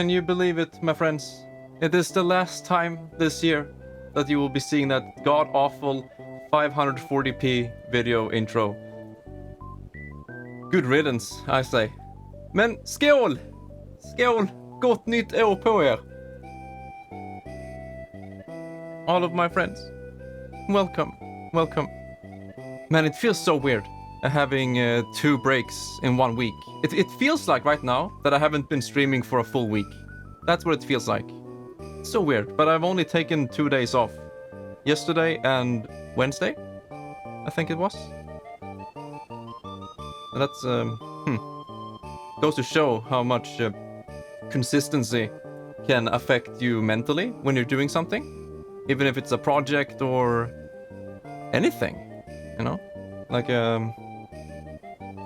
Can you believe it, my friends? It is the last time this year that you will be seeing that god-awful 540p video intro. Good riddance, I say. Men skål! Skål! Gott nytt år på er! All of my friends. Welcome. Welcome. Man, it feels so weird having 2 breaks in 1 week. It feels like right now that I haven't been streaming for a full week. That's what it feels like. It's so weird, but I've only taken 2 days off. Yesterday and Wednesday, I think it was. And that's, goes to show how much consistency can affect you mentally when you're doing something. Even if it's a project or anything, you know? Like,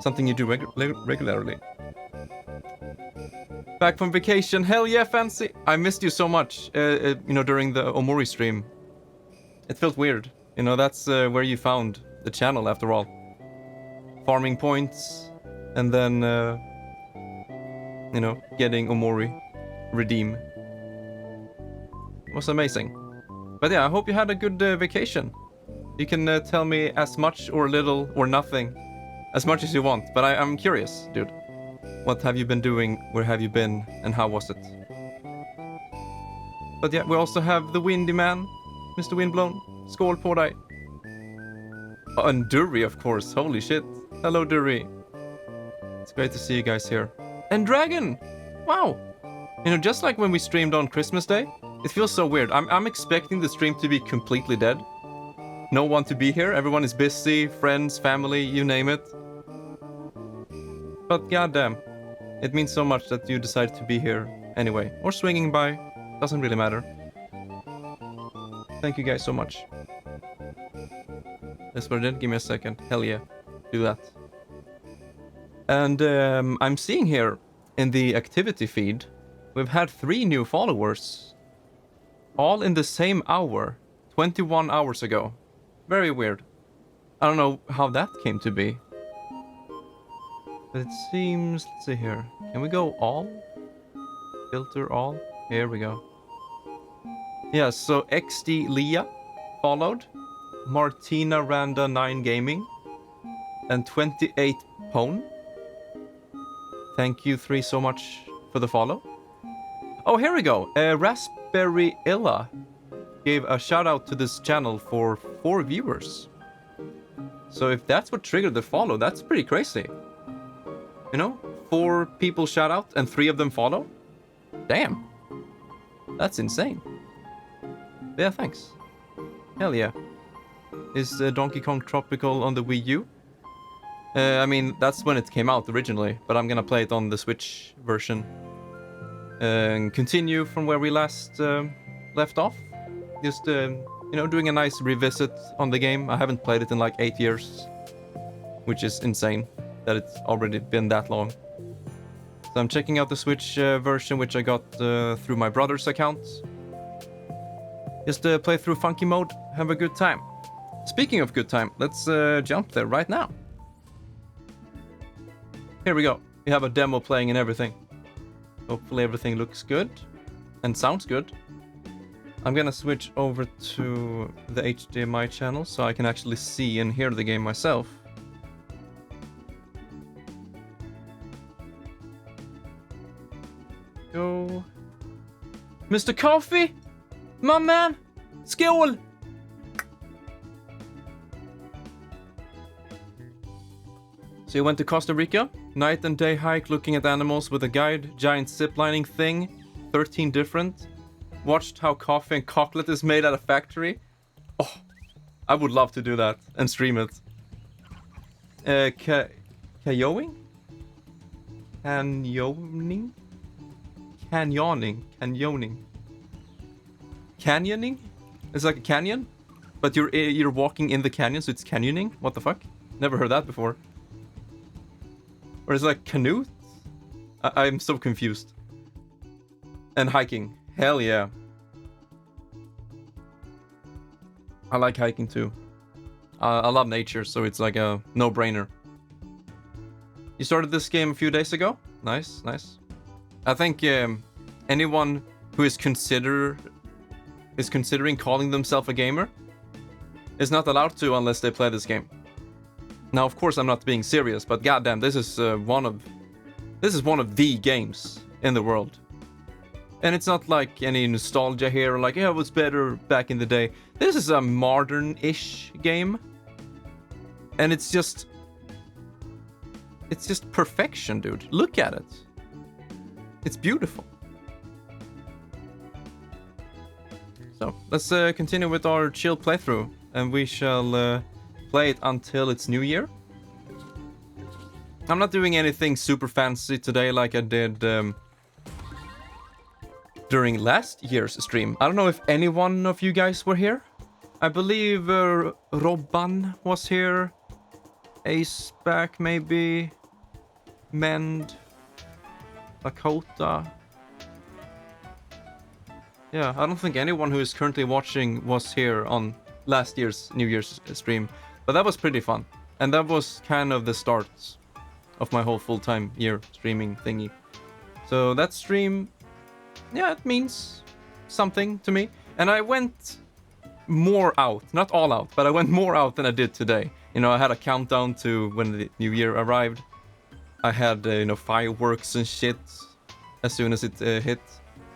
something you do regularly. Back from vacation, hell yeah, Fancy! I missed you so much, you know, during the Omori stream. It felt weird. You know, that's where you found the channel, after all. Farming points, and then, you know, getting Omori redeem. It was amazing. But yeah, I hope you had a good vacation. You can tell me as much or little or nothing, as much as you want. But I'm curious, dude. What have you been doing? Where have you been? And how was it? But yeah, we also have the Windy Man, Mr. Windblown. Skål på dig. Oh, and Dury, of course. Holy shit. Hello, Dury. It's great to see you guys here. And Dragon! Wow! You know, just like when we streamed on Christmas Day, it feels so weird. I'm expecting the stream to be completely dead. No one to be here. Everyone is busy, friends, family, you name it. But goddamn, it means so much that you decided to be here anyway. Or swinging by. Doesn't really matter. Thank you guys so much. That's what I did. Give me a second. Hell yeah. Do that. And I'm seeing here in the activity feed, we've had 3 new followers. All in the same hour. 21 hours ago. Very weird. I don't know how that came to be. But it seems... Let's see here. Can we go all? Filter all? Here we go. Yeah, so XD Leah followed. Martina Randa 9 Gaming. And 28 Pone. Thank you 3 so much for the follow. Oh, here we go. Raspberry Illa gave a shout out to this channel for 4 viewers. So if that's what triggered the follow, that's pretty crazy. You know, 4 people shout out and 3 of them follow. Damn. That's insane. Yeah, thanks. Hell yeah. Is Donkey Kong Tropical on the Wii U? I mean, that's when it came out originally, but I'm gonna play it on the Switch version. And continue from where we last left off. Just, you know, doing a nice revisit on the game. I haven't played it in like 8 years. Which is insane that it's already been that long. So I'm checking out the Switch version, which I got through my brother's account. Just play through funky mode, have a good time. Speaking of good time, let's jump there right now. Here we go. We have a demo playing and everything. Hopefully everything looks good and sounds good. I'm gonna switch over to the HDMI channel so I can actually see and hear the game myself. Go. Mr. Coffee! My man! Skål! So you went to Costa Rica? Night and day hike looking at animals with a guide, giant ziplining thing, 13 different. Watched how coffee and chocolate is made at a factory. Oh, I would love to do that and stream it. Canyoning? Canyoning? Canyoning. Canyoning? It's like a canyon, but you're walking in the canyon, so it's canyoning? What the fuck? Never heard that before. Or is it like canoe? I'm so confused. And hiking. Hell yeah. I like hiking too. I love nature, so it's like a no-brainer. You started this game a few days ago? Nice, nice. I think anyone who is considering calling themselves a gamer is not allowed to unless they play this game. Now, of course, I'm not being serious, but goddamn, this is one of the games in the world. And it's not like any nostalgia here, like, yeah, it was better back in the day. This is a modern-ish game. And it's just perfection, dude. Look at it. It's beautiful. So, let's continue with our chill playthrough. And we shall play it until it's New Year. I'm not doing anything super fancy today like I did during last year's stream. I don't know if any one of you guys were here. I believe Robban was here. Ace back maybe. Mend. Lakota. Yeah, I don't think anyone who is currently watching was here on last year's New Year's stream. But that was pretty fun. And that was kind of the start of my whole full-time year streaming thingy. So that stream, yeah, it means something to me. And I went more out, not all out, but I went more out than I did today. You know, I had a countdown to when the new year arrived. I had, fireworks and shit as soon as it hit.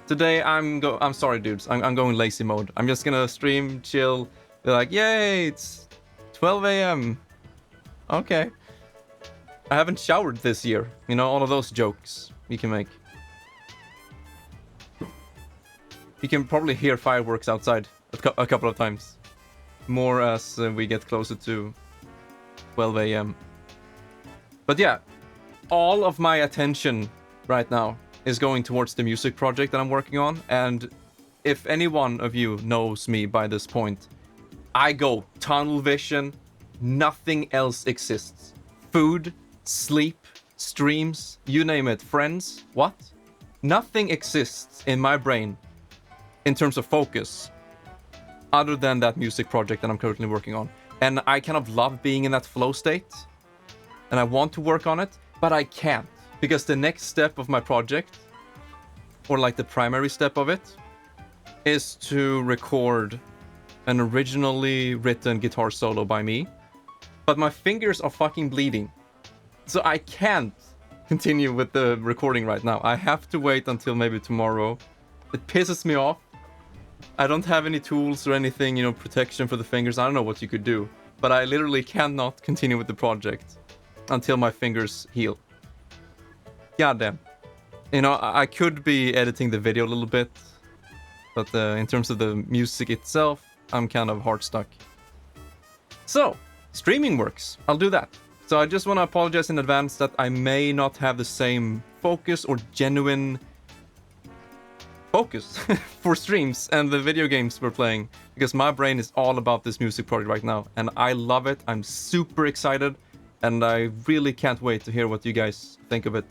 Today, I'm sorry, dudes. I'm going lazy mode. I'm just gonna stream, chill, be like, yay, it's 12 a.m. Okay. I haven't showered this year. You know, all of those jokes you can make. You can probably hear fireworks outside a couple of times. More as we get closer to 12 a.m. But yeah, all of my attention right now is going towards the music project that I'm working on. And if any one of you knows me by this point, I go tunnel vision. Nothing else exists. Food, sleep, streams, you name it, friends, what? Nothing exists in my brain in terms of focus other than that music project that I'm currently working on. And I kind of love being in that flow state. And I want to work on it, but I can't. Because the next step of my project, or like the primary step of it, is to record an originally written guitar solo by me. But my fingers are fucking bleeding. So I can't continue with the recording right now. I have to wait until maybe tomorrow. It pisses me off. I don't have any tools or anything, protection for the fingers. I don't know what you could do. But I literally cannot continue with the project until my fingers heal. Goddamn. I could be editing the video a little bit. But in terms of the music itself, I'm kind of hard stuck. So, streaming works. I'll do that. So I just want to apologize in advance that I may not have the same focus or genuine focus for streams and the video games we're playing. Because my brain is all about this music project right now. And I love it. I'm super excited. And I really can't wait to hear what you guys think of it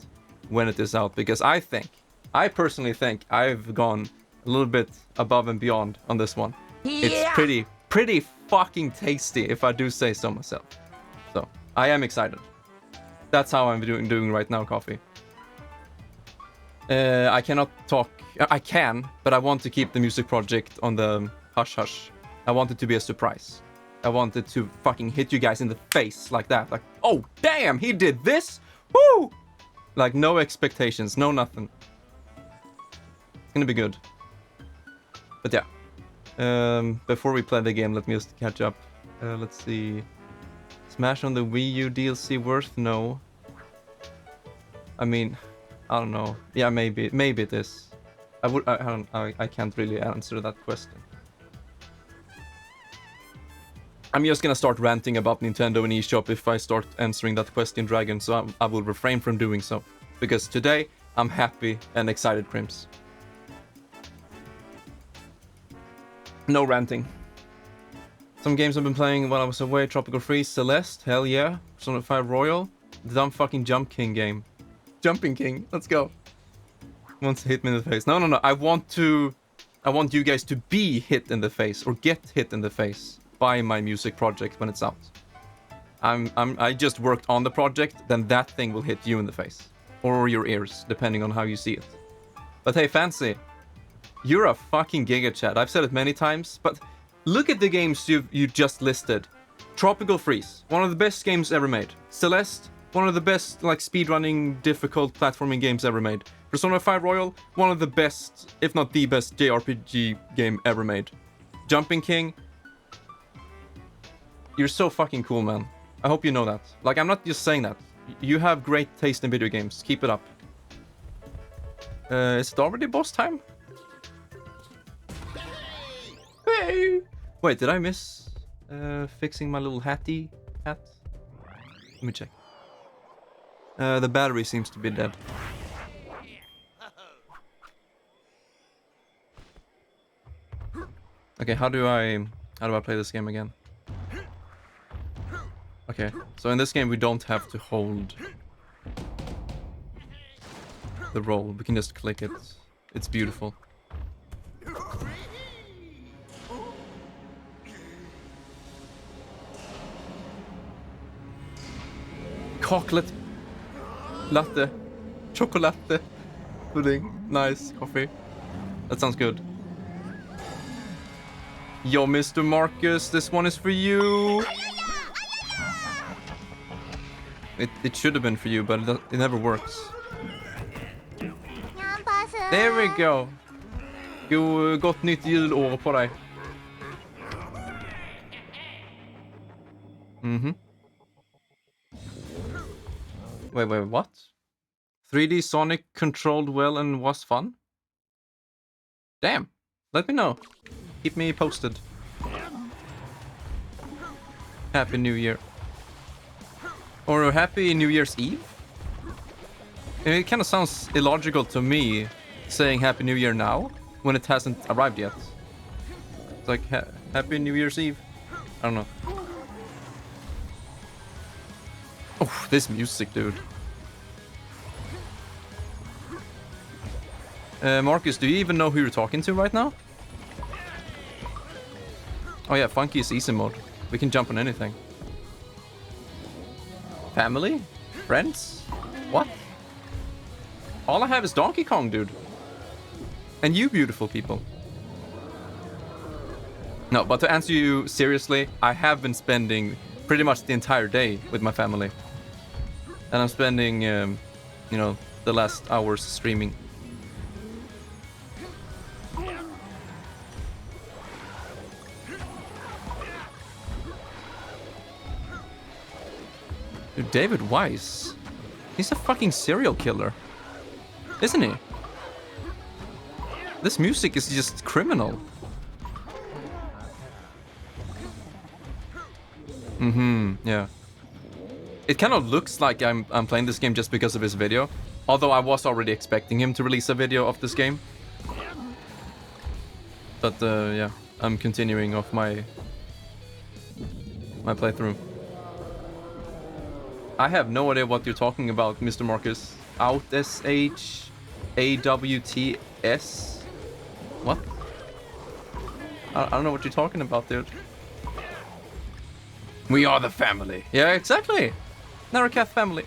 when it is out. Because I personally think I've gone a little bit above and beyond on this one. Yeah. It's pretty fucking tasty, if I do say so myself. So, I am excited. That's how I'm doing right now, Coffee. I cannot talk. I can, but I want to keep the music project on the hush-hush. I want it to be a surprise. I want it to fucking hit you guys in the face like that. Like, oh, damn, he did this? Woo! Like, no expectations, no nothing. It's gonna be good. But yeah. Before we play the game, let me just catch up. Let's see. Smash on the Wii U DLC worth? No. I mean, I don't know. Yeah, maybe it is. I can't really answer that question. I'm just gonna start ranting about Nintendo and eShop if I start answering that question, Dragon, so I will refrain from doing so. Because today, I'm happy and excited, Crims. No ranting. Some games I've been playing while I was away. Tropical Freeze, Celeste, hell yeah. Persona 5 Royal. The dumb fucking Jump King game. Jumping King, let's go. Wants to hit me in the face. No. I want you guys to be hit in the face or get hit in the face by my music project when it's out. I just worked on the project, then that thing will hit you in the face or your ears, depending on how you see it. But hey, Fancy, you're a fucking giga, chat. I've said it many times, but look at the games you just listed. Tropical Freeze, one of the best games ever made. Celeste, one of the best like speedrunning, difficult platforming games ever made. Persona 5 Royal, one of the best, if not the best JRPG game ever made. Jumping King, you're so fucking cool, man. I hope you know that. Like, I'm not just saying that. You have great taste in video games. Keep it up. Is it already boss time? Hey! Wait, did I miss fixing my little hat? Let me check. The battery seems to be dead. Okay, how do I play this game again? Okay, so in this game we don't have to hold the roll. We can just click it. It's beautiful. Chocolate latte, chocolate pudding, nice coffee. That sounds good. Yo, Mr. Marcus, this one is for you. It should have been for you, but it never works. There we go. Gott nytt julår på dig. Wait, what? 3D Sonic controlled well and was fun? Damn. Let me know. Keep me posted. Happy New Year. Or Happy New Year's Eve? It kind of sounds illogical to me saying Happy New Year now when it hasn't arrived yet. It's like Happy New Year's Eve. I don't know. Oh, this music, dude. Marcus, do you even know who you're talking to right now? Oh yeah, Funky is easy mode. We can jump on anything. Family? Friends? What? All I have is Donkey Kong, dude. And you beautiful people. No, but to answer you seriously, I have been spending pretty much the entire day with my family. And I'm spending, you know, the last hours streaming. Dude, David Weiss. He's a fucking serial killer. Isn't he? This music is just criminal. Yeah. It kind of looks like I'm playing this game just because of his video. Although I was already expecting him to release a video of this game. But yeah, I'm continuing off my playthrough. I have no idea what you're talking about, Mr. Marcus. Out SH AWTS? What? I don't know what you're talking about, dude. We are the family. Yeah, exactly. Narokath family.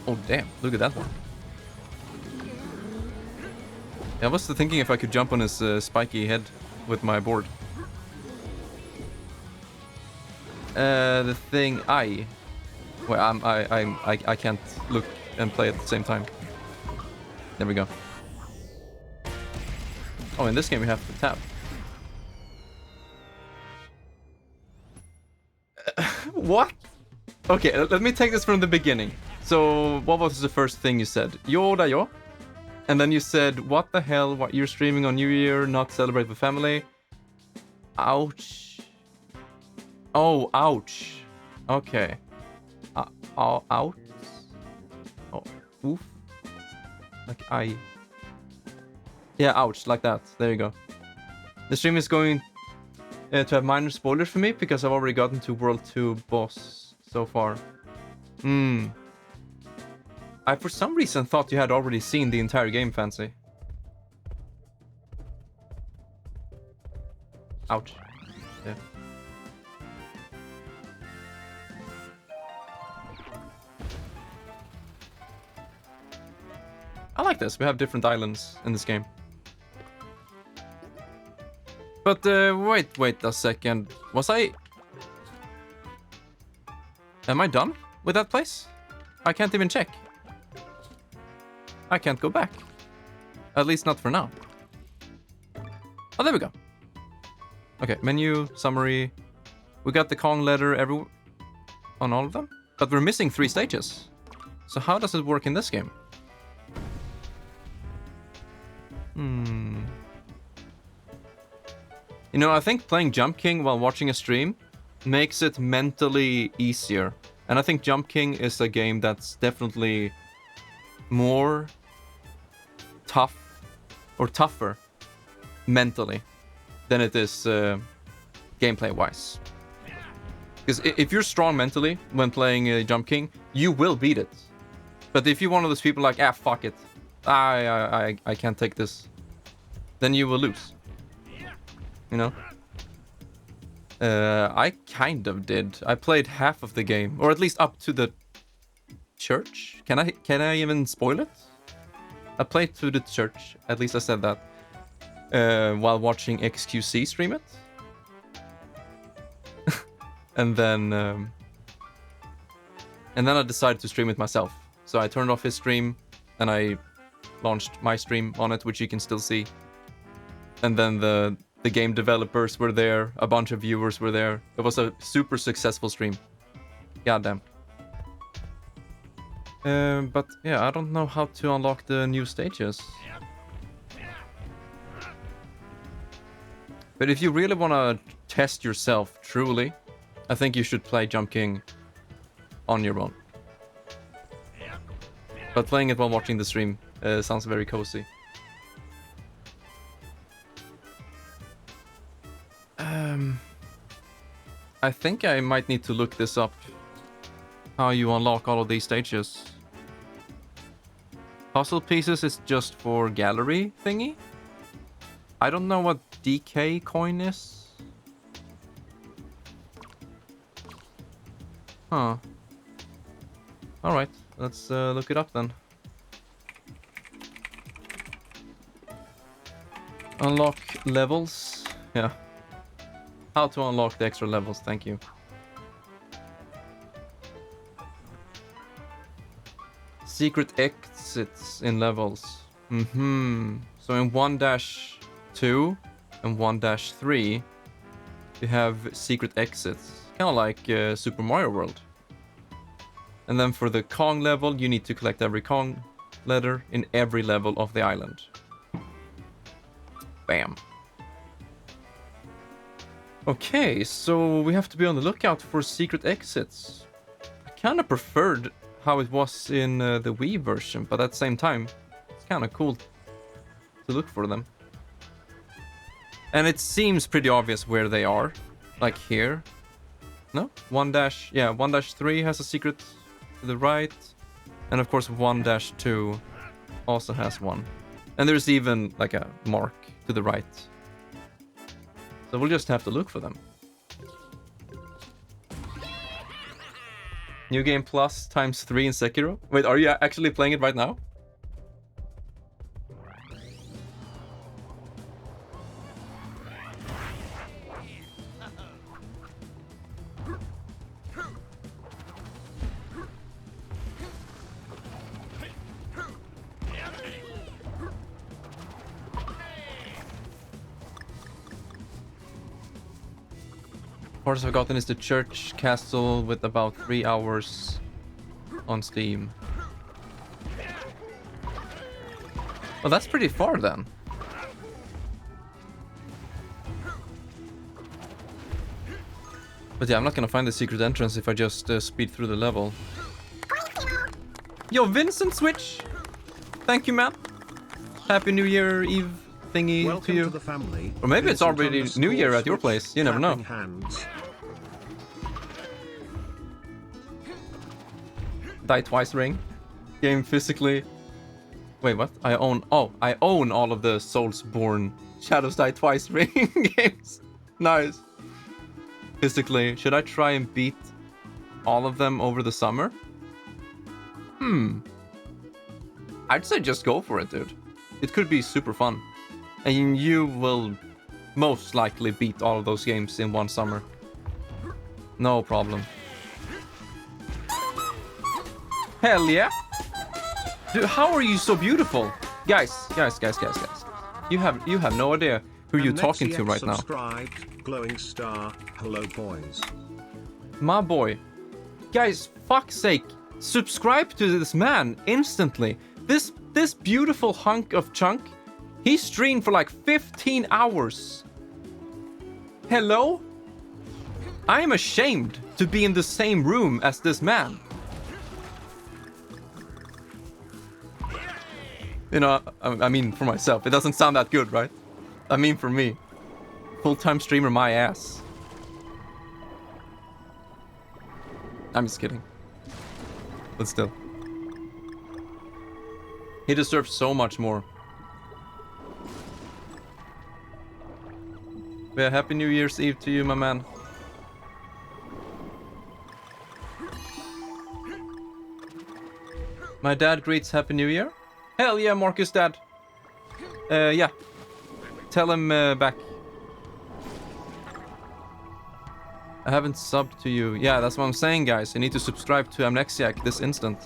Oh damn, look at that one. Yeah, I was thinking if I could jump on his spiky head with my board. The thing well, I can't look and play at the same time. There we go. Oh, in this game we have to tap. What? Okay, let me take this from the beginning. So, what was the first thing you said? Yoda yo. And then you said, what the hell, what you're streaming on New Year, not celebrate with family. Ouch. Oh, ouch. Okay. Ouch. Oh, oof. Like Yeah, ouch, like that. There you go. The stream is going to have minor spoilers for me because I've already gotten to World 2 boss so far. I for some reason thought you had already seen the entire game, Fancy. Ouch. Yeah. I like this. We have different islands in this game. But wait a second. Was I... Am I done with that place? I can't even check. I can't go back. At least not for now. Oh, there we go. Okay, menu, summary. We got the Kong letter on all of them. But we're missing 3 stages. So how does it work in this game? You know, I think playing Jump King while watching a stream makes it mentally easier. And I think Jump King is a game that's definitely more tougher mentally than it is gameplay-wise. Because if you're strong mentally when playing Jump King, you will beat it. But if you're one of those people like, fuck it, I can't take this, then you will lose. You know? I kind of did. I played half of the game, or at least up to the church. Can I even spoil it? I played to the church. At least I said that while watching XQC stream it. and then I decided to stream it myself. So I turned off his stream and I launched my stream on it, which you can still see. And then the game developers were there, a bunch of viewers were there. It was a super successful stream. Goddamn. But yeah, I don't know how to unlock the new stages. But if you really want to test yourself truly, I think you should play Jump King on your own. But playing it while watching the stream sounds very cozy. I think I might need to look this up. How you unlock all of these stages. Puzzle pieces is just for gallery thingy. I don't know what DK coin is. Huh. Alright, let's look it up then. Unlock levels. Yeah. How to unlock the extra levels, thank you. Secret exits in levels. So in 1-2 and 1-3, you have secret exits. Kind of like Super Mario World. And then for the Kong level, you need to collect every Kong letter in every level of the island. Bam. Okay, so we have to be on the lookout for secret exits. I kind of preferred how it was in the Wii version, but at the same time, it's kind of cool to look for them. And it seems pretty obvious where they are, like here. No? 1-3 has a secret to the right, and of course 1-2 also has one. And there's even like a mark to the right. So we'll just have to look for them. New Game Plus ×3 in Sekiro? Wait, are you actually playing it right now? Hardest I've gotten is the church castle with about 3 hours on Steam. Well, that's pretty far then. But yeah, I'm not gonna find the secret entrance if I just speed through the level. Yo, Vincent Switch! Thank you, man. Happy New Year Eve thingy to you. The family. Or maybe it's already New Year at your place. You never know. Hands. Die twice ring. game physically. Wait, what? I own all of the Soulsborne Shadows Die Twice ring games. Nice. Physically, should I try and beat all of them over the summer? I'd say just go for it, dude. It could be super fun. And you will most likely beat all of those games in one summer. No problem. Hell yeah. Dude, how are you so beautiful? Guys. You have no idea who you're talking to right now. Glowing star. Hello, boys. My boy. Guys, fuck's sake. Subscribe to this man instantly. This beautiful hunk of chunk, he streamed for like 15 hours. Hello? I am ashamed to be in the same room as this man. You know, I mean for myself. It doesn't sound that good, right? I mean for me. Full-time streamer my ass. I'm just kidding. But still. He deserves so much more. Yeah, Happy New Year's Eve to you, my man. My dad greets Happy New Year. Hell yeah, Marcus dad. Yeah. Tell him back. I haven't subbed to you. Yeah, that's what I'm saying, guys. You need to subscribe to Amnexiac this instant.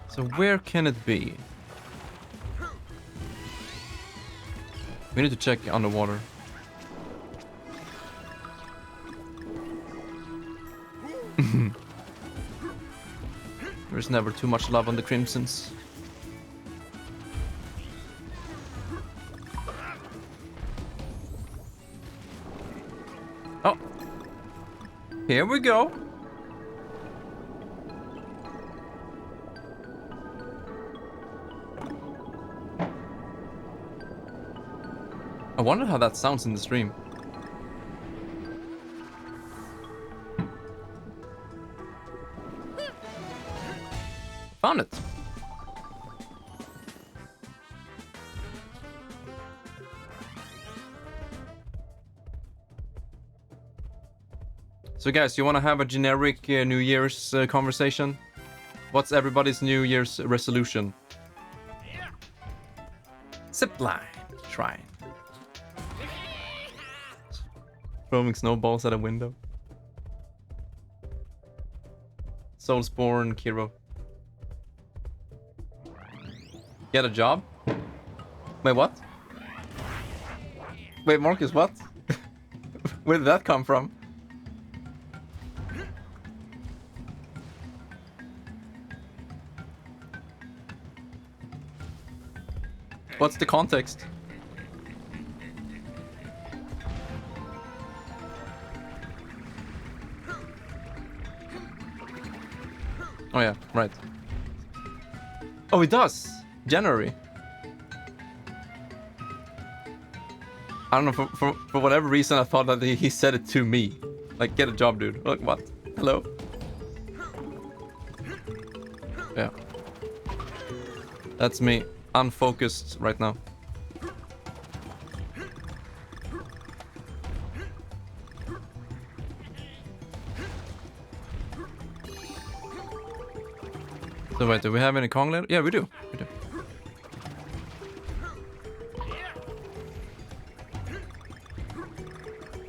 So where can it be? We need to check underwater. There's never too much love on the Crimsons. Oh. Here we go. I wonder how that sounds in the stream. Found it. So guys, you want to have a generic New Year's conversation? What's everybody's New Year's resolution? Zipline. Shrine. Throwing snowballs at a window. Soulsborne, Kiro. Get a job? Wait, what? Wait, Marcus, what? Where did that come from? What's the context? Oh yeah, right. Oh, it does! January. I don't know, for whatever reason I thought that he said it to me. Like, get a job, dude. Like, what? Hello? Yeah. That's me. Unfocused right now. So wait, do we have any Kong later? Yeah, we do. We do.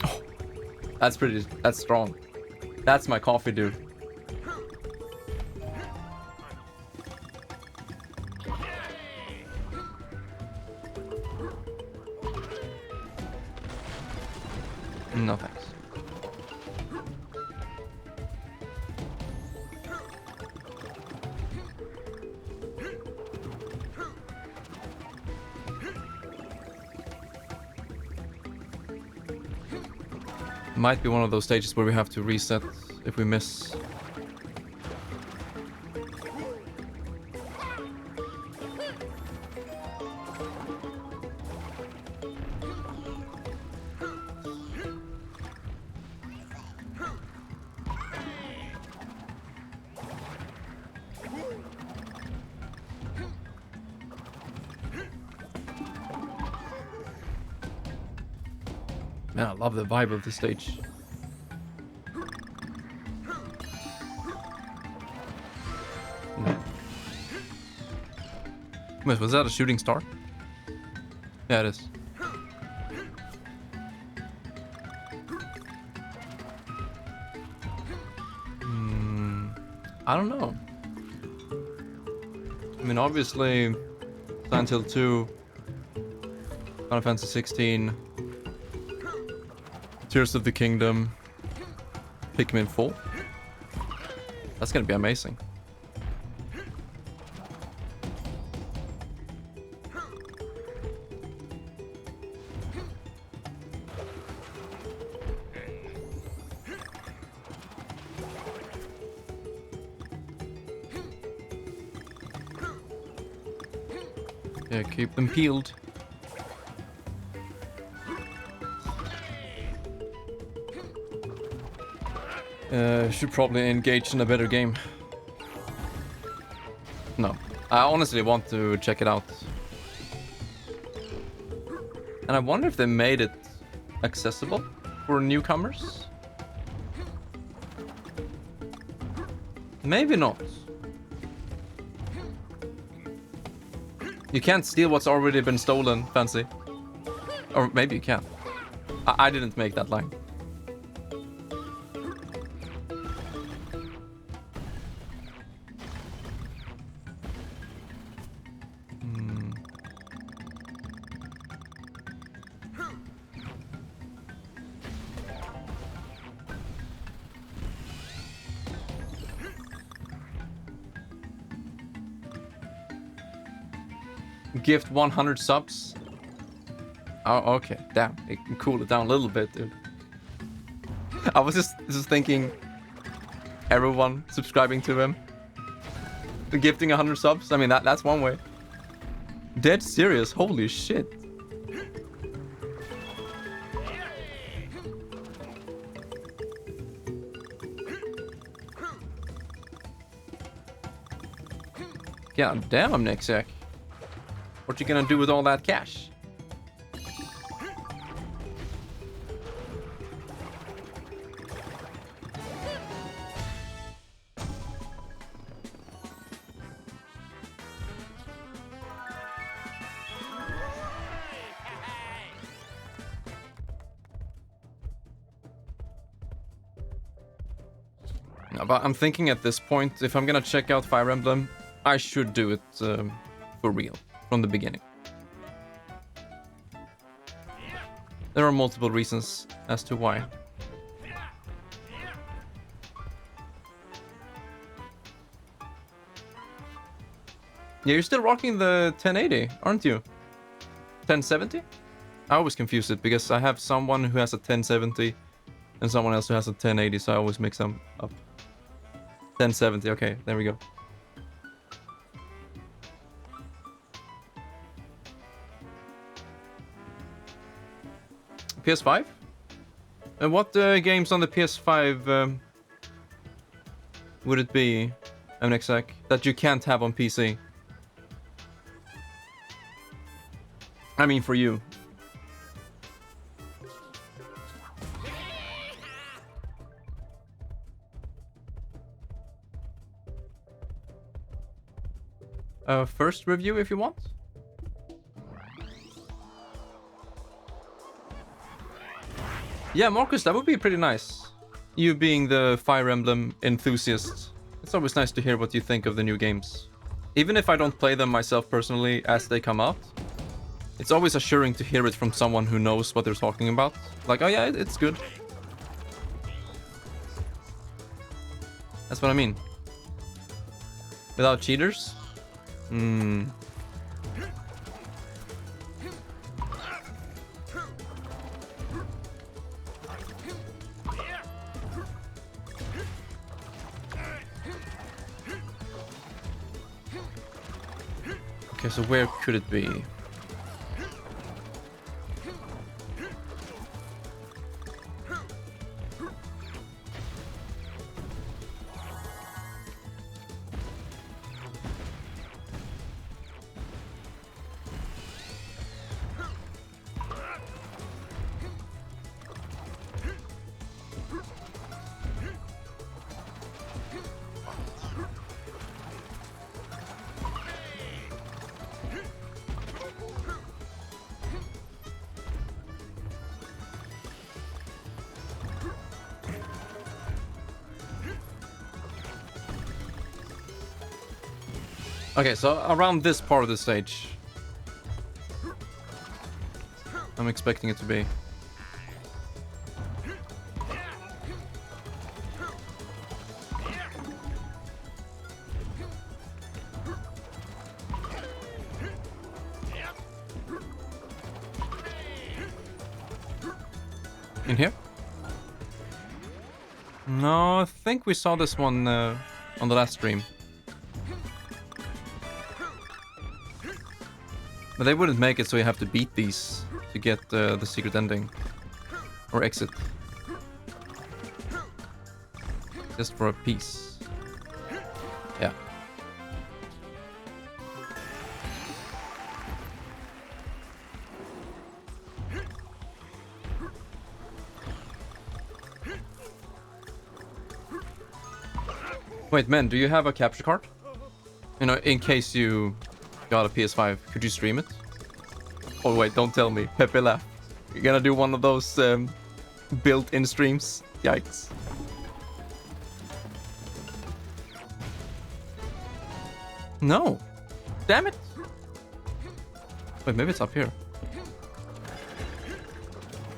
Oh, that's strong. That's my coffee, dude. No thanks. Might be one of those stages where we have to reset if we miss. Man, I love the vibe of the stage. Wait, was that a shooting star? Yeah, it is. I don't know. I mean, obviously, Silent Hill 2, Final Fantasy 16, Tears of the Kingdom, Pikmin 4. That's gonna be amazing. Yeah, keep them peeled. Should probably engage in a better game. No, I honestly want to check it out. And I wonder if they made it accessible for newcomers. Maybe not. You can't steal what's already been stolen, Fancy. Or maybe you can. I didn't make that line. Gift 100 subs. Oh, okay. Damn. It can cool it down a little bit, dude. I was just thinking everyone subscribing to him. Gifting 100 subs. I mean, that's one way. Dead serious. Holy shit. God damn, Nexac. What you gonna do with all that cash? No, but I'm thinking at this point, if I'm gonna check out Fire Emblem, I should do it for real. From the beginning. There are multiple reasons as to why. Yeah, you're still rocking the 1080, aren't you? 1070? I always confuse it because I have someone who has a 1070 and someone else who has a 1080, so I always mix them up. 1070, okay, there we go. PS5? And what games on the PS5 would it be, MNXac, that you can't have on PC? I mean, for you. First review if you want. Yeah, Marcus, that would be pretty nice. You being the Fire Emblem enthusiast. It's always nice to hear what you think of the new games. Even if I don't play them myself personally as they come out, it's always assuring to hear it from someone who knows what they're talking about. Like, oh yeah, it's good. That's what I mean. Without cheaters? Okay, so where could it be? Okay, so around this part of the stage, I'm expecting it to be. In here? No, I think we saw this one on the last stream. But they wouldn't make it, so you have to beat these to get the secret ending. Or exit. Just for a piece. Yeah. Wait, man, do you have a capture card? You know, in case you got a PS5, could you stream it? Oh wait, don't tell me. Pepe laugh. You're gonna do one of those built-in streams? Yikes. No. Damn it. Wait, maybe it's up here.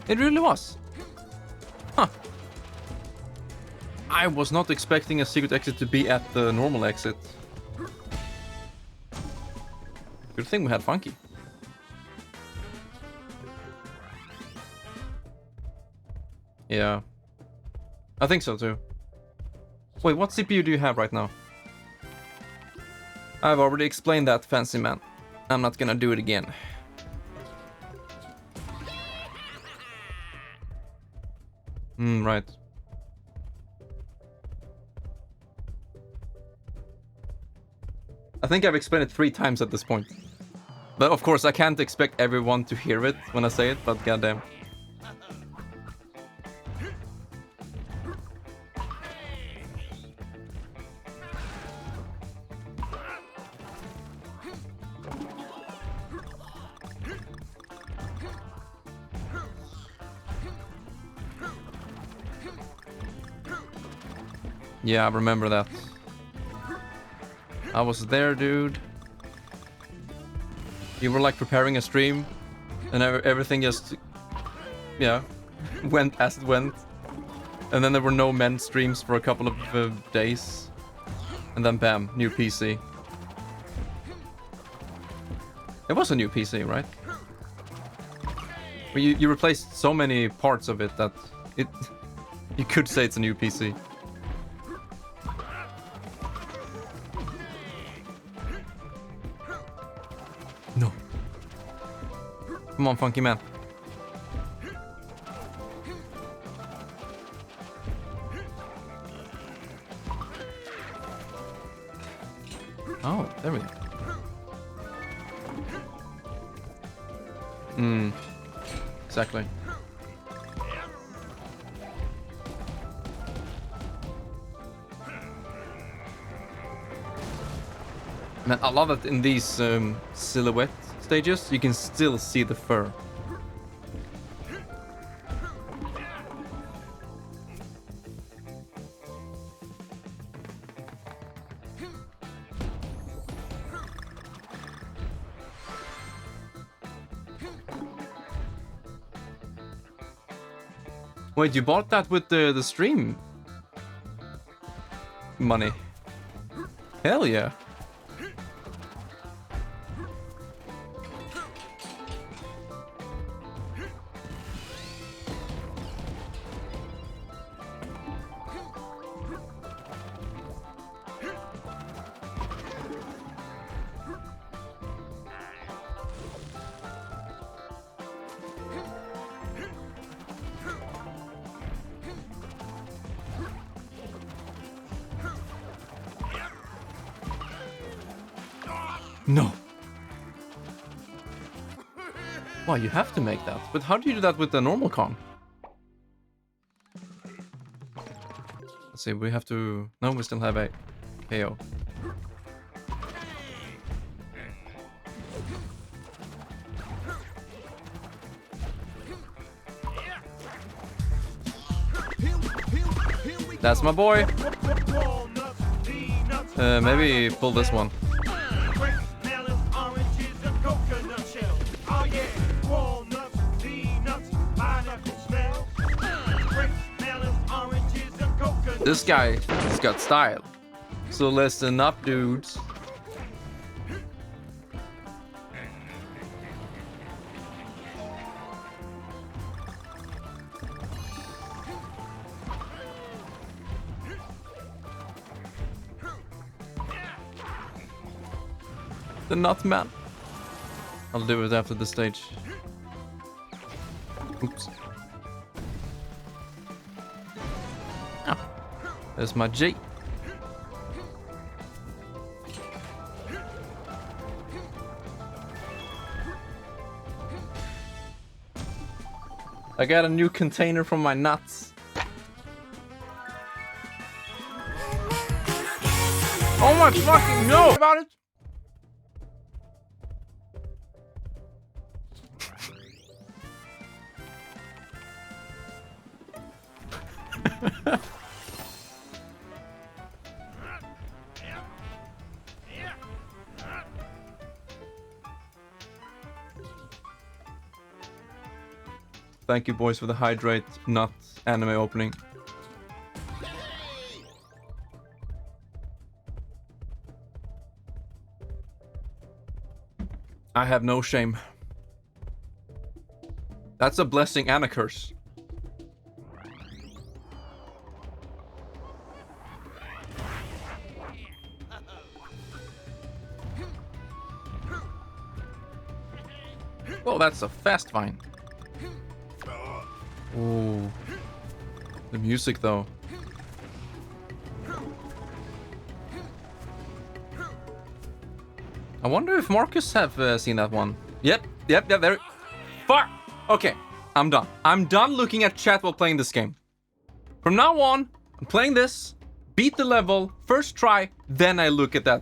It really was. Huh. I was not expecting a secret exit to be at the normal exit. Good thing we had Funky. Yeah. I think so too. Wait, what CPU do you have right now? I've already explained that, fancy man. I'm not gonna do it again. Right. I think I've explained it 3 times at this point. But of course, I can't expect everyone to hear it when I say it, but goddamn. Yeah, I remember that. I was there, dude. You were like preparing a stream, and everything just, yeah, went as it went. And then there were no men streams for a couple of days. And then bam, new PC. It was a new PC, right? But you replaced so many parts of it that you could say it's a new PC. No. Come on, funky man. Oh, there we go. Exactly. Man, I love that in these silhouette stages, you can still see the fur. Wait, you bought that with the stream money? Hell yeah. No. Wow, you have to make that. But how do you do that with the normal Kong? Let's see, we have to... No, we still have a KO. That's my boy. Maybe pull this one. This guy has got style. So listen up, dudes. The nut man. I'll do it after the stage. Oops. Oh, there's my G. I got a new container from my nuts. Oh my fucking no! About it. Thank you, boys, for the hydrate nut anime opening. I have no shame. That's a blessing and a curse. Well, that's a fast vine. Ooh. The music, though. I wonder if Marcus have seen that one. Yep, there. Fuck! Okay, I'm done. I'm done looking at chat while playing this game. From now on, I'm playing this, beat the level, first try, then I look at that.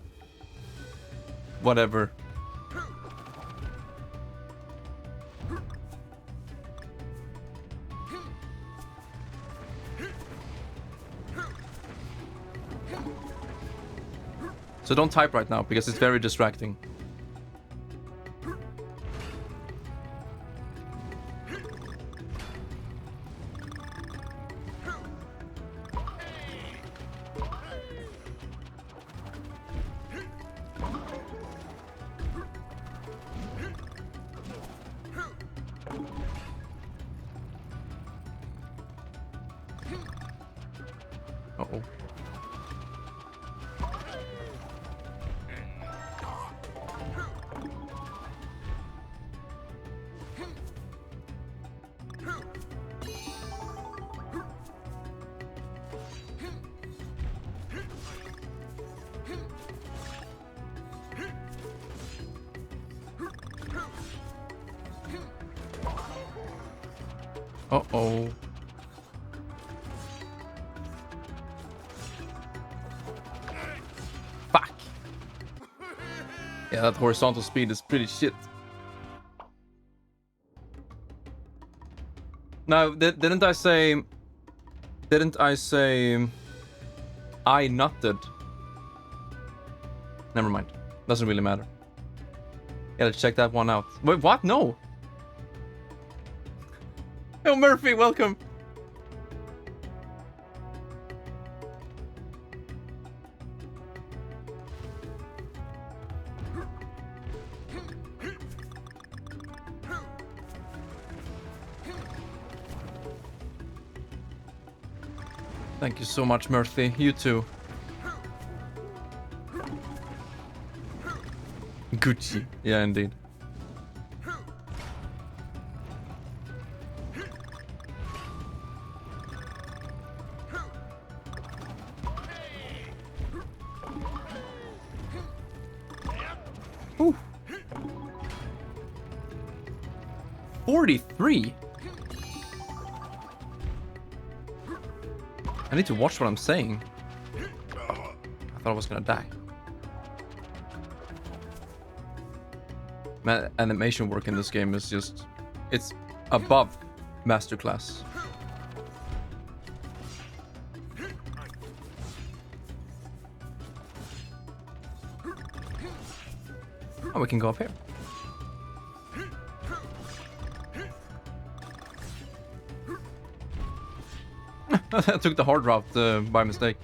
Whatever. So don't type right now, because it's very distracting. Uh-oh. Uh-oh. Fuck. Yeah, that horizontal speed is pretty shit. Now, didn't I say I nutted? Never mind. Doesn't really matter. Yeah, let's check that one out. Wait, what? No. Oh, Murphy, welcome. Thank you so much, Murphy. You too. Gucci. Yeah, indeed. Ooh. 43. I need to watch what I'm saying. Oh, I thought I was gonna die. Man, animation work in this game is just... it's above masterclass. Oh, we can go up here. I took the hard route by mistake.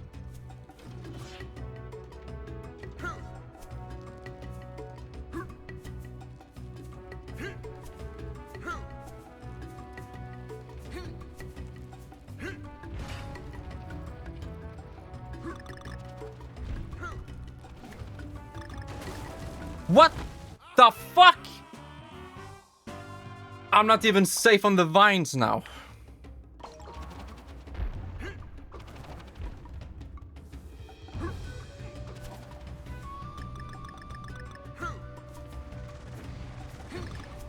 What the fuck? I'm not even safe on the vines now.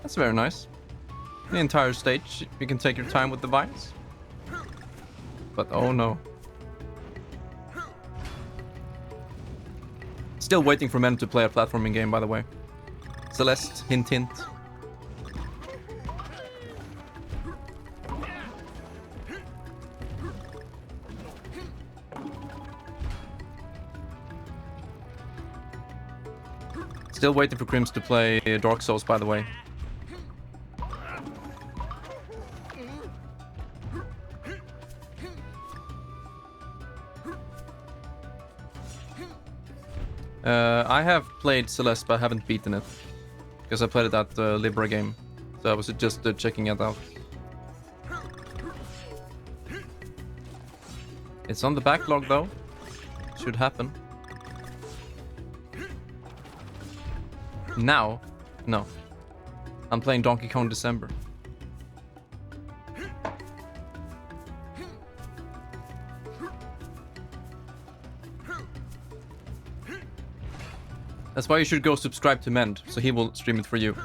That's very nice. The entire stage, you can take your time with the vines. But oh no. Still waiting for men to play a platforming game, by the way. Celeste, hint hint. Still waiting for Crims to play Dark Souls, by the way. I have played Celeste, but I haven't beaten it. Because I played it at the Libra game. So I was just checking it out. It's on the backlog though. Should happen. Now? No. I'm playing Donkey Kong December. That's why you should go subscribe to Mend, so he will stream it for you.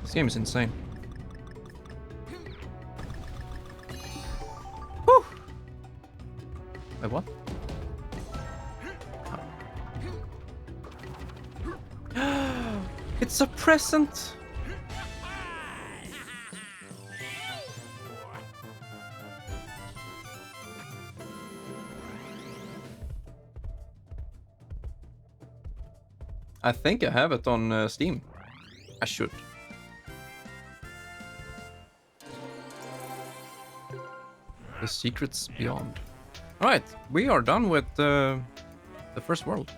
This game is insane. Whew. Wait, what? It's a present! I think I have it on Steam. I should. The Secrets Beyond. Alright, we are done with the first world.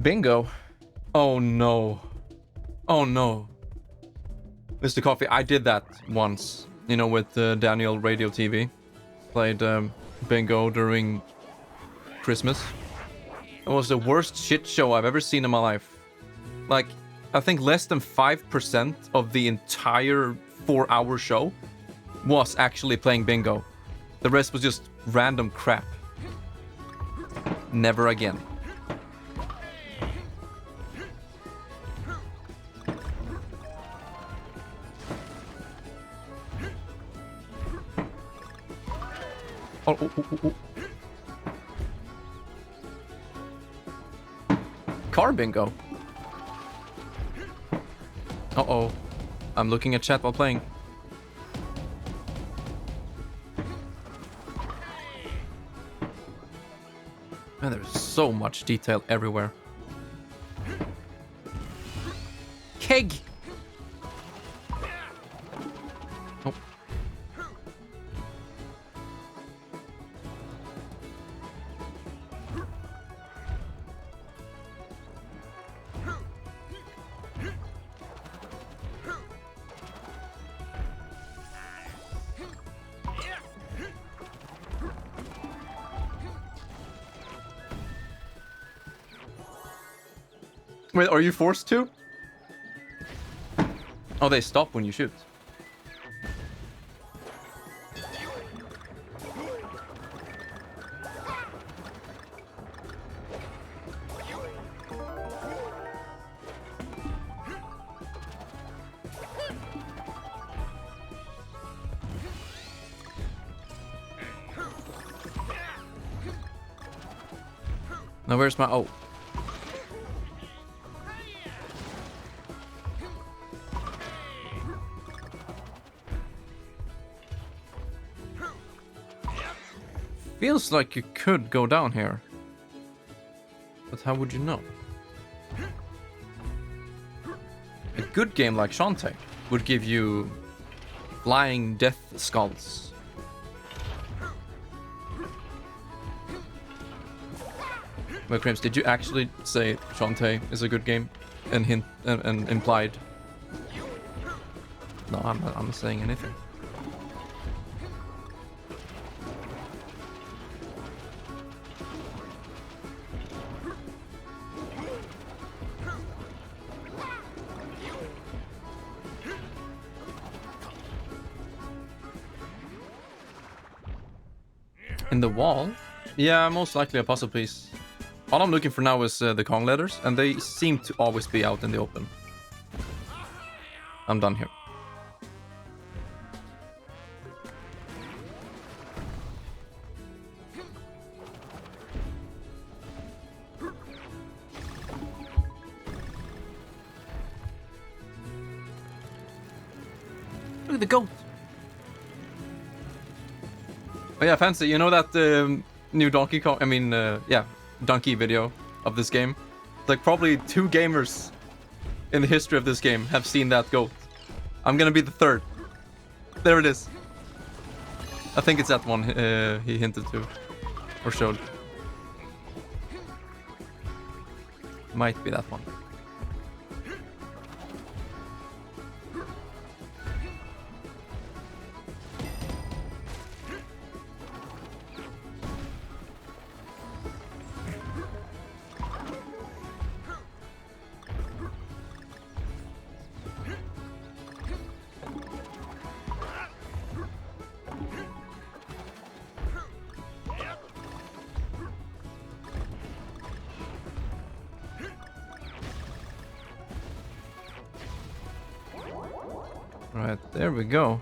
Bingo. Oh no. Oh no. Mr. Coffee, I did that once. You know, with Daniel Radio TV. Played bingo during Christmas. It was the worst shit show I've ever seen in my life. Like, I think less than 5% of the entire 4-hour show was actually playing bingo. The rest was just random crap. Never again. Oh, oh, oh, oh. Car bingo. Uh-oh. I'm looking at chat while playing. Man, there's so much detail everywhere. Keg! Oh. Wait, are you forced to? Oh, they stop when you shoot. Now where's my... Oh. Feels like you could go down here. But how would you know? A good game like Shantae would give you flying death skulls. But Crims, did you actually say Shantae is a good game and hint and implied? No, I'm not saying anything. In the wall? Yeah, most likely a puzzle piece. All I'm looking for now is the Kong letters, and they seem to always be out in the open. I'm done here. Look at the goat. Oh yeah, Fancy, you know that new Donkey Kong, Donkey video of this game? Like probably 2 gamers in the history of this game have seen that goat. I'm gonna be the 3rd. There it is. I think it's that one he hinted to. Or showed. Might be that one. Right, there we go.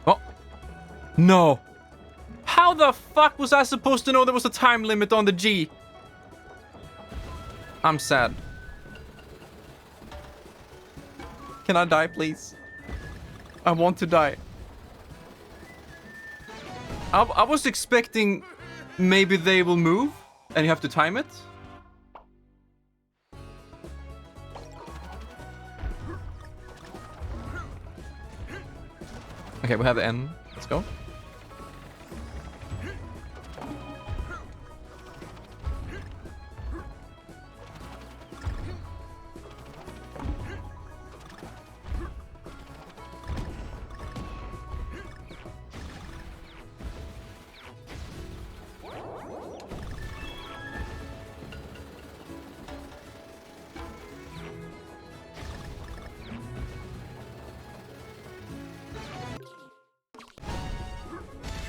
Oh! No! How the fuck was I supposed to know there was a time limit on the G? I'm sad. Can I die, please? I want to die. I was expecting maybe they will move and you have to time it. Okay, we have the N. Let's go.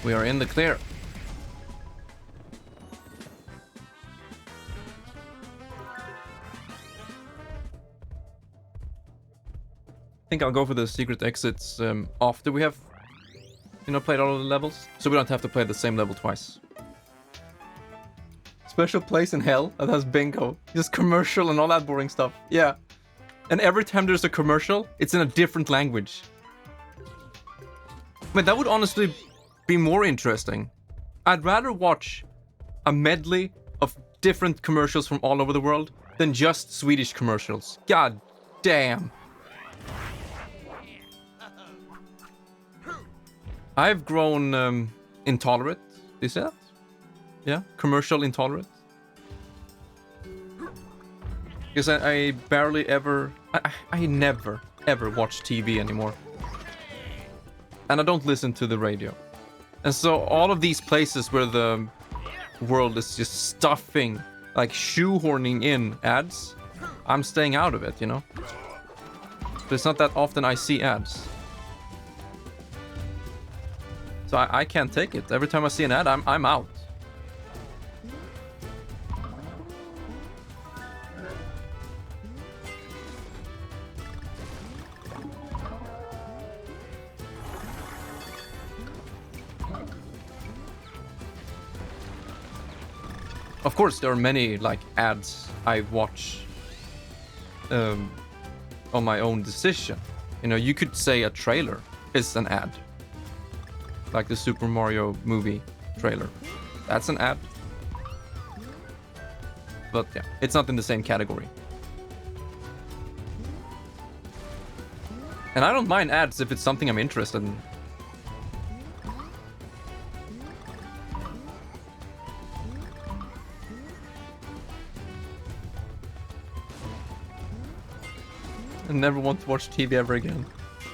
We are in the clear. I think I'll go for the secret exits after we have, played all of the levels. So we don't have to play the same level twice. Special place in hell that has bingo. Just commercial and all that boring stuff. Yeah. And every time there's a commercial, it's in a different language. I mean, that would honestly be more interesting. I'd rather watch a medley of different commercials from all over the world than just Swedish commercials. God damn. I've grown intolerant. Do you say that? Yeah, commercial intolerant. Because I barely ever... I never, ever watch TV anymore. And I don't listen to the radio. And so all of these places where the world is just stuffing, like shoehorning in ads, I'm staying out of it, But it's not that often I see ads. So I can't take it. Every time I see an ad, I'm out. Of course, there are many like ads I watch on my own decision. You know, you could say a trailer is an ad, like the Super Mario movie trailer. That's an ad. But yeah, it's not in the same category. And I don't mind ads if it's something I'm interested in. I never want to watch TV ever again.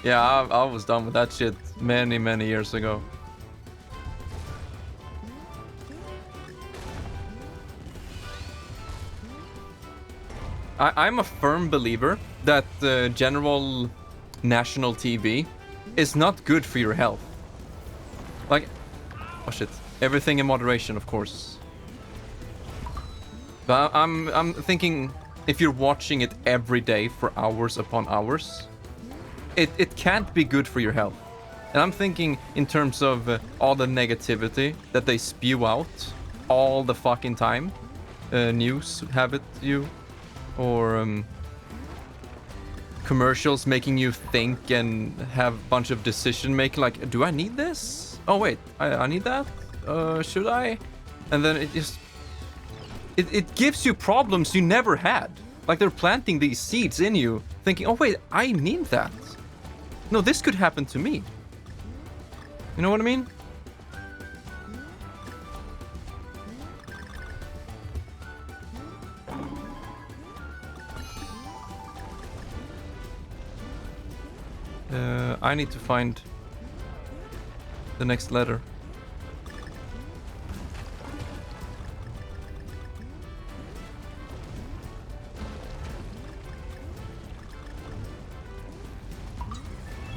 Yeah, I was done with that shit many, many years ago. I'm a firm believer that general national TV is not good for your health. Like, oh shit, everything in moderation, of course. But I'm thinking if you're watching it every day for hours upon hours, it can't be good for your health. And I'm thinking in terms of all the negativity that they spew out all the fucking time. News, have it you, or commercials making you think and have a bunch of decision making, like, do I need this? Oh wait, I need that? Should I? And then it just it gives you problems you never had. Like they're planting these seeds in you, thinking, oh wait, I need that. No, this could happen to me. You know what I mean? I need to find the next letter.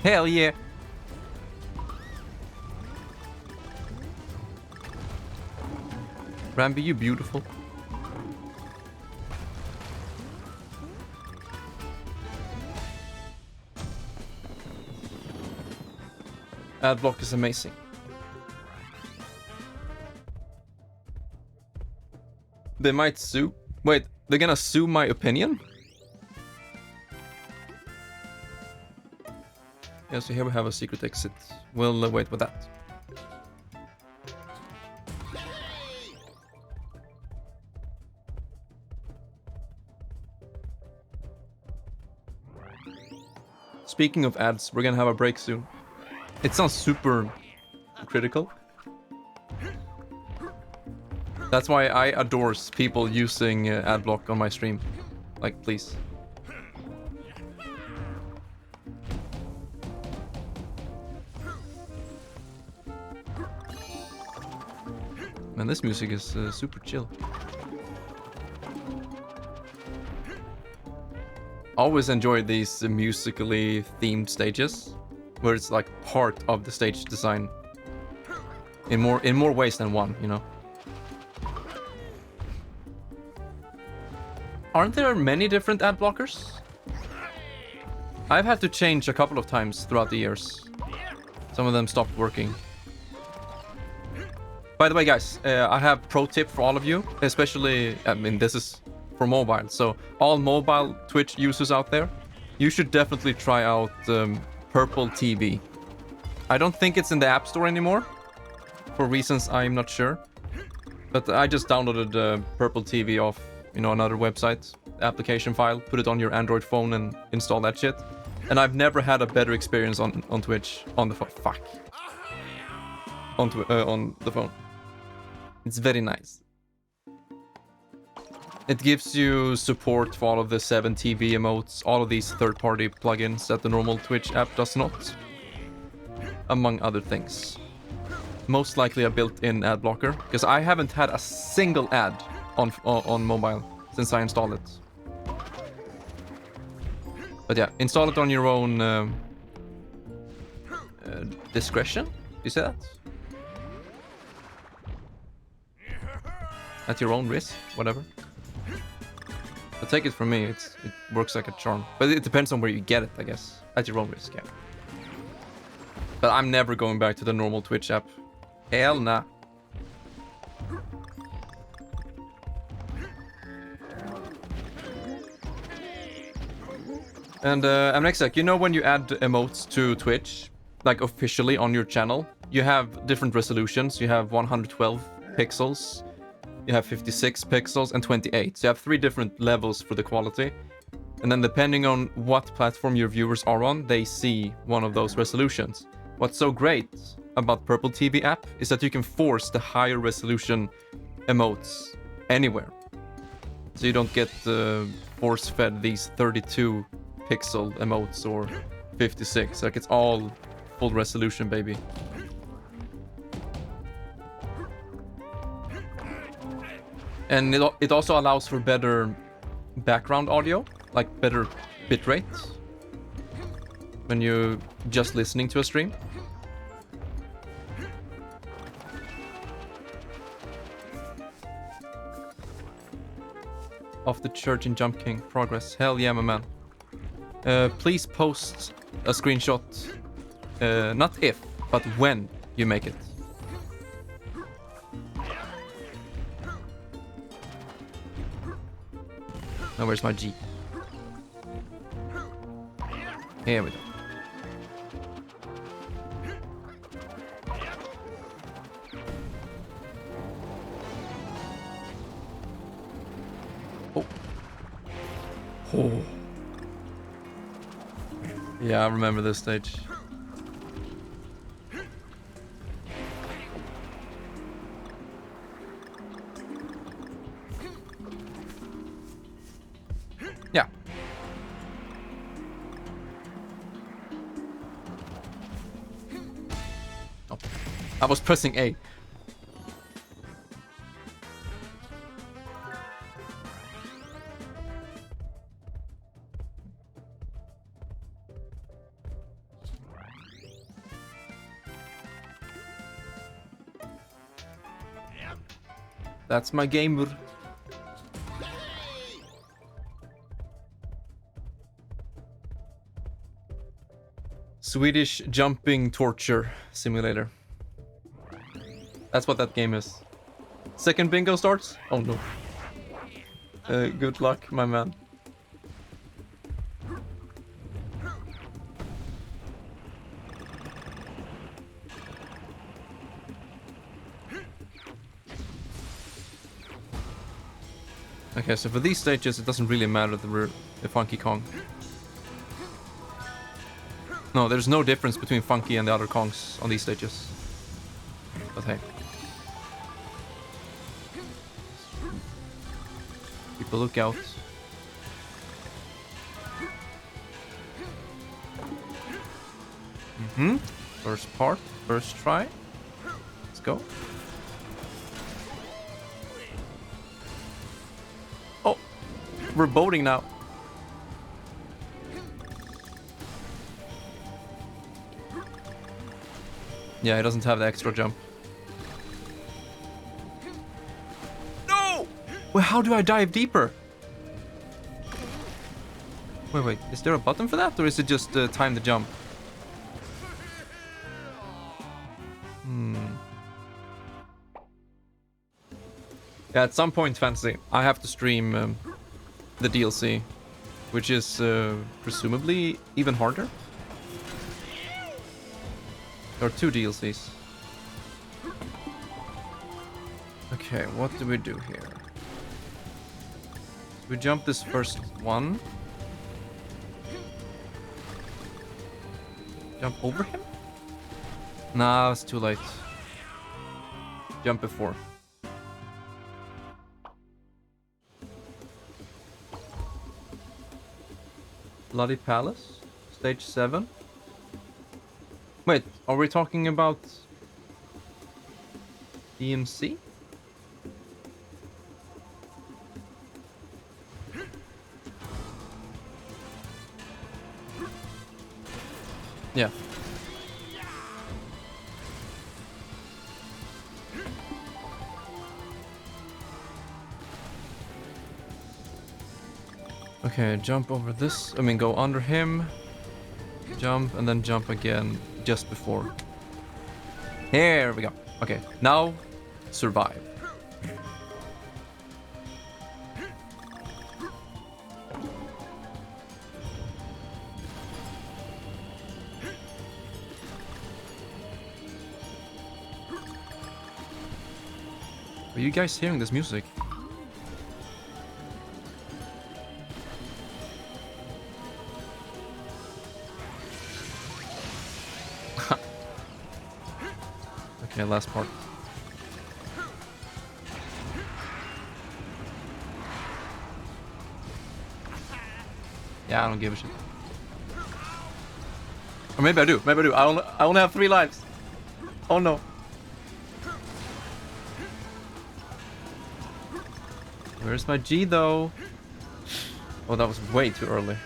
Hell yeah. Rambi, you beautiful. Adblock is amazing. They might sue. Wait, they're gonna sue my opinion? Yeah, so here we have a secret exit. We'll wait with that. Speaking of ads, we're gonna have a break soon. It sounds super critical. That's why I adore people using adblock on my stream. Like, please. Man, this music is super chill. Always enjoy these musically themed stages, where it's like part of the stage design in more ways than one, you know. Aren't there many different ad blockers? I've had to change a couple of times throughout the years. Some of them stopped working. By the way, guys, I have pro tip for all of you, especially, I mean, this is for mobile. So all mobile Twitch users out there, you should definitely try out Purple TV. I don't think it's in the App Store anymore, for reasons I'm not sure. But I just downloaded Purple TV off, you know, another website, application file, put it on your Android phone and install that shit. And I've never had a better experience on Twitch on the phone. Fuck. On the phone. It's very nice. It gives you support for all of the 7 TV emotes, all of these third-party plugins that the normal Twitch app does not, among other things. Most likely a built-in ad blocker, because I haven't had a single ad on mobile since I installed it. But yeah, install it on your own discretion. You say that? At your own risk, whatever. But take it from me, it works like a charm. But it depends on where you get it, I guess. At your own risk, yeah. But I'm never going back to the normal Twitch app. Hell nah. And Amnexac, you know when you add emotes to Twitch, like officially on your channel, you have different resolutions. You have 112 pixels, you have 56 pixels, and 28. So you have 3 different levels for the quality. And then depending on what platform your viewers are on, they see one of those resolutions. What's so great about Purple TV app is that you can force the higher resolution emotes anywhere. So you don't get force-fed these 32 pixel emotes or 56. Like, it's all full resolution, baby. And it also allows for better background audio, like better bitrate when you're just listening to a stream. Off the church in Jump King progress. Hell yeah, my man. Please post a screenshot, not if, but when you make it. Now where's my G? Here we go. Oh. Oh. Yeah, I remember this stage. Yeah. Oh. I was pressing A. That's my gamer. Swedish jumping torture simulator. That's what that game is. Second bingo starts? Oh no. Good luck, my man. Okay, so for these stages, it doesn't really matter that we're the Funky Kong. No, there's no difference between Funky and the other Kongs on these stages. But hey. People look out. First part, first try. Let's go. Oh, we're boating now. Yeah, he doesn't have the extra jump. No! Well, how do I dive deeper? Wait, is there a button for that? Or is it just time the jump? Yeah, at some point, Fantasy, I have to stream the DLC, which is presumably even harder. There are 2 DLCs. Okay, what do we do here? We jump this first one. Jump over him? Nah, it's too late. Jump before. Bloody Palace? Stage 7? Wait, are we talking about DMC? Yeah. Okay, jump over this. I mean, go under him. Jump and then jump again just before. Here we go. Okay, now survive. Are you guys hearing this music? Okay, last part. Yeah, I don't give a shit. Or maybe I do. Maybe I do. I only have 3 lives. Oh no. Where's my G though? Oh, that was way too early.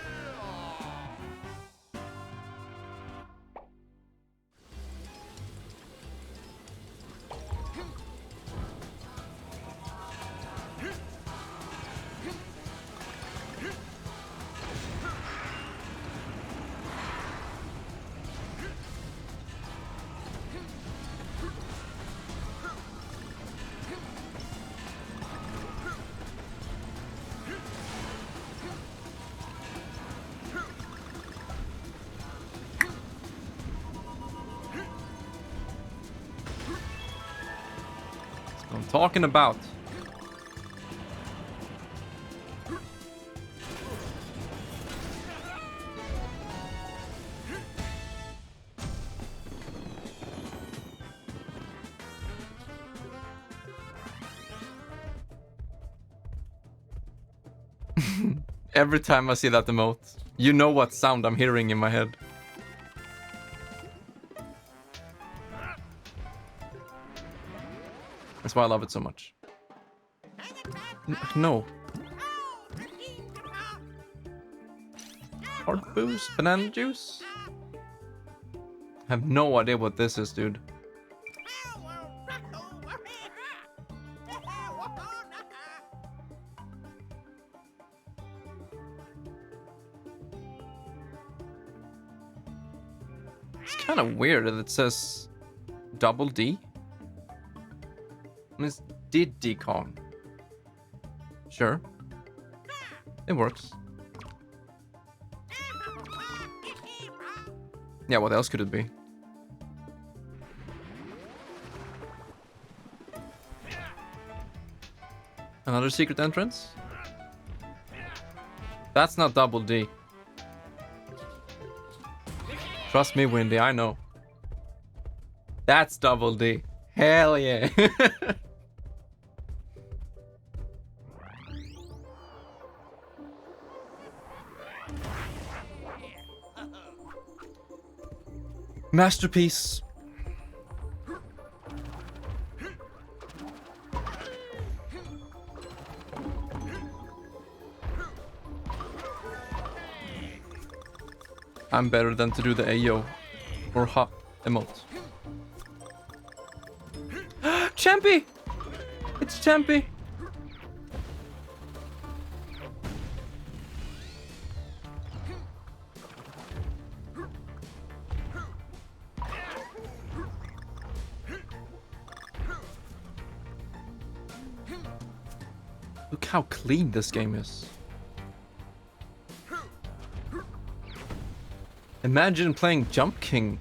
I'm talking about. Every time I see that emote, you know what sound I'm hearing in my head. That's why I love it so much. No. Heart boost? Banana juice? I have no idea what this is, dude. It's kind of weird that it says double D. It's Diddy Kong. Sure. It works. Yeah, what else could it be? Another secret entrance? That's not double D. Trust me, Windy, I know. That's double D. Hell yeah. Masterpiece. I'm better than to do the Ayo or Ha emote. Champy! It's Champy! Look how clean this game is. Imagine playing Jump King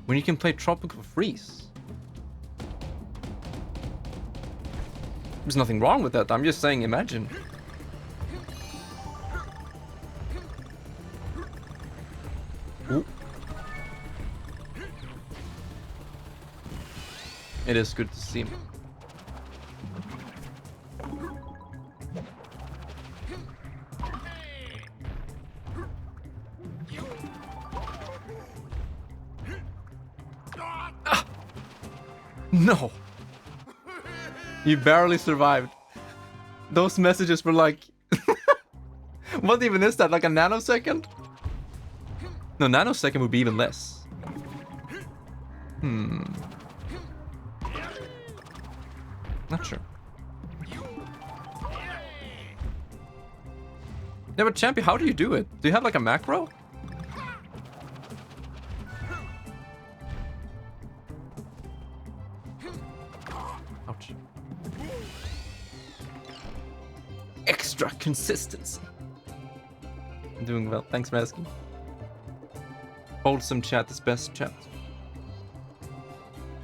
when you can play Tropical Freeze. There's nothing wrong with that, I'm just saying imagine. Ooh. It is good to see him. No! You barely survived. Those messages were like... What even is that? Like a nanosecond? No, nanosecond would be even less. Not sure. Yeah, but Champy, how do you do it? Do you have like a macro? Ouch. Extra consistency. I'm doing well. Thanks for asking. Wholesome chat is best chat.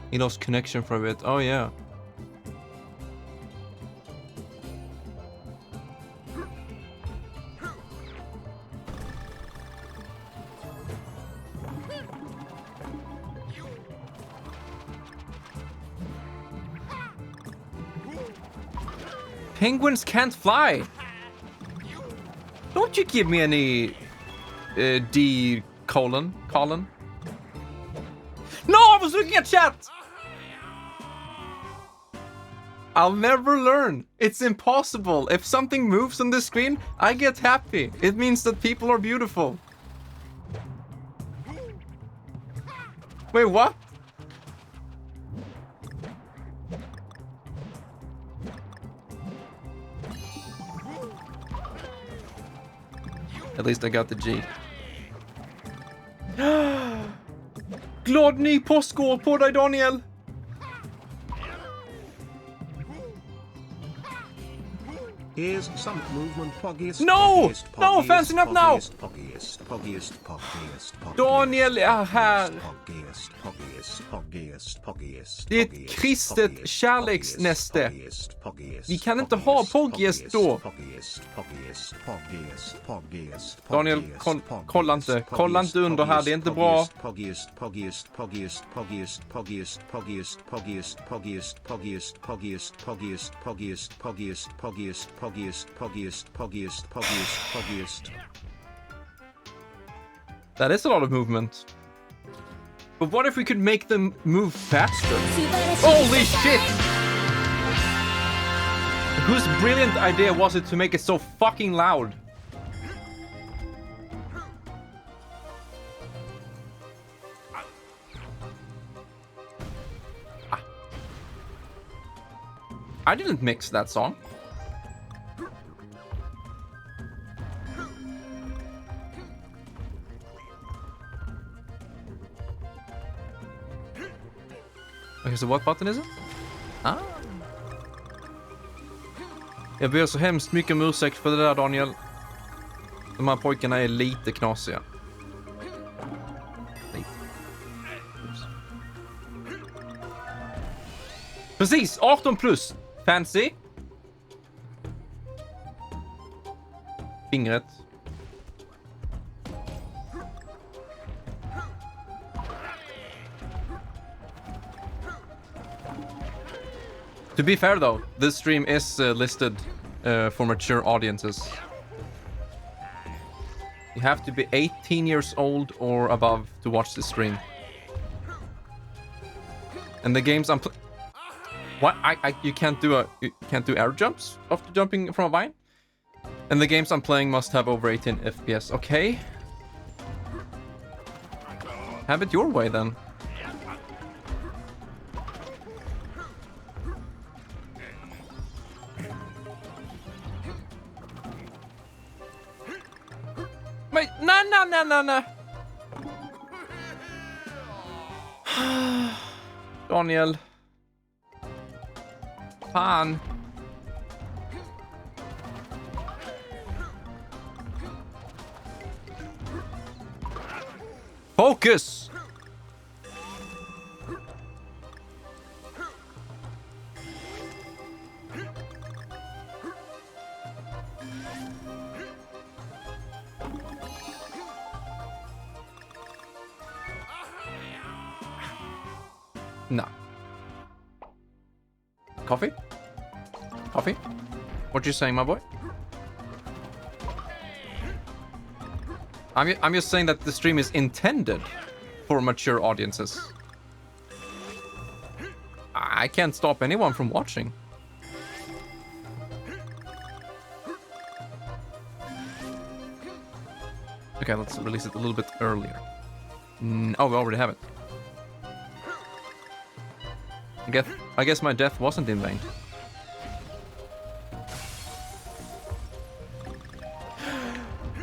He lost connection for a bit. Oh yeah. Penguins can't fly. Don't you give me any D colon. No, I was looking at chat. I'll never learn. It's impossible. If something moves on the screen, I get happy. It means that people are beautiful. Wait, what? At least I got the G. Glad ny påskår på dig, Daniel. Here's some movement poggiest. No! No, fancy not now! Poggiest. Daniel är här. Det är ett kristet kärleksnäste. Vi kan inte ha poggiest då. Daniel, kolla inte. Kolla inte under här, det är inte bra. That is a lot of movement. But what if we could make them move faster? Holy shit! Whose brilliant idea was it to make it so fucking loud? I didn't mix that song. Okay, so what button is it? Ah. Jag ber så hemskt mycket om ursäkt för det där, Daniel. De här pojkarna är lite knasiga. Lite. Precis, 18 plus. Fancy. Fingret. To be fair though, this stream is listed for mature audiences. You have to be 18 years old or above to watch this stream. And the games I'm what? You can't do air jumps after jumping from a vine? And the games I'm playing must have over 18 FPS. Okay. Have it your way then. Wait, no. Daniel. Fan. Focus! No. Coffee? Coffee? What you saying, my boy? I'm just saying that the stream is intended for mature audiences. I can't stop anyone from watching. Okay, let's release it a little bit earlier. Oh, we already have it. I guess my death wasn't in vain.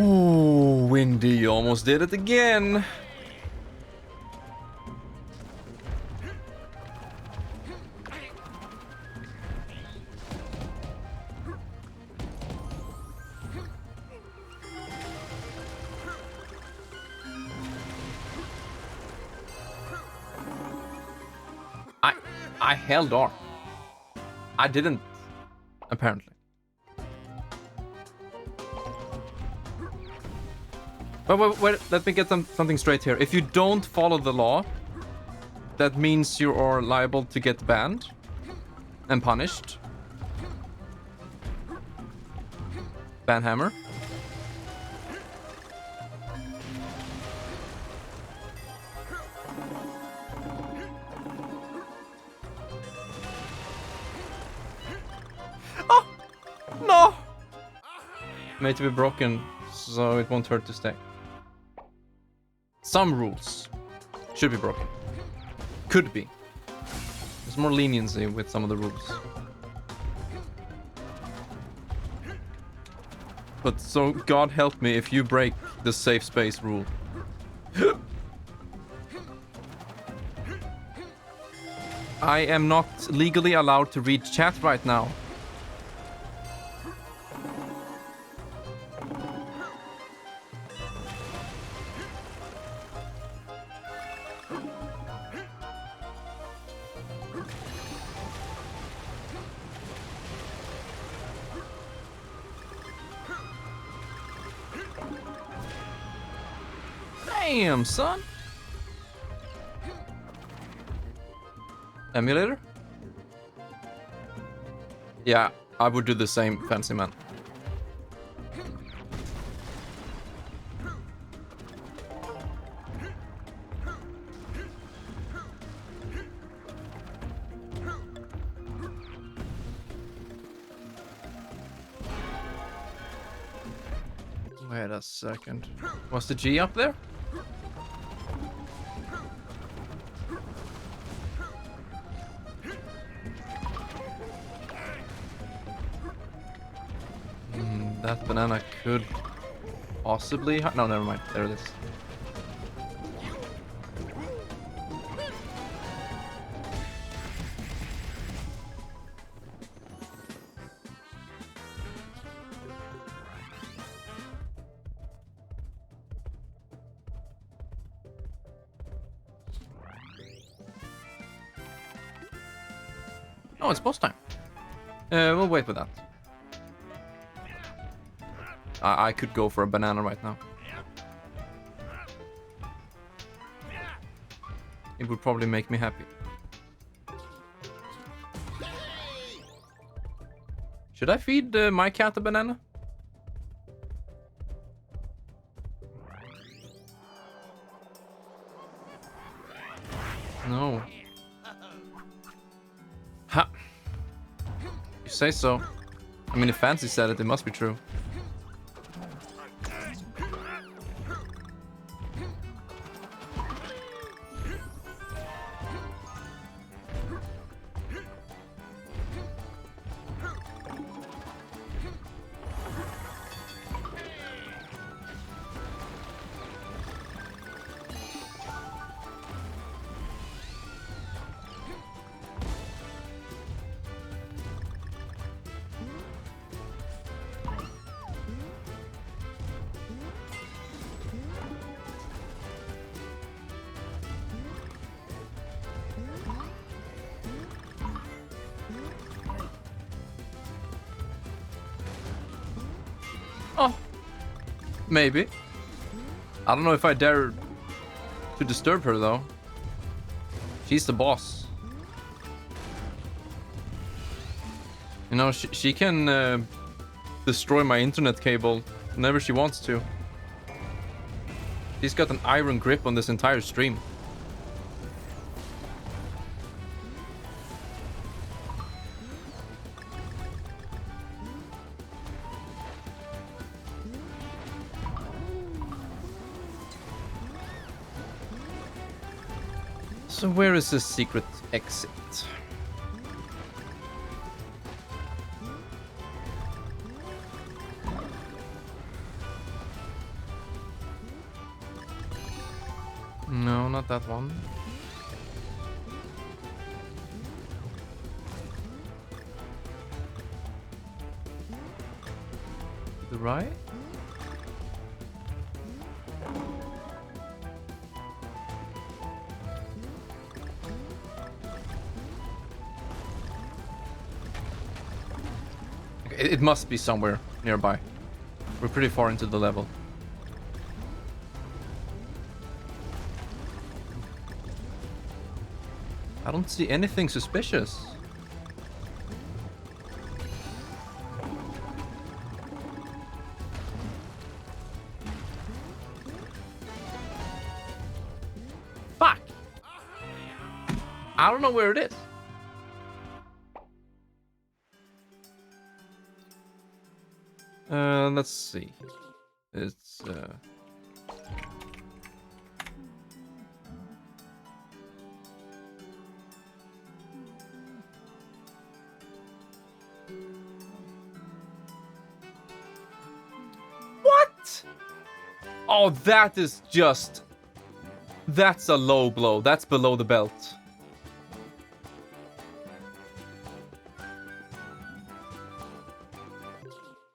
Ooh, Windy almost did it again. I held on. I didn't, apparently. Wait, let me get something straight here. If you don't follow the law, that means you are liable to get banned and punished. Banhammer. Oh! No! Made to be broken, so it won't hurt to stay. Some rules should be broken. Could be. There's more leniency with some of the rules. But so God help me if you break the safe space rule. I am not legally allowed to read chat right now. Damn, son. Emulator? Yeah, I would do the same, fancy man. Wait a second. Was the G up there? That banana could possibly... No, never mind. There it is. Oh, it's boss time. We'll wait with that. I could go for a banana right now. It would probably make me happy. Should I feed my cat a banana? No. Ha! You say so. I mean, if Fancy said it, it must be true. Oh, maybe. I don't know if I dare to disturb her though. She's the boss. You know, she can destroy my internet cable whenever she wants to. She's got an iron grip on this entire stream. So where is the secret exit? No, not that one. To the right? It must be somewhere nearby. We're pretty far into the level. I don't see anything suspicious. I don't know where it is. Let's see. It's What? Oh, that is just... That's a low blow. That's below the belt.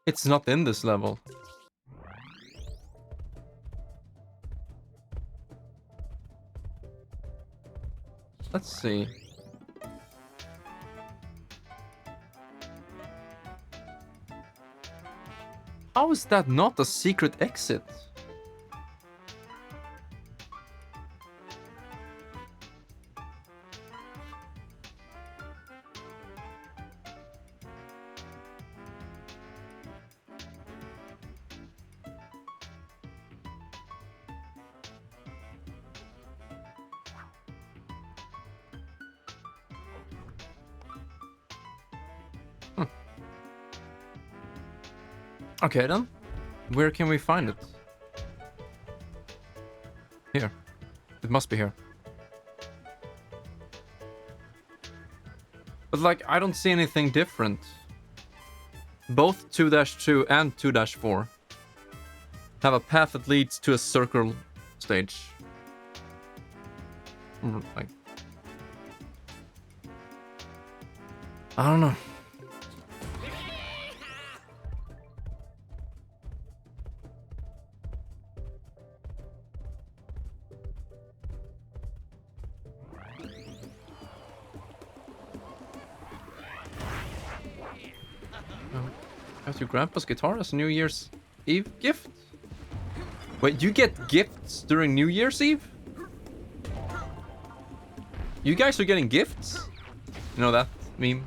It's not in this level. Let's see. How is that not a secret exit? Okay then. Where can we find it? Here. It must be here. But like, I don't see anything different. Both 2-2 and 2-4 have a path that leads to a circle stage. Like, I don't know. Got your grandpa's guitar as New Year's Eve gift? Wait, you get gifts during New Year's Eve? You guys are getting gifts? You know that meme?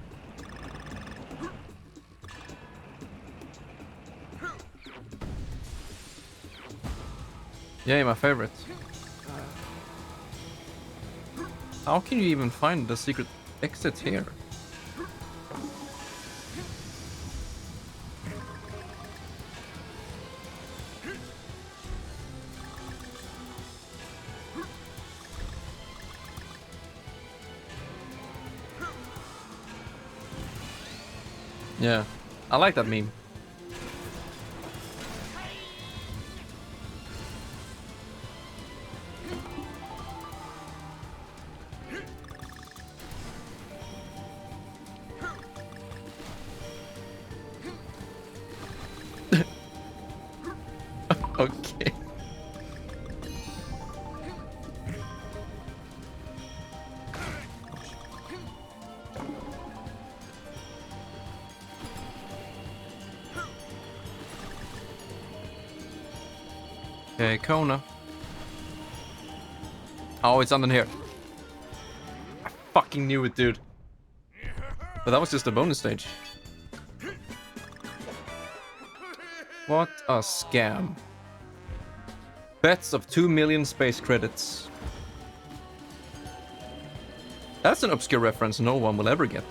Yeah, my favorite. How can you even find the secret exit here? Yeah, I like that meme. Okay. Okay, Kona. Oh, it's under here. I fucking knew it, dude. But that was just a bonus stage. What a scam. Bets of 2 million space credits. That's an obscure reference no one will ever get.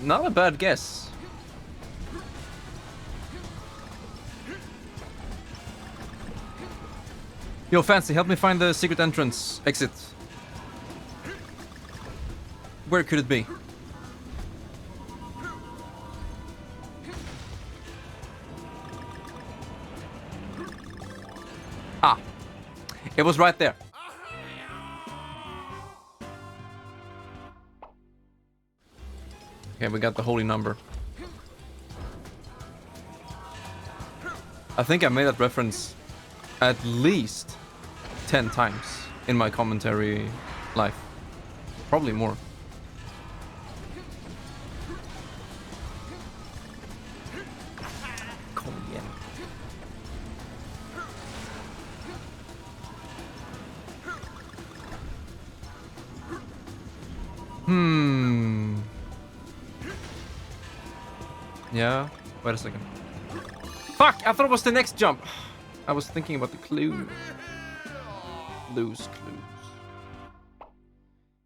Not a bad guess. Yo, Fancy, help me find the secret entrance exit. Where could it be? Ah, it was right there. Okay, we got the holy number. I think I made that reference at least 10 times in my commentary life. Probably more. Kom igen. Yeah. Wait a second. Fuck! I thought it was the next jump. I was thinking about the clue. Clues.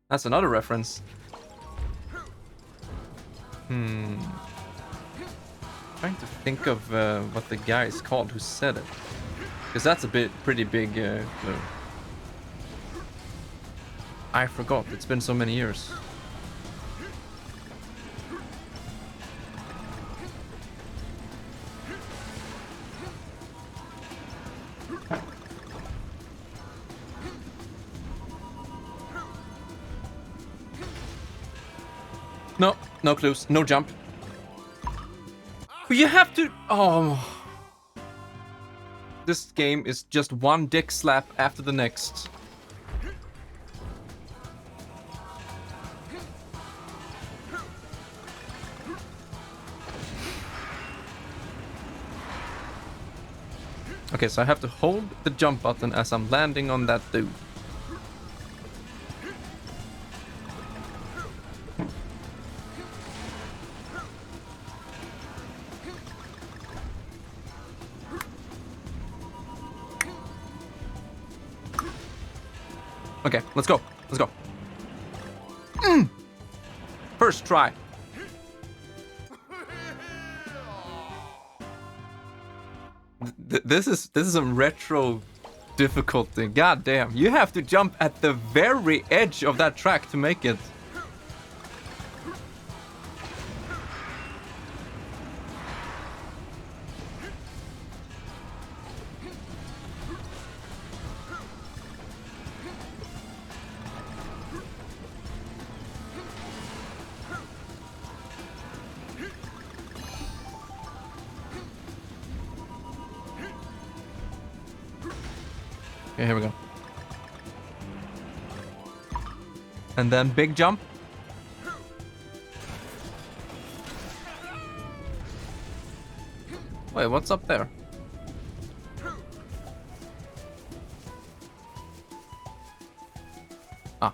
That's another reference. Trying to think of what the guy is called who said it. Because that's a pretty big clue. I forgot. It's been so many years. No clues. No jump. But you have to... Oh. This game is just one dick slap after the next. Okay, so I have to hold the jump button as I'm landing on that dude. Okay, let's go. Let's go. First try. This is some retro difficulty. God damn. You have to jump at the very edge of that track to make it. Okay, here we go. And then big jump. Wait, what's up there? Ah.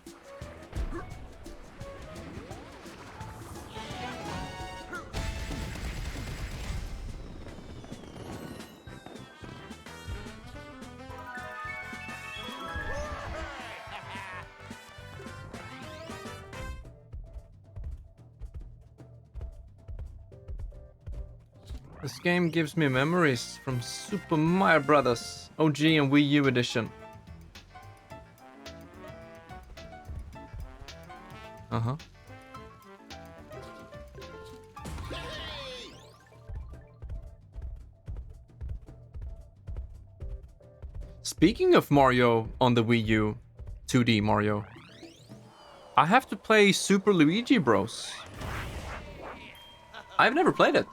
This game gives me memories from Super Mario Brothers OG and Wii U edition. Uh-huh. Speaking of Mario on the Wii U, 2D Mario, I have to play Super Luigi Bros. I've never played it.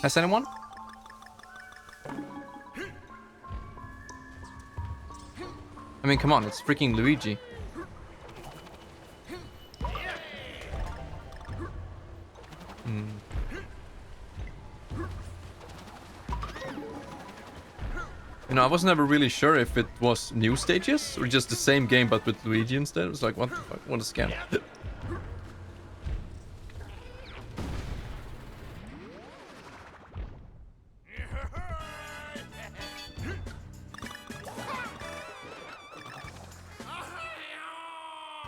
Has anyone? I mean, come on, it's freaking Luigi. You know, I was never really sure if it was new stages or just the same game but with Luigi instead. It was like, what the fuck? What a scam.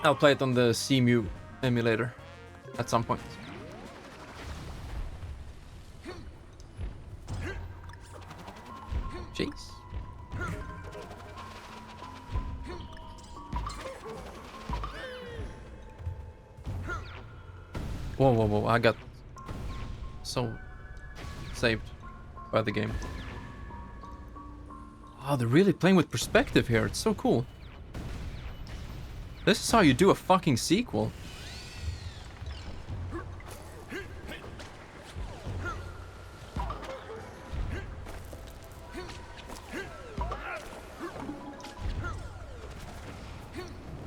I'll play it on the CMU emulator at some point. Jeez. Whoa, whoa, whoa, I got so saved by the game. Oh, they're really playing with perspective here. It's so cool. This is how you do a fucking sequel.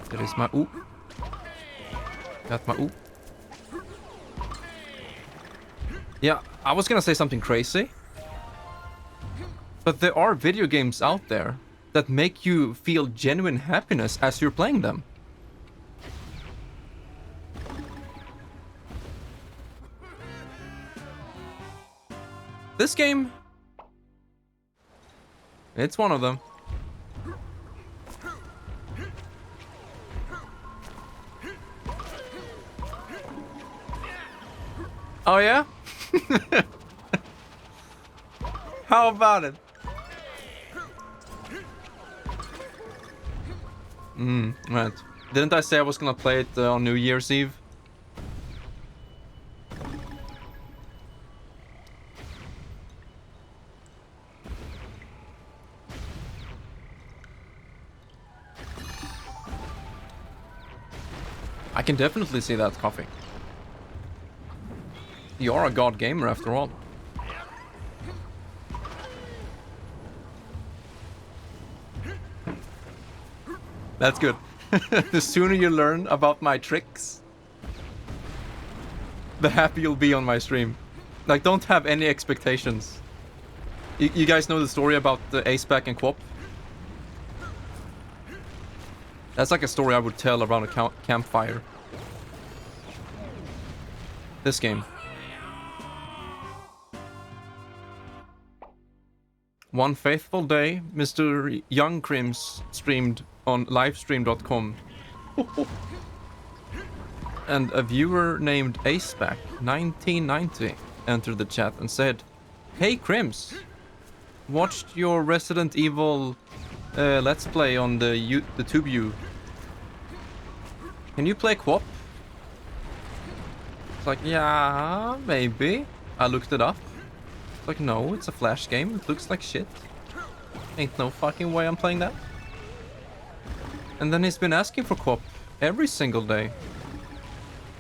There is my oop. Got my oop. Yeah, I was gonna say something crazy. But there are video games out there that make you feel genuine happiness as you're playing them. This game, it's one of them. Oh yeah? How about it? Right. Didn't I say I was gonna play it on New Year's Eve? I can definitely see that, Coffee. You're a god gamer after all. That's good. The sooner you learn about my tricks, the happier you'll be on my stream. Like, don't have any expectations. You guys know the story about the Ace-Back and Quop? That's like a story I would tell around a campfire. This game. One faithful day, Mr. Young Crims streamed on livestream.com. And a viewer named Aceback 1990 entered the chat and said, "Hey Crims, watched your Resident Evil Let's Play on the TubeU. Can you play Quop?" It's like, yeah, maybe. I looked it up. It's like, no, it's a Flash game. It looks like shit. Ain't no fucking way I'm playing that. And then he's been asking for Quop every single day.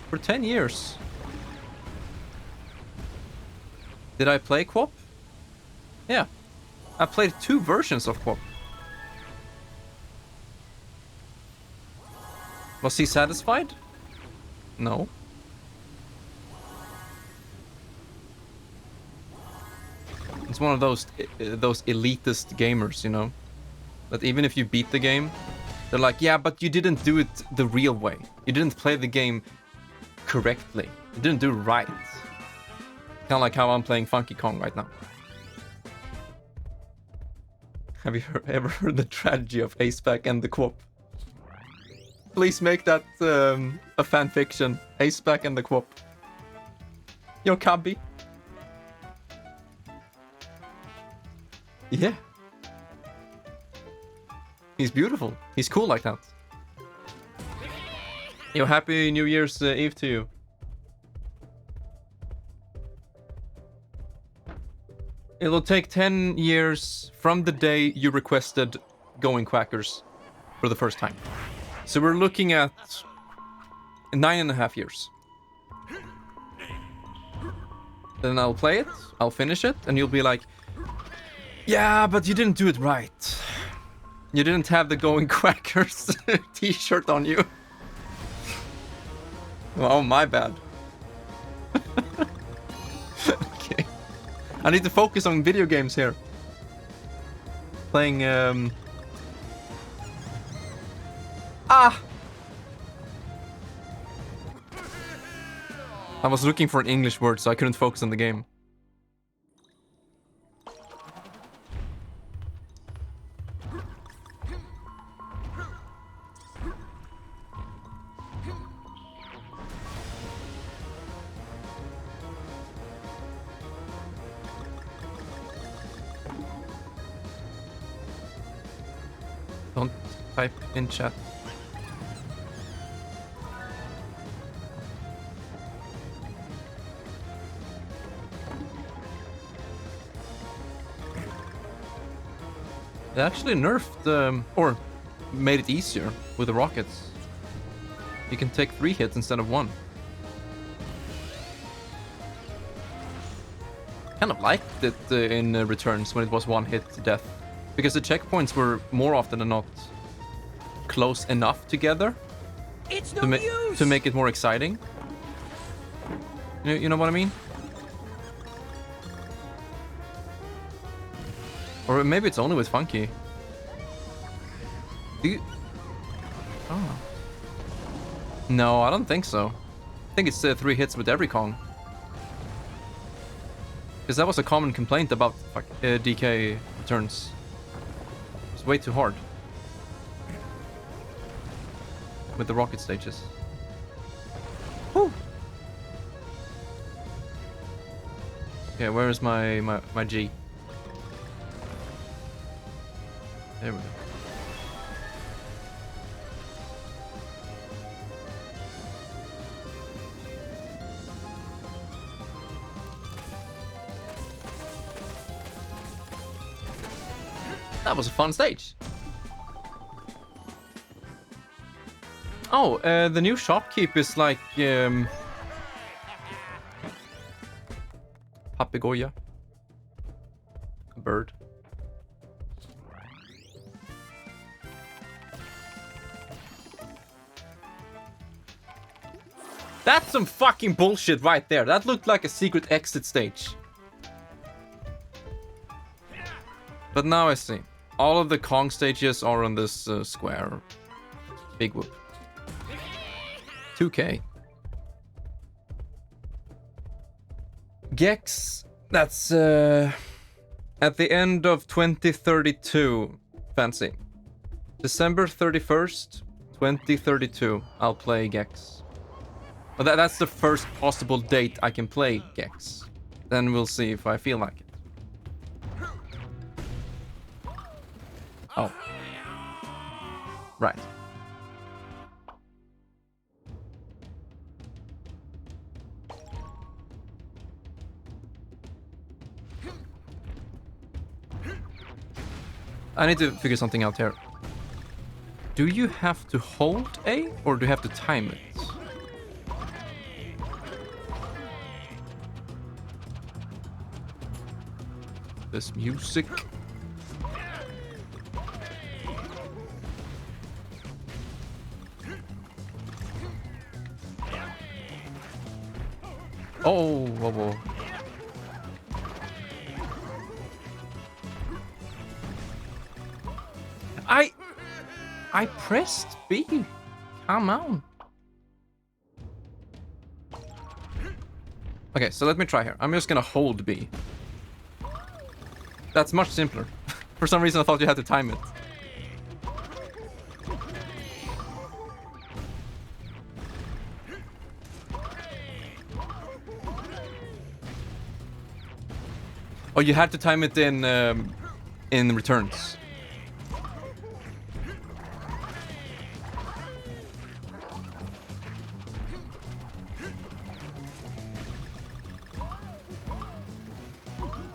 For 10 years. Did I play Quop? Yeah. I played 2 versions of Quop. Was he satisfied? No. It's one of those elitist gamers, you know? That even if you beat the game, they're like, yeah, but you didn't do it the real way. You didn't play the game correctly. You didn't do it right. Kind of like how I'm playing Funky Kong right now. Have you ever heard the tragedy of Aceback and the Quop? Please make that a fan fiction. Aceback and the Quop. Yo, Cubby. Yeah. He's beautiful. He's cool like that. Yo, happy New Year's Eve to you. It'll take 10 years from the day you requested Going Quackers for the first time. So we're looking at 9.5 years. Then I'll play it, I'll finish it, and you'll be like, yeah, but you didn't do it right. You didn't have the Going Quackers t-shirt on you. Oh, my bad. Okay. I need to focus on video games here. Playing, Ah! I was looking for an English word, so I couldn't focus on the game. Don't type in chat. They actually nerfed, or made it easier with the rockets. You can take 3 hits instead of 1. Kind of liked it in Returns when it was 1 hit to death. Because the checkpoints were more often than not close enough together to make it more exciting. You know what I mean? Or maybe it's only with Funky. Do you... Oh. No, I don't think so. I think it's 3 hits with every Kong. Because that was a common complaint about DK returns. It's way too hard. With the rocket stages. Woo! Okay, where is my G? There we go. That was a fun stage. Oh, the new shopkeep is like Papegoja. A bird. That's some fucking bullshit right there. That looked like a secret exit stage. But now I see. All of the Kong stages are on this square. Big whoop. 2K. Gex, that's at the end of 2032. Fancy. December 31st, 2032. I'll play Gex. But that's the first possible date I can play Gex. Then we'll see if I feel like it. Oh. Right. I need to figure something out here. Do you have to hold A or do you have to time it? This music. Oh, whoa, whoa. I pressed B. Come on. Okay, so let me try here. I'm just gonna hold B. That's much simpler. For some reason I thought you had to time it. Oh, you had to time it in returns.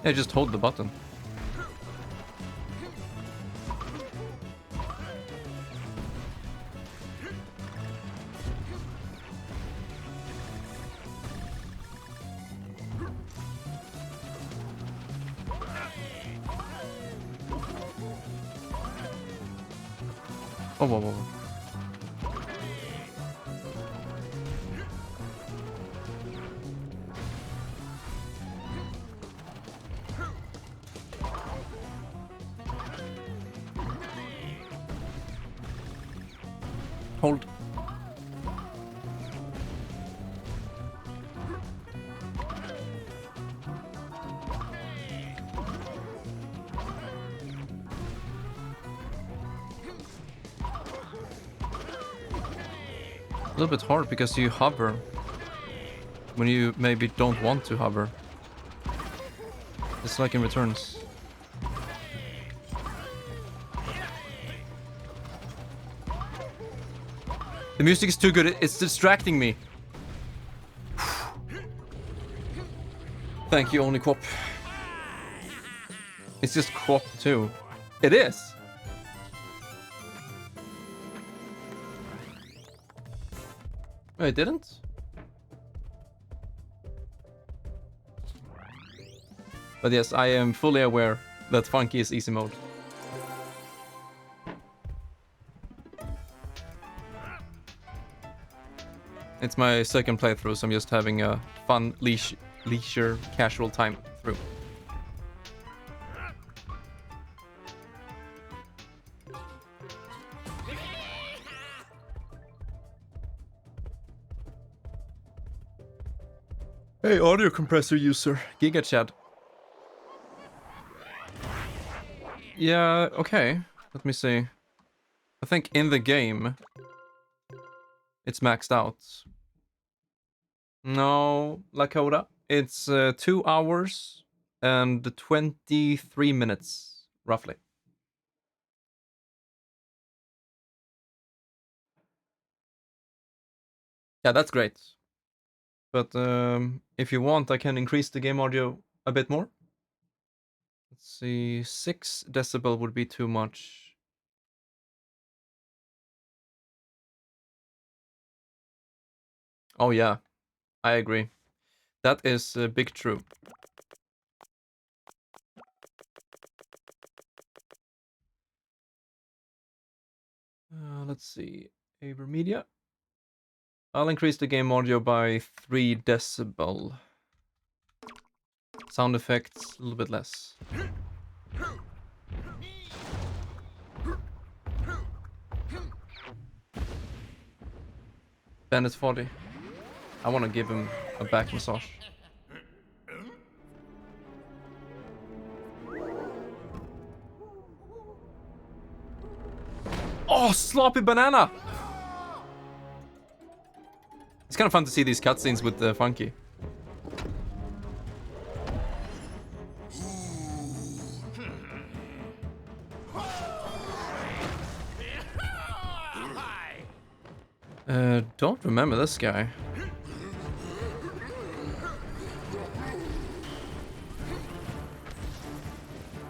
Yeah, just hold the button. Oh, whoa, whoa, whoa. Hold. A little bit hard because you hover when you maybe don't want to hover. It's like in returns. The music is too good, it's distracting me. Thank you, only Quop. It's just Quop too. It is! Oh, it didn't? But yes, I am fully aware that Funky is easy mode. It's my second playthrough, so I'm just having a fun, leisure, casual time through. Hey, audio compressor user. Giga Chad. Yeah, okay. Let me see. I think in the game, it's maxed out. No, Lakota. It's 2 hours and 23 minutes, roughly. Yeah, that's great. But if you want, I can increase the game audio a bit more. Let's see, 6 decibel would be too much. Oh yeah, I agree. That is big true. Let's see, Avermedia. I'll increase the game audio by 3 decibel. Sound effects, a little bit less. Bandit's 40. I want to give him a back massage. Oh, sloppy banana! It's kind of fun to see these cutscenes with Funky. Don't remember this guy.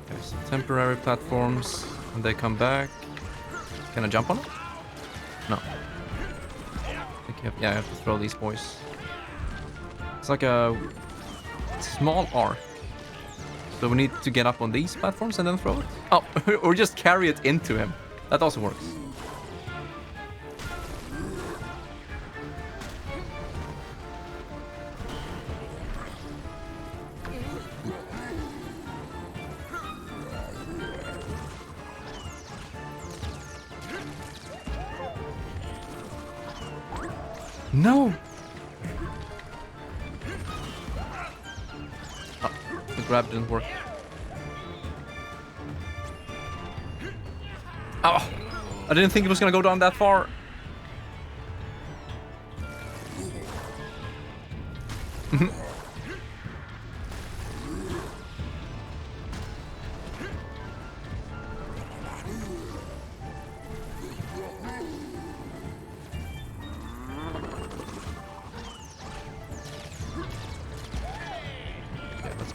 There's some temporary platforms, and they come back. Can I jump on it? No. I think I have to throw these boys. It's like a small arc. So we need to get up on these platforms and then throw it? Oh, or just carry it into him. That also works. No! Oh, the grab didn't work. Oh! I didn't think it was gonna go down that far.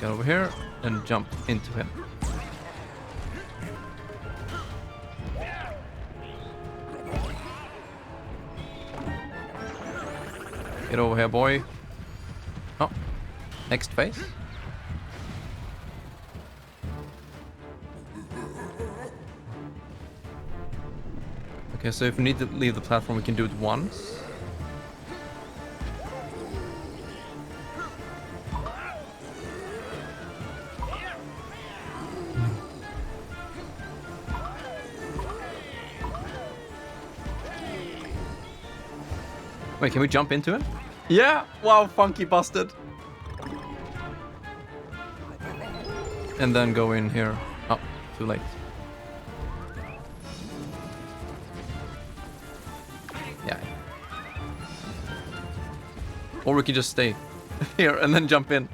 Get over here and jump into him. Get over here, boy. Oh, next phase. Okay, so if we need to leave the platform, we can do it once. Wait, can we jump into him? Yeah! Wow, Funky busted. And then go in here. Oh, too late. Yeah. Or we can just stay here and then jump in.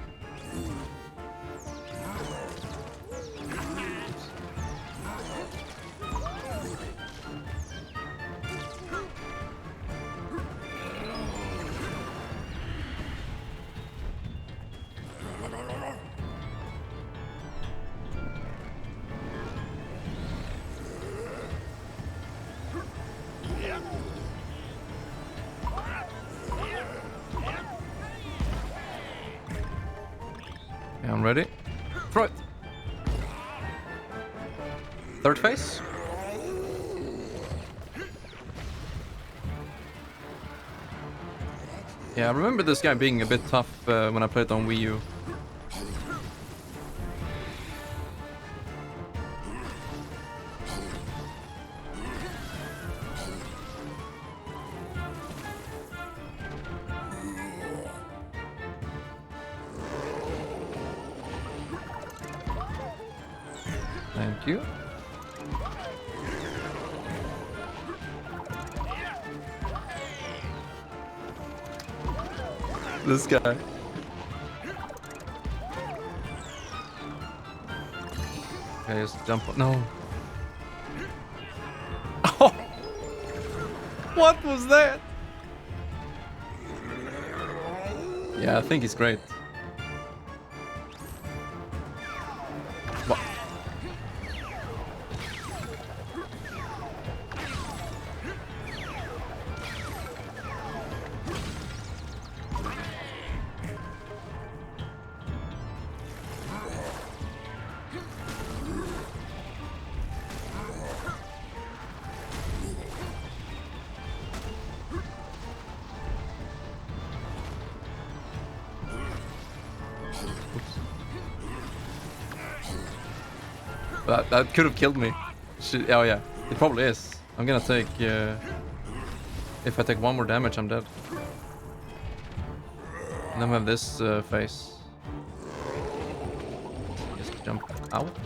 I'm ready. Throw it. Third phase. Yeah, I remember this guy being a bit tough when I played on Wii U. Thank you. This guy. Okay, just jump on. No. Oh! What was that? Yeah, I think he's great. What? That could have killed me. Oh yeah, it probably is. I'm gonna take... if I take one more damage, I'm dead. And then we have this face. Just jump out.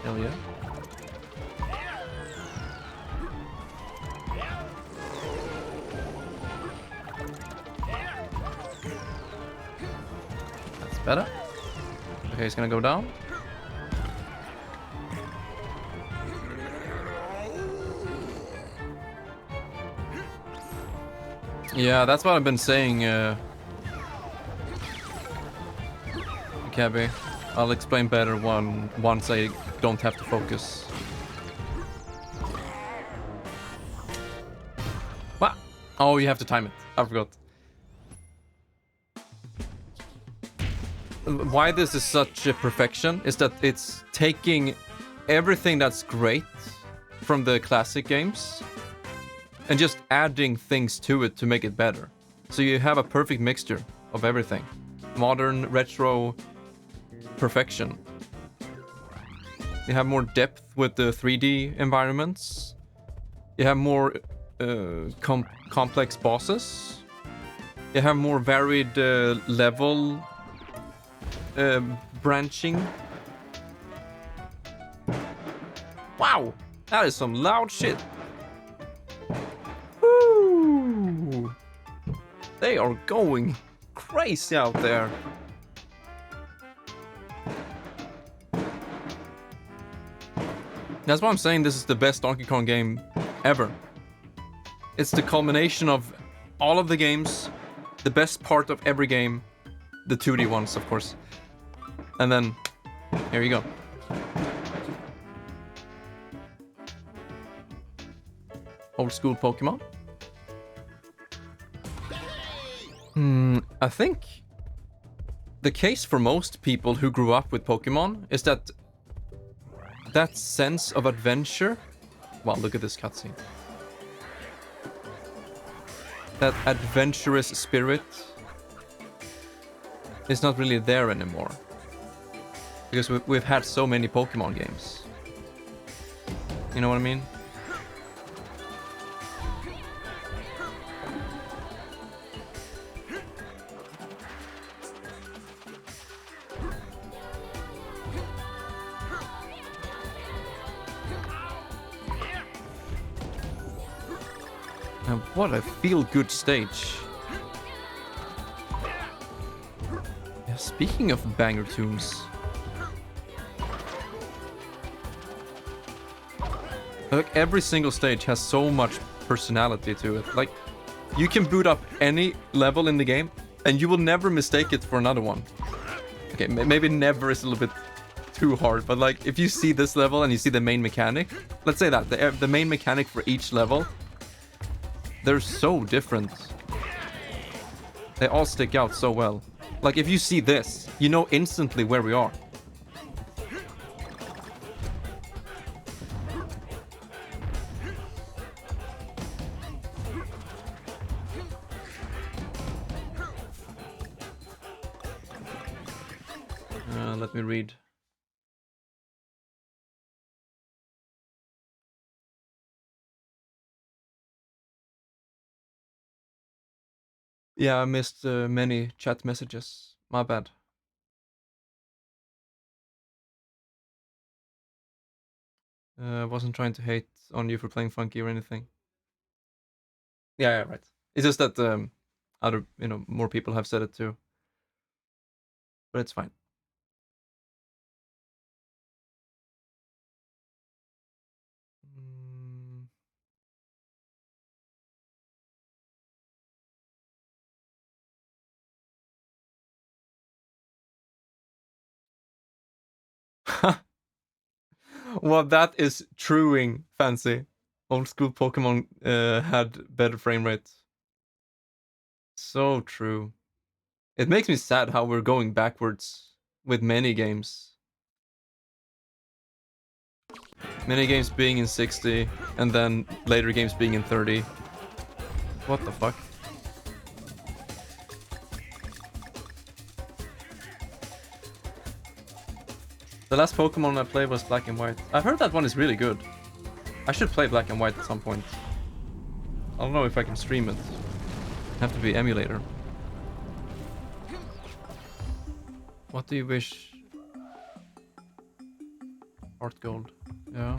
Hell yeah. That's better. Okay, he's gonna go down. Yeah, that's what I've been saying, Cabby. I'll explain better once I don't have to focus. What? Oh, you have to time it. I forgot. Why this is such a perfection is that it's taking everything that's great from the classic games and just adding things to it to make it better. So you have a perfect mixture of everything. Modern, retro, perfection. You have more depth with the 3D environments. You have more complex bosses. You have more varied level branching. Wow, that is some loud shit. Woo! They are going crazy out there. That's why I'm saying this is the best Donkey Kong game ever. It's the culmination of all of the games, the best part of every game, the 2D ones, of course. And then, here you go. Old school Pokemon. I think the case for most people who grew up with Pokemon is that sense of adventure. Wow, look at this cutscene. That adventurous spirit is not really there anymore. Because we've had so many Pokemon games. You know what I mean? And what a feel-good stage. Yeah, speaking of banger tunes. Like, every single stage has so much personality to it. Like, you can boot up any level in the game, and you will never mistake it for another one. Okay, maybe never is a little bit too hard, but like, if you see this level and you see the main mechanic, let's say that, the main mechanic for each level, they're so different. They all stick out so well. Like, if you see this, you know instantly where we are. Let me read. Yeah, I missed many chat messages. My bad. Wasn't trying to hate on you for playing funky or anything. Yeah, right. It's just that other, more people have said it too. But it's fine. Well, that is truing fancy. Old school Pokemon had better frame rates. So true. It makes me sad how we're going backwards with many games. Many games being in 60, and then later games being in 30. What the fuck? The last Pokemon I played was Black and White. I've heard that one is really good. I should play Black and White at some point. I don't know if I can stream it. Have to be emulator. What do you wish? Heart Gold. Yeah.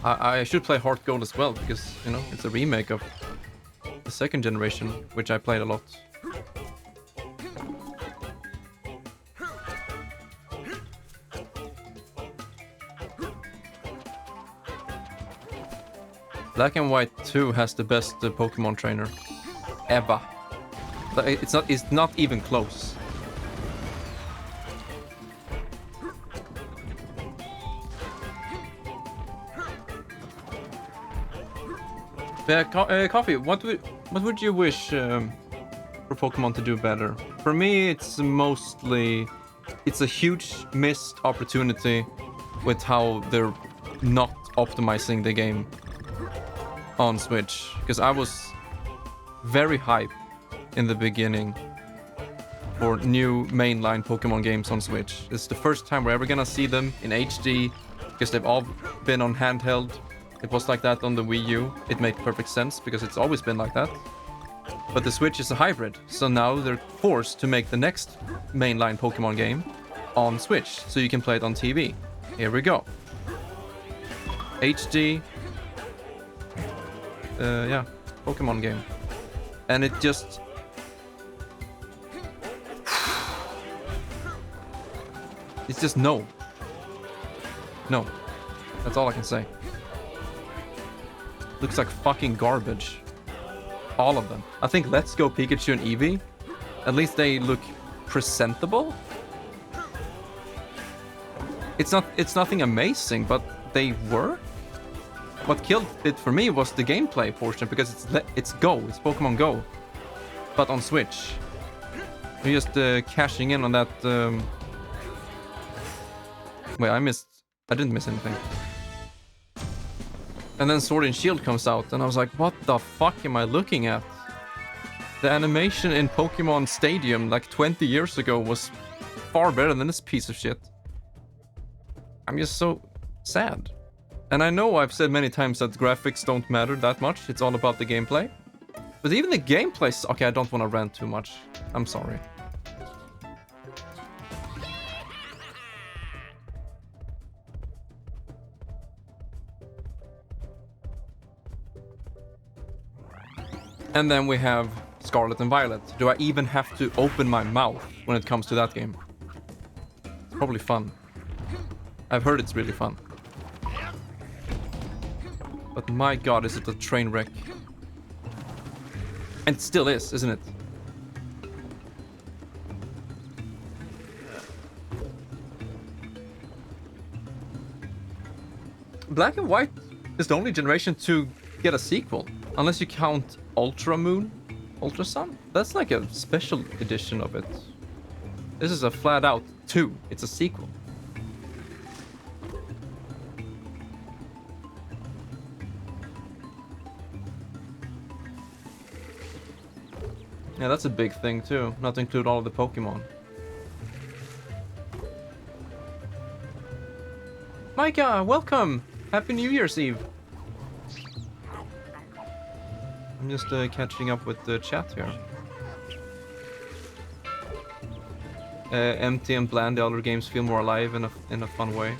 I should play Heart Gold as well, because, it's a remake of the second generation, which I played a lot. Black and White 2 has the best Pokemon trainer ever. It's not even close. Coffee, what would you wish for Pokemon to do better? For me, it's a huge missed opportunity with how they're not optimizing the game on Switch. Because I was very hyped in the beginning for new mainline Pokemon games on Switch. It's the first time we're ever gonna see them in HD, because they've all been on handheld. It was like that on the Wii U. It made perfect sense because it's always been like that. But the Switch is a hybrid, so now they're forced to make the next mainline Pokemon game on Switch, so you can play it on TV. Here we go. HD. Pokemon game. And it just... It's just no. No. That's all I can say. Looks like fucking garbage. All of them. I think Let's Go Pikachu and Eevee, at least they look presentable. It's nothing amazing, but they were. What killed it for me was the gameplay portion, because it's Go, it's Pokemon Go, but on Switch. You're just cashing in on that. Wait, I didn't miss anything. And then Sword and Shield comes out, and I was like, what the fuck am I looking at? The animation in Pokemon Stadium like 20 years ago was far better than this piece of shit. I'm just so sad. And I know I've said many times that graphics don't matter that much, it's all about the gameplay. But even the gameplay's... Okay, I don't want to rant too much. I'm sorry. And then we have Scarlet and Violet. Do I even have to open my mouth when it comes to that game? It's probably fun. I've heard it's really fun. But my god, is it a train wreck. And it still is, isn't it? Black and White is the only generation to get a sequel. Unless you count Ultra Moon? Ultra Sun? That's like a special edition of it. This is a flat out 2. It's a sequel. Yeah, that's a big thing too. Not to include all of the Pokemon. Micah, welcome! Happy New Year's Eve! I'm just catching up with the chat here. Empty and bland, the other games feel more alive in a fun way.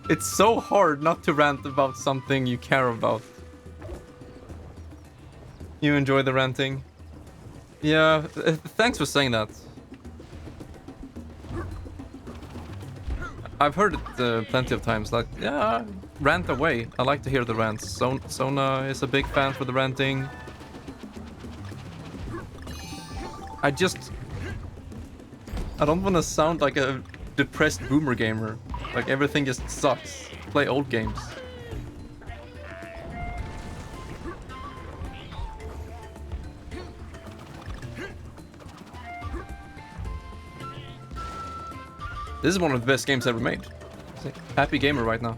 It's so hard not to rant about something you care about. You enjoy the ranting? Yeah, thanks for saying that. I've heard it plenty of times, like, yeah, rant away. I like to hear the rants. Sona is a big fan for the ranting. I don't want to sound like a depressed boomer gamer. Like, everything just sucks. Play old games. This is one of the best games ever made. Happy gamer right now.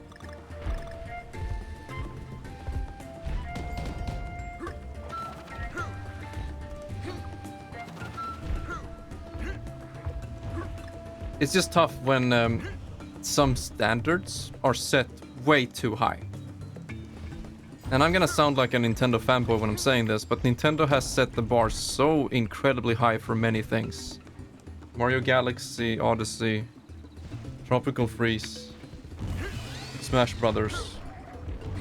It's just tough when some standards are set way too high. And I'm gonna sound like a Nintendo fanboy when I'm saying this, but Nintendo has set the bar so incredibly high for many things. Mario Galaxy, Odyssey, Tropical Freeze, Smash Brothers.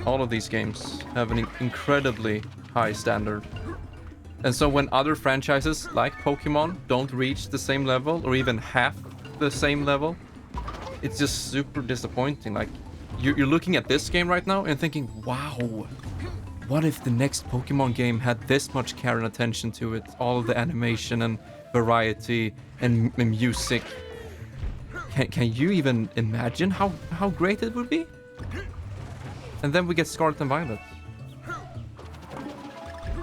All of these games have an incredibly high standard. And so when other franchises like Pokemon don't reach the same level or even half the same level, it's just super disappointing. Like, you're looking at this game right now and thinking, wow, what if the next Pokemon game had this much care and attention to it? All of the animation and variety and music. Can you even imagine how great it would be? And then we get Scarlet and Violet.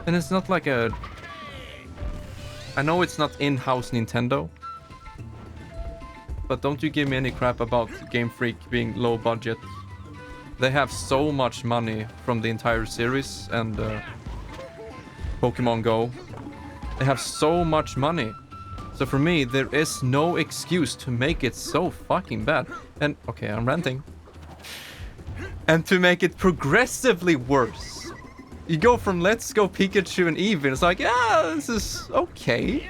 And it's not like a... I know it's not in-house Nintendo. But don't you give me any crap about Game Freak being low budget. They have so much money from the entire series and Pokemon Go. They have so much money. So for me, there is no excuse to make it so fucking bad. And, okay, I'm ranting. And to make it progressively worse. You go from Let's Go Pikachu and Eevee, and it's like, yeah, this is okay.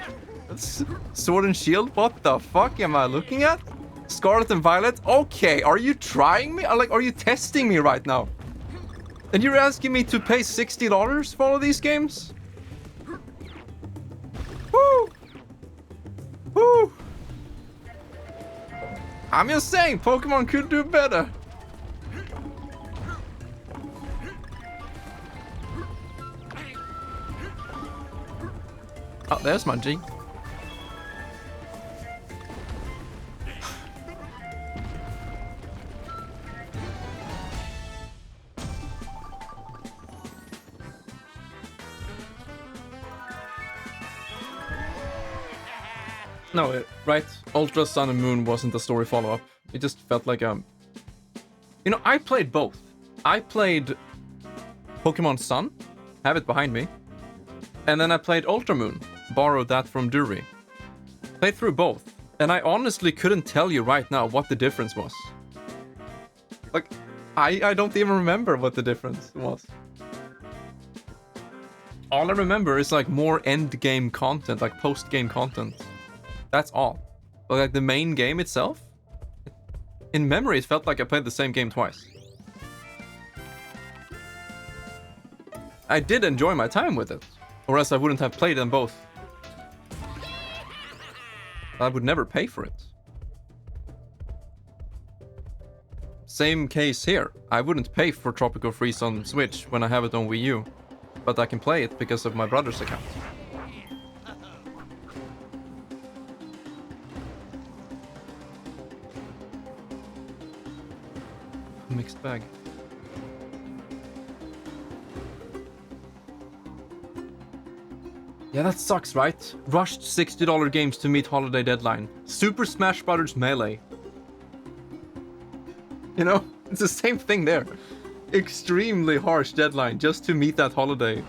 It's Sword and Shield, what the fuck am I looking at? Scarlet and Violet, okay, are you trying me? Like, are you testing me right now? And you're asking me to pay $60 for all of these games? Woo! Woo! I'm just saying, Pokemon could do better. Oh, there's my G. No, right? Ultra Sun and Moon wasn't a story follow-up. It just felt like a... You know, I played both. I played Pokemon Sun, have it behind me. And then I played Ultra Moon, borrowed that from Dury. Played through both. And I honestly couldn't tell you right now what the difference was. Like, I don't even remember what the difference was. All I remember is like more end-game content, like post-game content. That's all. But like the main game itself, in memory, it felt like I played the same game twice. I did enjoy my time with it, or else I wouldn't have played them both. I would never pay for it. Same case here. I wouldn't pay for Tropical Freeze on Switch when I have it on Wii U, but I can play it because of my brother's account. Mixed bag. Yeah, that sucks, right? Rushed $60 games to meet holiday deadline. Super Smash Bros. Melee. You know, it's the same thing there. Extremely harsh deadline just to meet that holiday.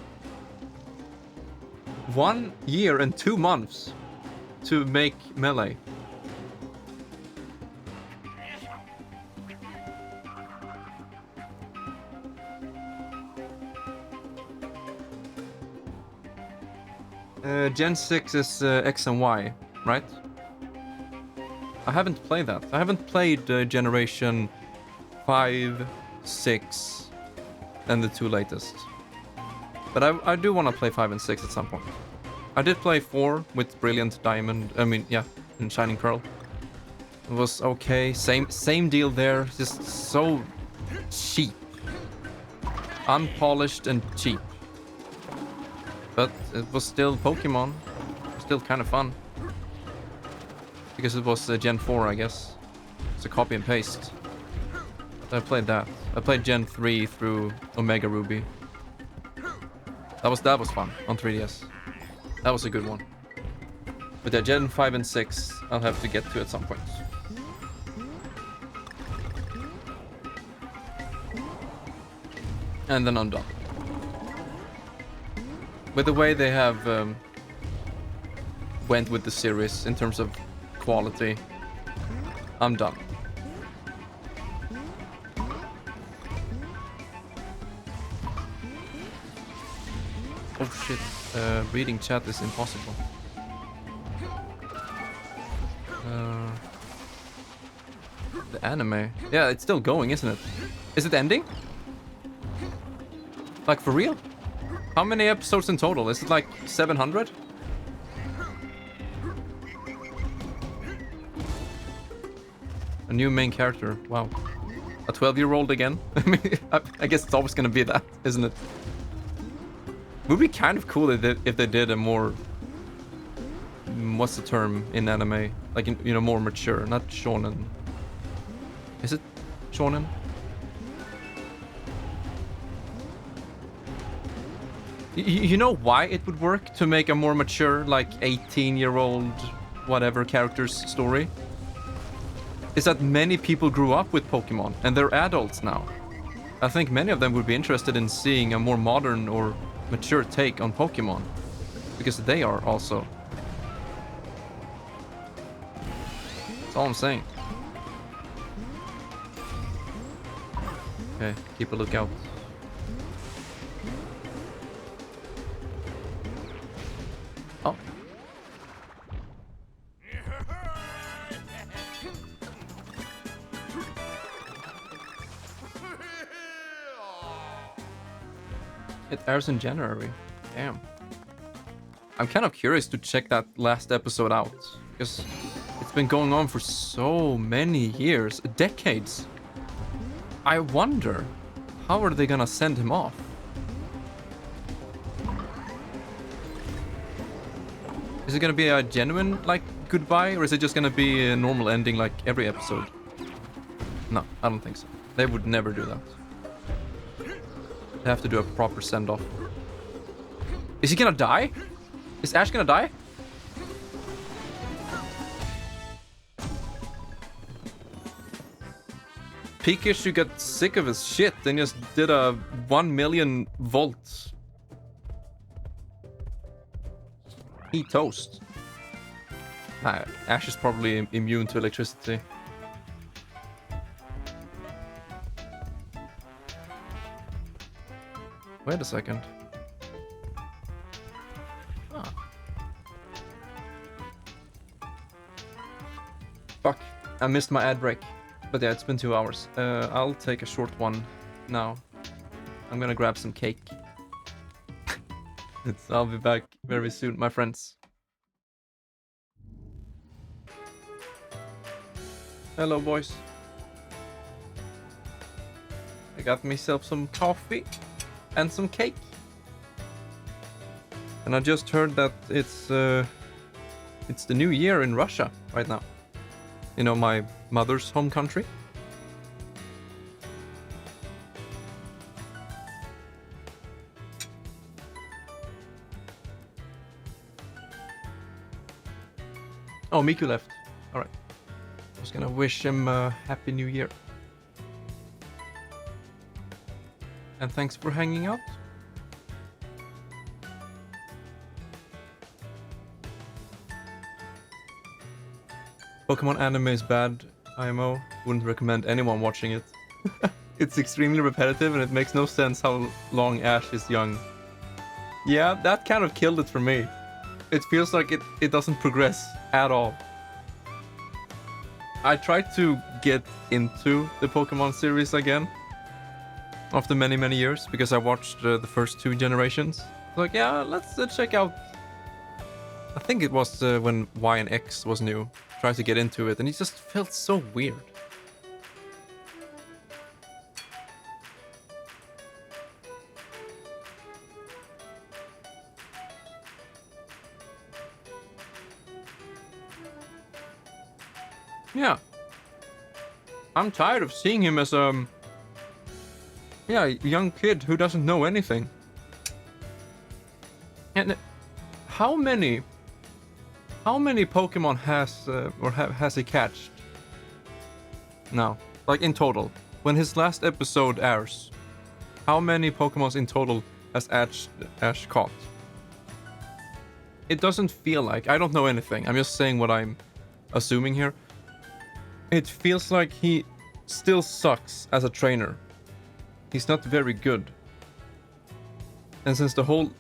1 year and 2 months to make Melee. Gen 6 is X and Y, right? I haven't played that. I haven't played Generation 5, 6, and the 2 latest. But I do want to play 5 and 6 at some point. I did play 4 with Brilliant Diamond. I mean, yeah, and Shining Pearl. It was okay. Same deal there. Just so cheap. Unpolished and cheap. But it was still Pokemon. Still kind of fun. Because it was Gen 4, I guess. It's a copy and paste. I played that. I played Gen 3 through Omega Ruby. That was fun on 3DS. That was a good one. But yeah, Gen 5 and 6 I'll have to get to at some point. And then I'm done. With the way they have went with the series in terms of quality, I'm done. Oh shit, reading chat is impossible. The anime. Yeah, it's still going, isn't it? Is it ending? Like, for real? How many episodes in total? Is it like 700? A new main character. Wow. A 12-year-old again? I mean, I guess it's always gonna be that, isn't it? Would be kind of cool if they did a more... What's the term in anime? Like, you know, more mature. Not shonen. Is it shonen? You know why it would work to make a more mature, like 18-year-old whatever character's story? Is that many people grew up with Pokemon and they're adults now. I think many of them would be interested in seeing a more modern or mature take on Pokemon. Because they are also. That's all I'm saying. Okay, keep a lookout. Oh. It airs in January. Damn. I'm kind of curious to check that last episode out. Because it's been going on for so many years. Decades. I wonder, how are they gonna send him off? Is it gonna be a genuine, like, goodbye? Or is it just gonna be a normal ending like every episode? No, I don't think so. They would never do that. They have to do a proper send-off. Is he gonna die? Is Ash gonna die? Pikachu got sick of his shit and just did a 1 million volt. He toast. Ash is probably immune to electricity. Wait a second. Ah. Fuck, I missed my ad break. But yeah, it's been 2 hours. I'll take a short one now. I'm gonna grab some cake. I'll be back very soon, my friends. Hello, boys. I got myself some coffee and some cake. And I just heard that it's the new year in Russia right now. You know, my mother's home country. Oh, Miku left. Alright. I was gonna wish him a happy new year. And thanks for hanging out. Pokemon anime is bad, IMO. Wouldn't recommend anyone watching it. It's extremely repetitive and it makes no sense how long Ash is young. Yeah, that kind of killed it for me. It feels like it doesn't progress at all. I tried to get into the Pokemon series again after many, many years because I watched the first 2 generations. Like, yeah, let's check out. I think it was when Y and X was new. Tried to get into it, and it just felt so weird. Yeah. I'm tired of seeing him as a young kid who doesn't know anything. And how many Pokemon has he catched now? Like in total, when his last episode airs, how many Pokemons in total has Ash caught? It doesn't feel like. I don't know anything. I'm just saying what I'm assuming here. It feels like he still sucks as a trainer. He's not very good. And since the whole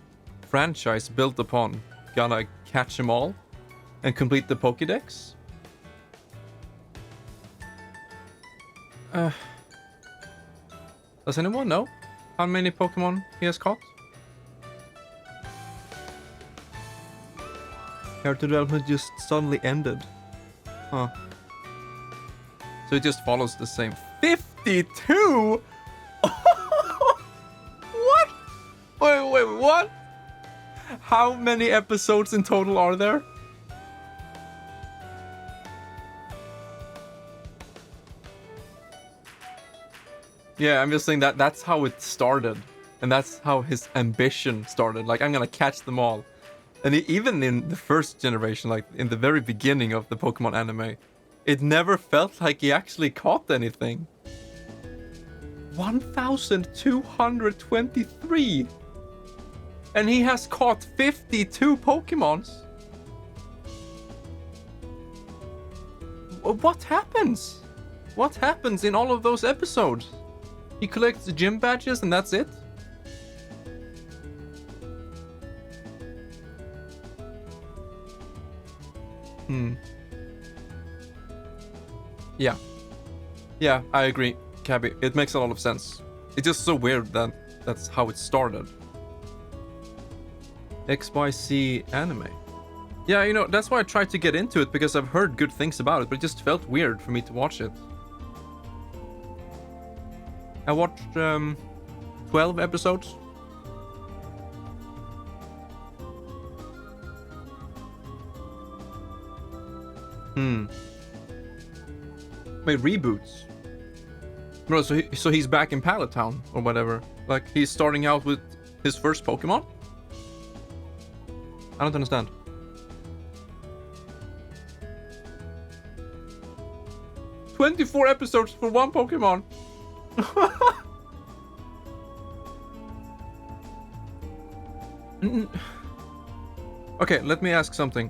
franchise built upon gotta catch them all and complete the Pokédex. Does anyone know how many Pokemon he has caught? Character development just suddenly ended. Huh. So it just follows the same. 52? What? Wait, what? How many episodes in total are there? Yeah, I'm just saying that's how it started. And that's how his ambition started. Like, I'm gonna catch them all. And even in the first generation, like in the very beginning of the Pokemon anime, it never felt like he actually caught anything. 1,223! And he has caught 52 Pokemons! What happens? What happens in all of those episodes? He collects the gym badges and that's it? Yeah, I agree, Cabby. It makes a lot of sense. It's just so weird that that's how it started. XYZ anime. Yeah, you know, that's why I tried to get into it, because I've heard good things about it, but it just felt weird for me to watch it. I watched 12 episodes. Wait, reboots? Bro, so he's back in Pallet Town or whatever. Like, he's starting out with his first Pokemon? I don't understand. "24 episodes for one Pokemon." Okay, let me ask something.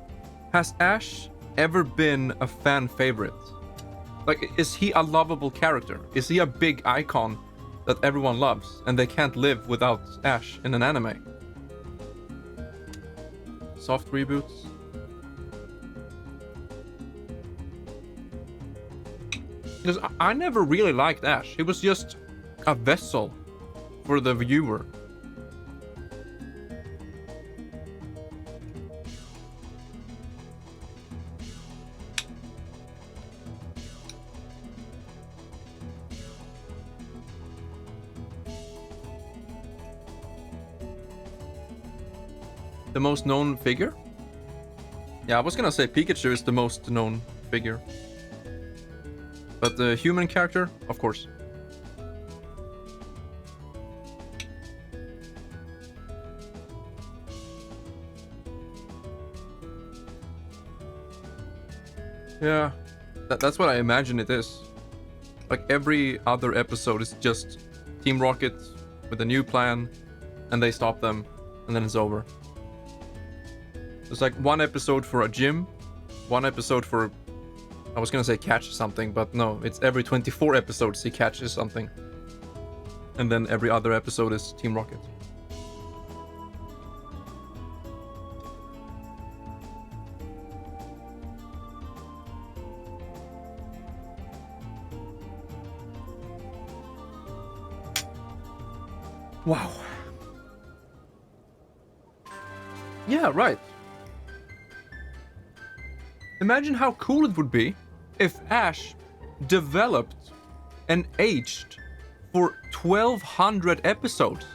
Has Ash ever been a fan favorite? Like, is he a lovable character? Is he a big icon that everyone loves and they can't live without Ash in an anime? Soft reboots? Because I never really liked Ash. He was just a vessel for the viewer. The most known figure? Yeah, I was gonna say Pikachu is the most known figure. But the human character, of course. Yeah, that's what I imagine it is. Like, every other episode is just Team Rocket with a new plan, and they stop them, and then it's over. There's like one episode for a gym, one episode for, I was gonna say catch something, but no, it's every 24 episodes he catches something. And then every other episode is Team Rocket. Wow. Yeah, right. Imagine how cool it would be if Ash developed and aged for 1200 episodes.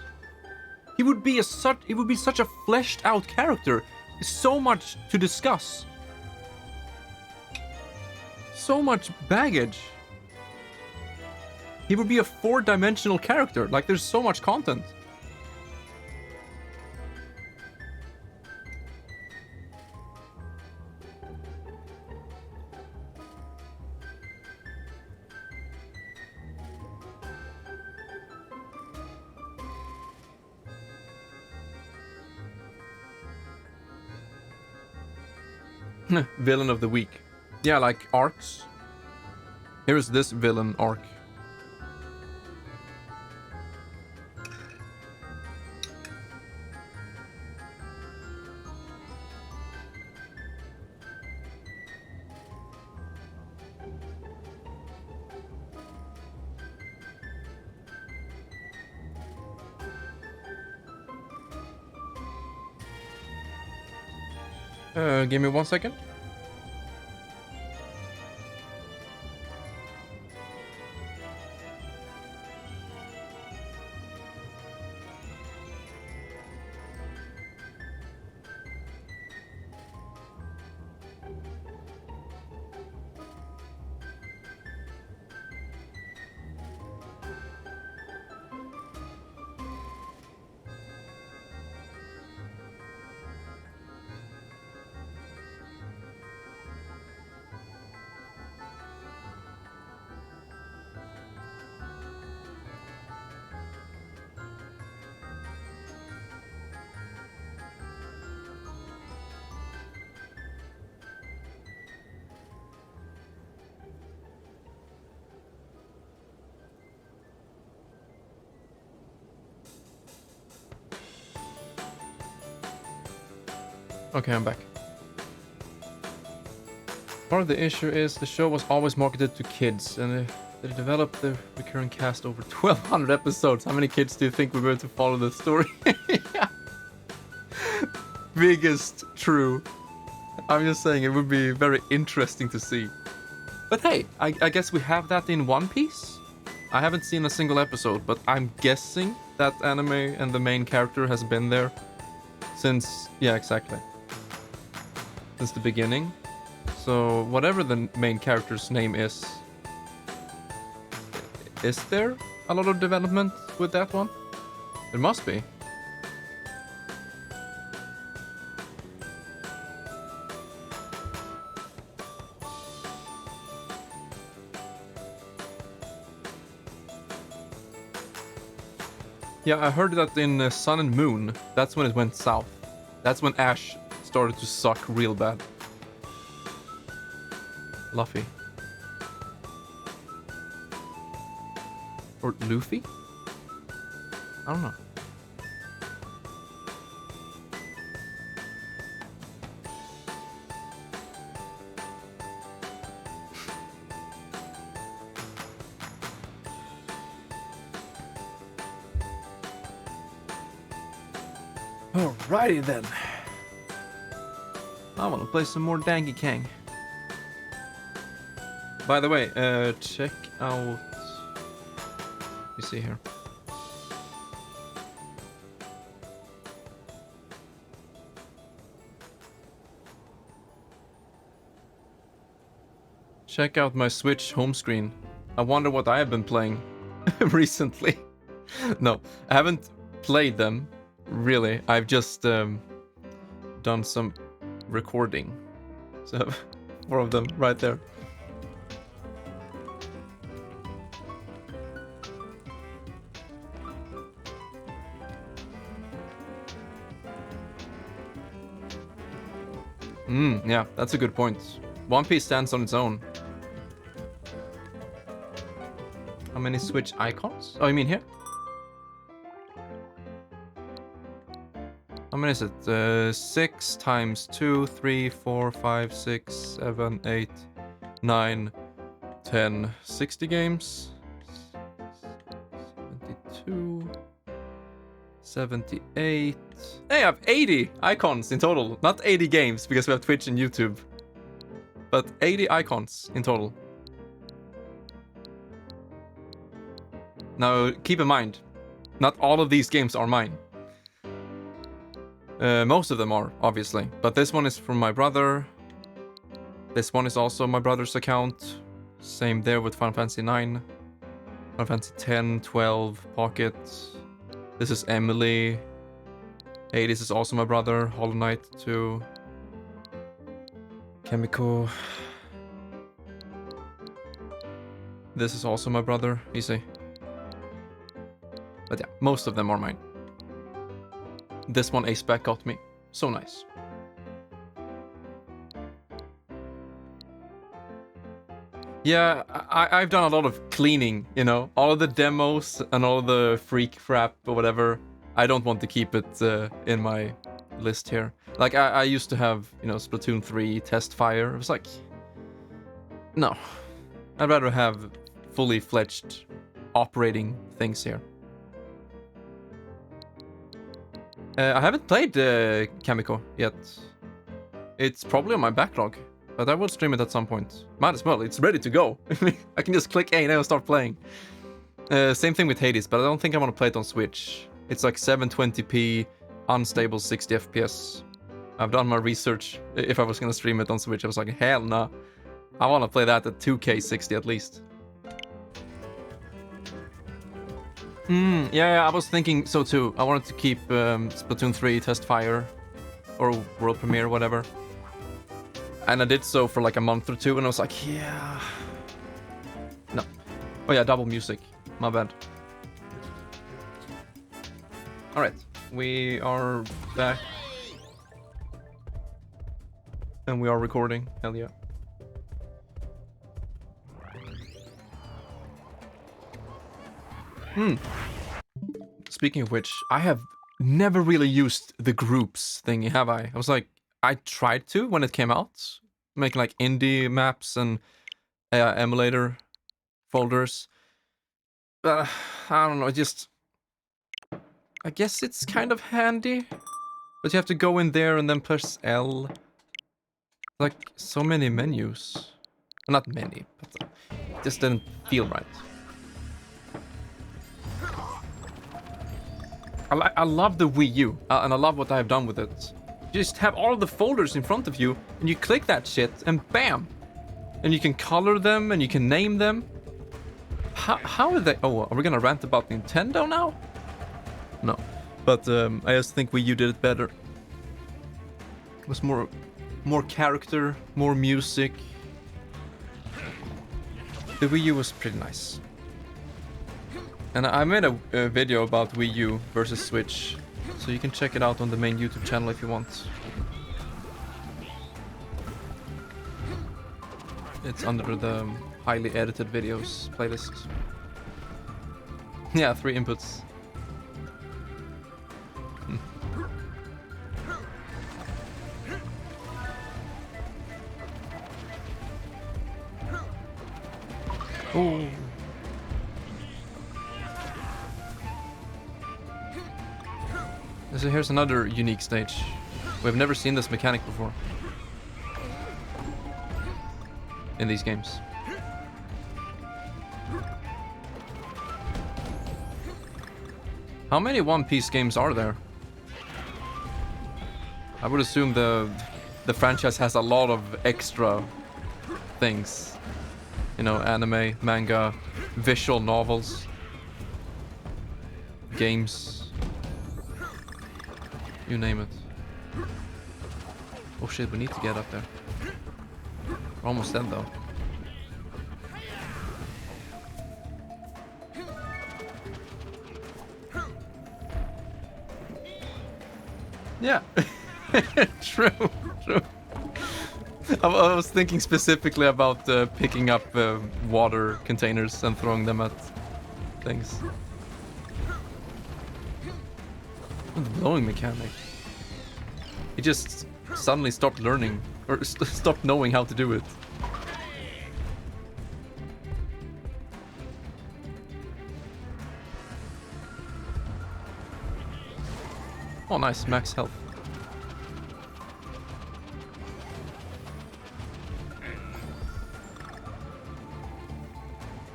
He would be such a fleshed out character. So much to discuss. So much baggage. He would be a 4-dimensional character. Like, there's so much content. Villain of the week. Yeah, like arcs. Here's this villain arc. Give me 1 second. Okay, I'm back. Part of the issue is the show was always marketed to kids, and they developed the recurring cast over 1,200 episodes. How many kids do you think we were to follow the story? Yeah. Biggest true. I'm just saying it would be very interesting to see. But hey, I guess we have that in One Piece. I haven't seen a single episode, but I'm guessing that anime and the main character has been there since... Yeah, exactly. Since the beginning. So whatever the main character's name is there a lot of development with that one? There must be. Yeah, I heard that in Sun and Moon, that's when it went south. That's when Ash started to suck real bad. Luffy. Or Luffy? I don't know. Alrighty then. I want to play some more Dangy Kang. By the way, check out... Let me see here. Check out my Switch home screen. I wonder what I have been playing recently. No, I haven't played them, really. I've just done some recording. So, 4 of them right there. Yeah, that's a good point. One Piece stands on its own. How many Switch icons? Oh, you mean here? How many is it? 6 times 2, 3, 4, 5, 6, 7, 8, 9, 10, 60 games. 72. 78. Hey, I have 80 icons in total. Not 80 games because we have Twitch and YouTube. But 80 icons in total. Now, keep in mind, not all of these games are mine. Most of them are, obviously. But this one is from my brother. This one is also my brother's account. Same there with Final Fantasy 9. Final Fantasy 10, 12, Pocket. This is Emily. Hey, this is also my brother. Hollow Knight 2. Chemical. This is also my brother. Easy. But yeah, most of them are mine. This one Ace-Back got me. So nice. Yeah, I've done a lot of cleaning, you know? All of the demos and all of the freak crap or whatever. I don't want to keep it in my list here. Like, I used to have, you know, Splatoon 3 test fire. It was like... No. I'd rather have fully fledged operating things here. I haven't played Kamiko yet. It's probably on my backlog, but I will stream it at some point. Might as well, it's ready to go. I can just click A and start playing. Same thing with Hades, but I don't think I want to play it on Switch. It's like 720p, unstable 60 FPS. I've done my research. If I was going to stream it on Switch, I was like, hell no. I want to play that at 2K 60 at least. Yeah, I was thinking so too. I wanted to keep Splatoon 3 test fire or world premiere, whatever. And I did so for like a month or two, and I was like, yeah. No. Oh yeah, double music. My bad. Alright, we are back. And we are recording. Hell yeah. Speaking of which, I have never really used the groups thing, have I? I was like, I tried to when it came out, making like indie maps and emulator folders. I don't know, I guess it's kind of handy, but you have to go in there and then press L. Like, so many menus. Not many, but it just didn't feel right. I love the Wii U, and I love what I have done with it. You just have all the folders in front of you, and you click that shit, and bam! And you can color them, and you can name them. How are they... Oh, are we gonna rant about Nintendo now? No. But I just think Wii U did it better. It was more character, more music. The Wii U was pretty nice. And I made a video about Wii U versus Switch, so you can check it out on the main YouTube channel if you want. It's under the highly edited videos playlist. Yeah, 3 inputs. Oh. So here's another unique stage. We've never seen this mechanic before in these games. How many One Piece games are there? I would assume the franchise has a lot of extra things. You know, anime, manga, visual novels, games. You name it. Oh shit, we need to get up there. We're almost dead though. Yeah. True. I was thinking specifically about picking up water containers and throwing them at things. The blowing mechanic. He just suddenly stopped learning, or stopped knowing how to do it. nice. Max health.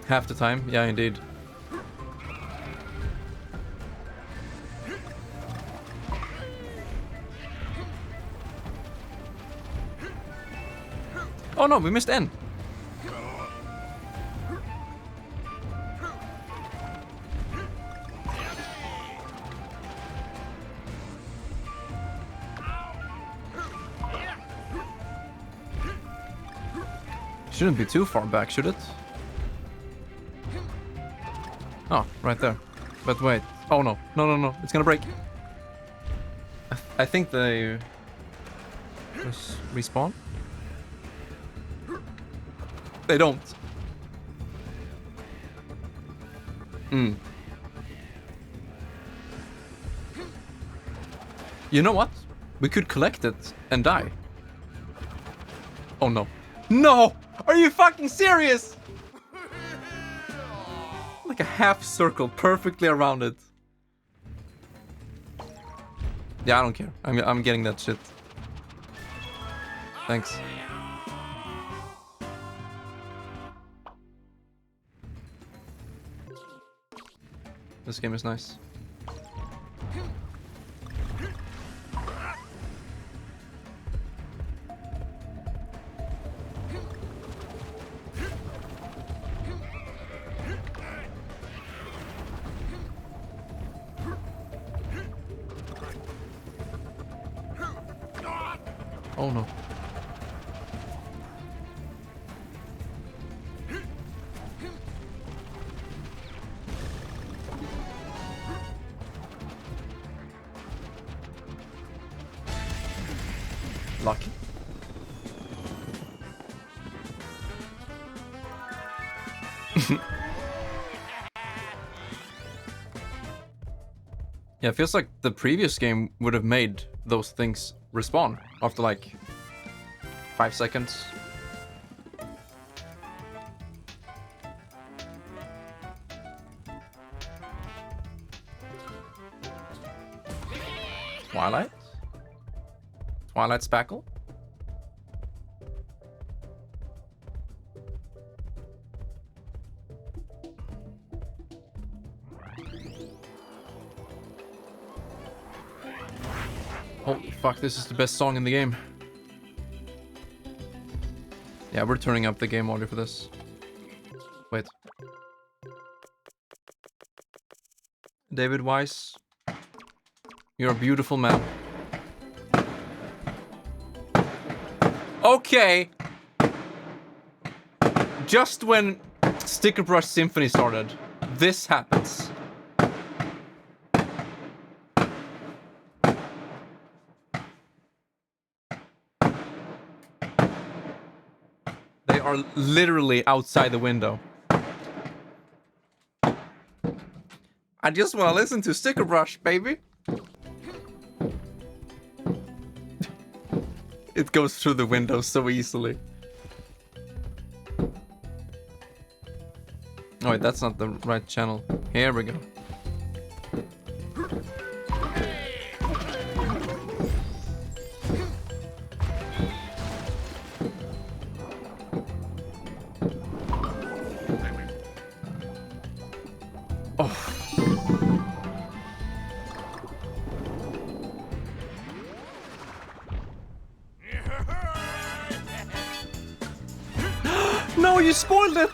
Half the time. Yeah, indeed. Oh no, we missed N. Shouldn't be too far back, should it? Oh, right there. But wait. Oh no. No, no, no. It's gonna break. I think they... respawn? They don't. You know what? We could collect it and die. Oh no. No! Are you fucking serious? Like a half circle perfectly around it. Yeah, I don't care. I'm getting that shit. Thanks. This game is nice. Oh no. Lucky. Yeah, it feels like the previous game would have made those things respawn after like 5 seconds. Twilight? Twilight Spackle? Holy fuck, this is the best song in the game. Yeah, we're turning up the game audio for this. Wait. David Weiss, you're a beautiful man. Okay. Just when Sticker Brush Symphony started, this happens. They are literally outside the window. I just want to listen to Sticker Brush, baby. It goes through the window so easily. Oh wait, that's not the right channel. Here we go. Oh. No, you spoiled it!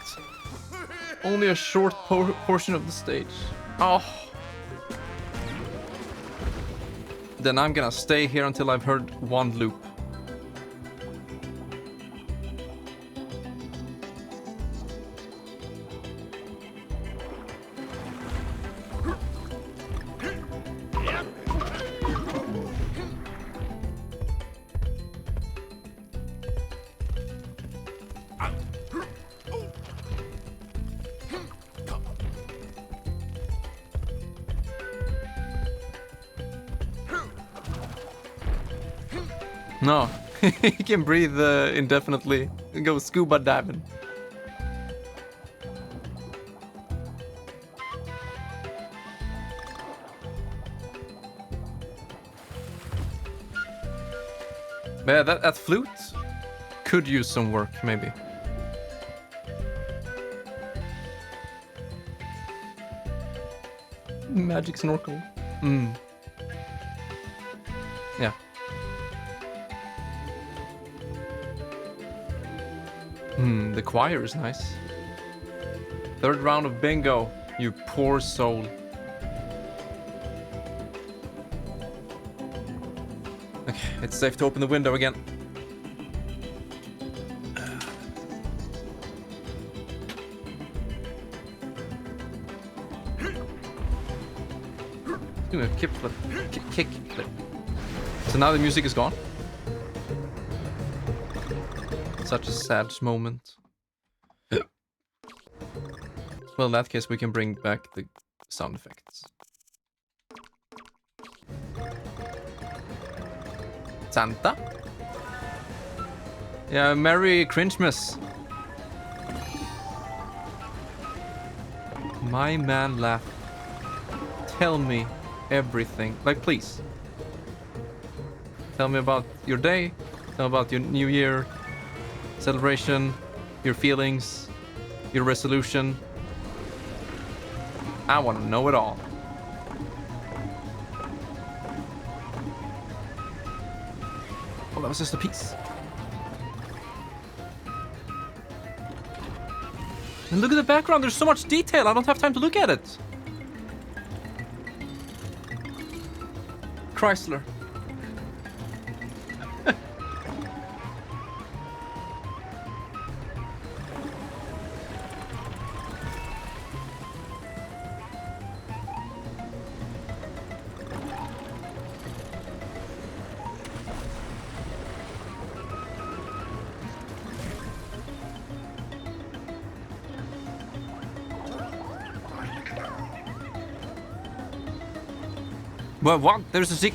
Only a short portion of the stage. Oh. Then I'm gonna stay here until I've heard one loop. No, he can breathe indefinitely and go scuba diving. Yeah, that flute could use some work, maybe. Magic snorkel. Yeah. The choir is nice. Third round of bingo, you poor soul. Okay, it's safe to open the window again. Do a kick flip. Kick flip. So now the music is gone. Such a sad moment. Well, in that case, we can bring back the sound effects. Santa? Yeah, Merry Cringemas. My man laughed. Tell me everything. Like, please. Tell me about your day. Tell me about your New Year celebration, your feelings, your resolution. I want to know it all. Oh, that was just a piece. And look at the background. There's so much detail. I don't have time to look at it. Chrysler. Well, what? There's a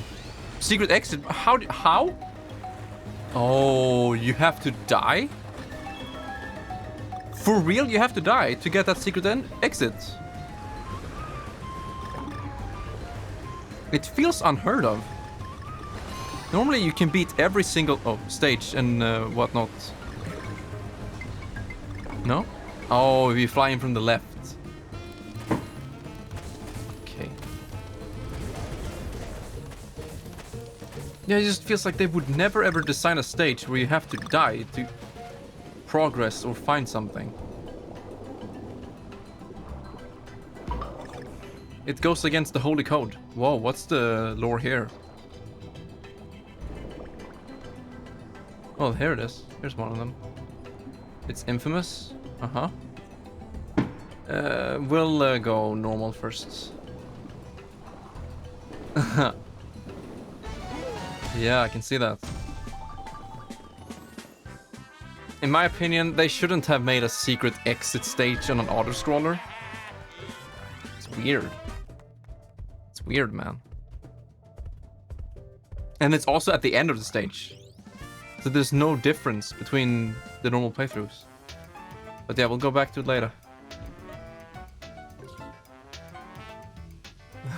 secret exit. How? Oh, you have to die? For real, you have to die to get that secret exit. It feels unheard of. Normally you can beat every single stage and whatnot. No? Oh, if you fly in from the left. Okay. Yeah, it just feels like they would never ever design a stage where you have to die to progress or find something. It goes against the holy code. Whoa, what's the lore here? Oh, here it is. Here's one of them. It's infamous. Uh-huh. We'll go normal first. Yeah, I can see that. In my opinion, they shouldn't have made a secret exit stage on an auto-scroller. It's weird. It's weird, man. And it's also at the end of the stage. So there's no difference between the normal playthroughs. But yeah, we'll go back to it later.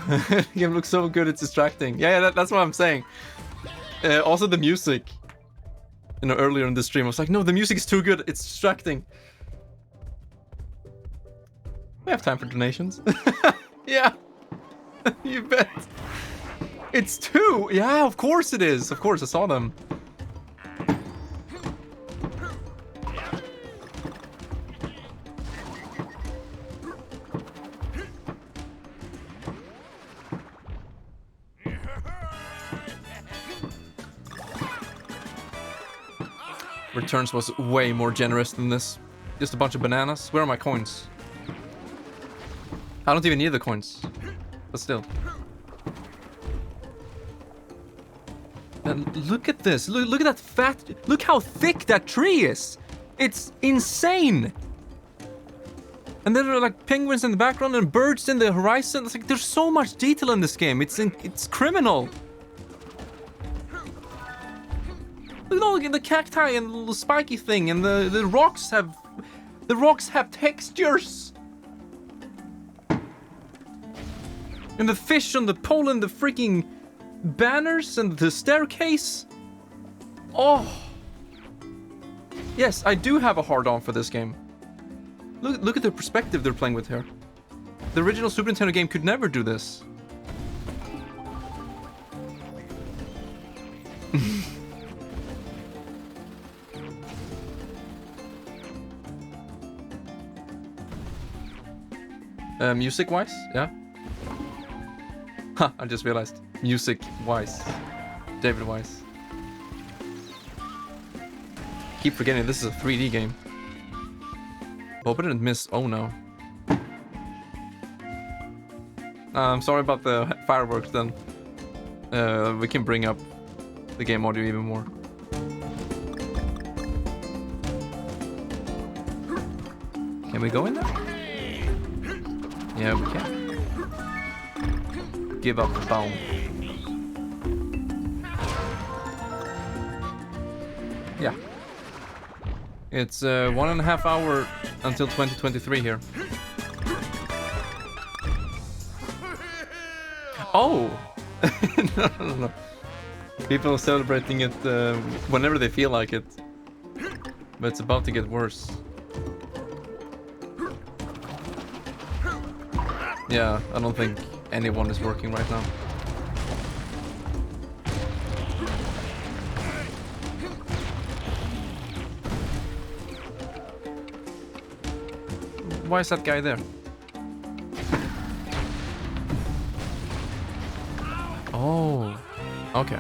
The game looks so good, it's distracting. Yeah, that's what I'm saying. Also the music. You know, earlier in the stream, I was like, no, the music is too good, it's distracting. We have time for donations. Yeah, you bet. It's 2. Yeah, of course it is. Of course, I saw them. Returns was way more generous than this. Just a bunch of bananas. Where are my coins? I don't even need the coins. But still. And look at this. Look at that fat... Look how thick that tree is. It's insane. And there are like penguins in the background and birds in the horizon. It's like there's so much detail in this game. It's criminal. Look at all the cacti and the little spiky thing, and the rocks have textures. And the fish on the pole and the freaking banners and the staircase. Oh! Yes, I do have a hard-on for this game. Look at the perspective they're playing with here. The original Super Nintendo game could never do this. Music-wise, yeah. Ha, I just realized. Music-wise. David Wise. Keep forgetting this is a 3D game. Hope I didn't miss. Oh no. I'm sorry about the fireworks then. We can bring up the game audio even more. Can we go in there? Yeah, we can. Give up the bone. Yeah. It's 1.5 hours until 2023 here. Oh! No. People are celebrating it whenever they feel like it. But it's about to get worse. Yeah, I don't think anyone is working right now. Why is that guy there? Oh, okay.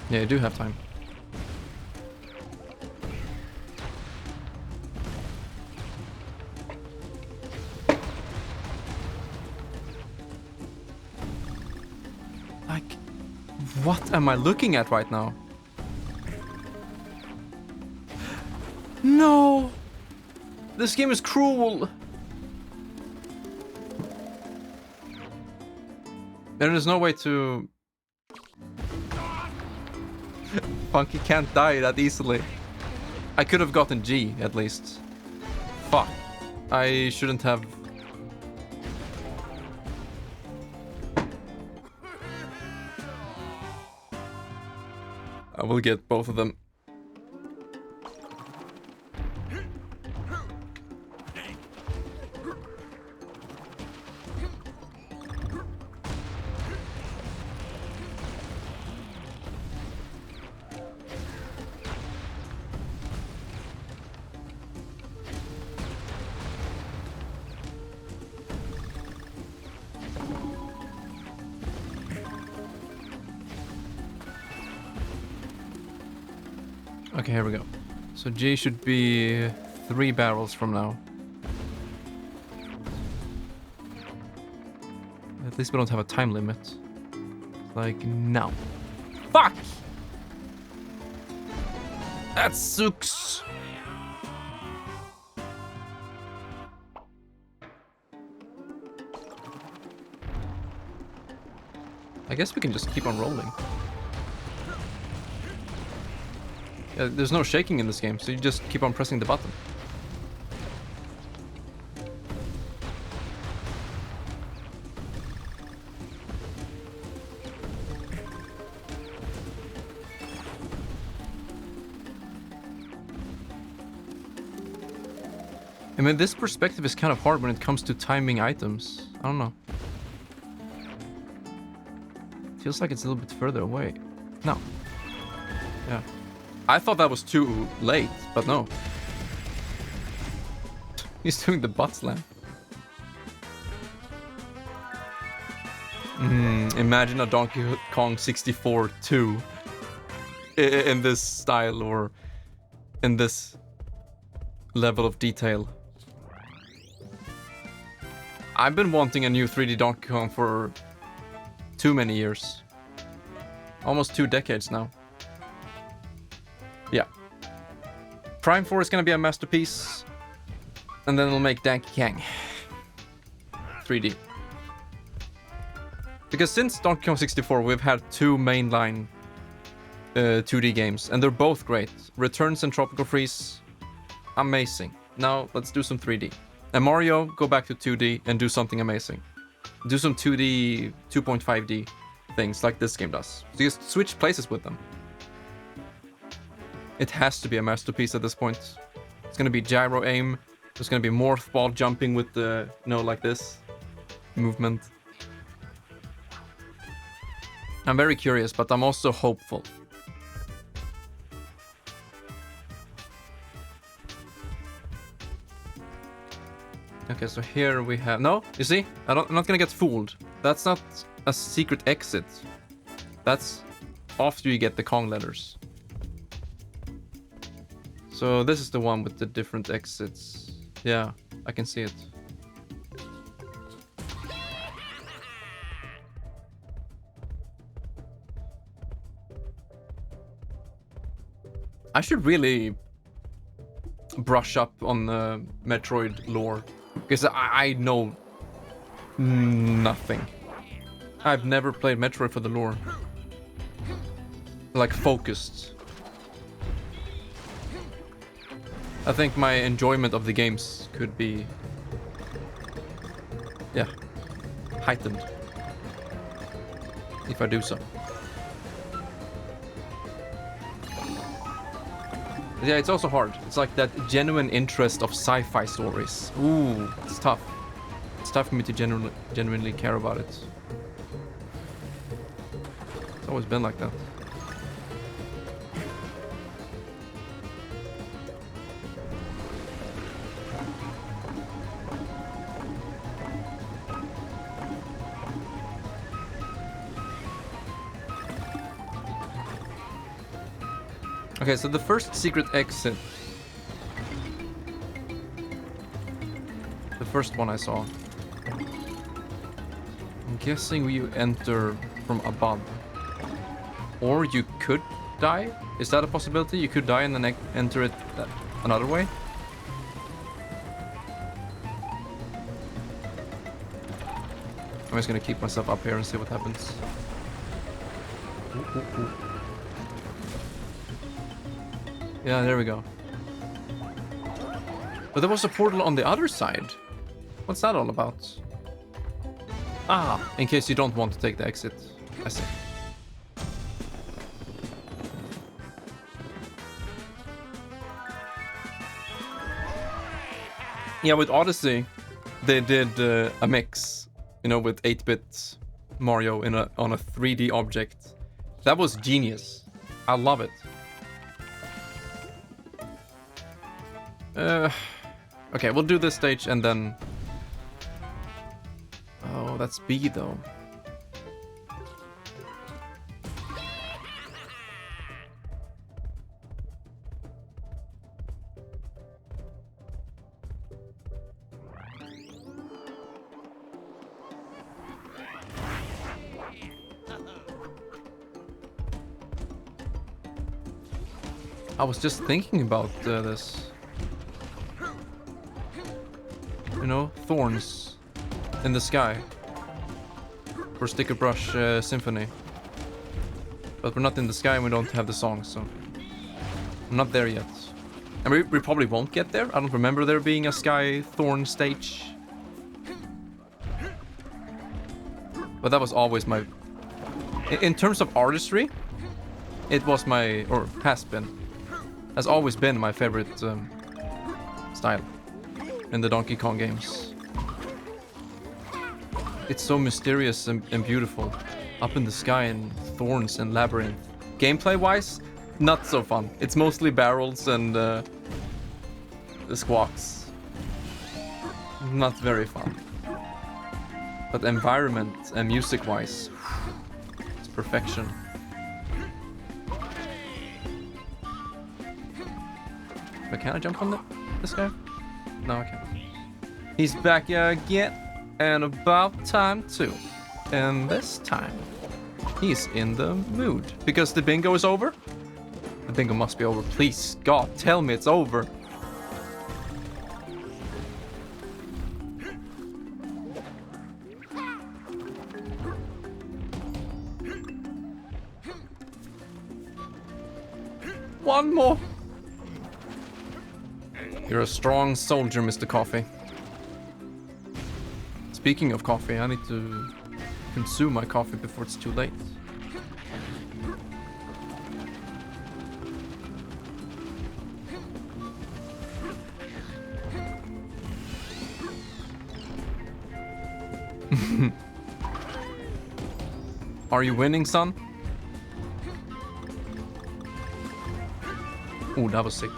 Yeah, you do have time. Like, what am I looking at right now? No! This game is cruel! There is no way to... Funky can't die that easily. I could have gotten G, at least. Fuck. I shouldn't have... I will get both of them. Okay, here we go. So G should be 3 barrels from now. At least we don't have a time limit. Like now. Fuck! That sucks! I guess we can just keep on rolling. Yeah, there's no shaking in this game, so you just keep on pressing the button. I mean, this perspective is kind of hard when it comes to timing items. I don't know. Feels like it's a little bit further away. No. Yeah. I thought that was too late, but no. He's doing the butt slam. Imagine a Donkey Kong 64 2 in this style or in this level of detail. I've been wanting a new 3D Donkey Kong for too many years. Almost 2 decades now. Yeah. Prime 4 is gonna be a masterpiece. And then we'll make Donkey Kong 3D. Because since Donkey Kong 64, we've had 2 mainline 2D games, and they're both great. Returns and Tropical Freeze, amazing. Now let's do some 3D. And Mario, go back to 2D and do something amazing. Do some 2D, 2.5D things like this game does. So you just switch places with them. It has to be a masterpiece at this point. It's gonna be gyro aim. There's gonna be morph ball jumping with the, like this movement. I'm very curious, but I'm also hopeful. Okay, so here we have... No, you see? I'm not gonna get fooled. That's not a secret exit. That's after you get the Kong letters. So this is the one with the different exits. Yeah, I can see it. I should really brush up on the Metroid lore. Because I know nothing. I've never played Metroid for the lore. Like, focused. I think my enjoyment of the games could be... yeah, heightened. If I do so. Yeah, it's also hard. It's like that genuine interest of sci-fi stories. Ooh, it's tough. It's tough for me to genuinely care about it. It's always been like that. Okay, so the first secret exit. The first one I saw. I'm guessing you enter from above. Or you could die? Is that a possibility? You could die and then enter it another way? I'm just gonna keep myself up here and see what happens. Ooh, ooh, ooh. Yeah, there we go. But there was a portal on the other side. What's that all about? Ah, in case you don't want to take the exit. I see. Yeah, with Odyssey, they did a mix, with 8-bit Mario on a 3D object. That was genius. I love it. Okay, we'll do this stage and then... Oh, that's B though. I was just thinking about this. Thorns in the sky for Sticker Brush Symphony. But we're not in the sky and we don't have the song, so I'm not there yet. And we probably won't get there. I don't remember there being a sky thorn stage. But that was always my... In terms of artistry, it was my... or has always been my favorite style in the Donkey Kong games. It's so mysterious and beautiful. Up in the sky and thorns and labyrinth. Gameplay-wise, not so fun. It's mostly barrels and the squawks. Not very fun. But environment and music-wise, it's perfection. But can I jump on this guy? No, I can't. He's back again, and about time too. And this time, he's in the mood. Because the bingo is over? The bingo must be over. Please, God, tell me it's over. One more. You're a strong soldier, Mr. Coffee. Speaking of coffee, I need to consume my coffee before it's too late. Are you winning, son? Oh, that was sick.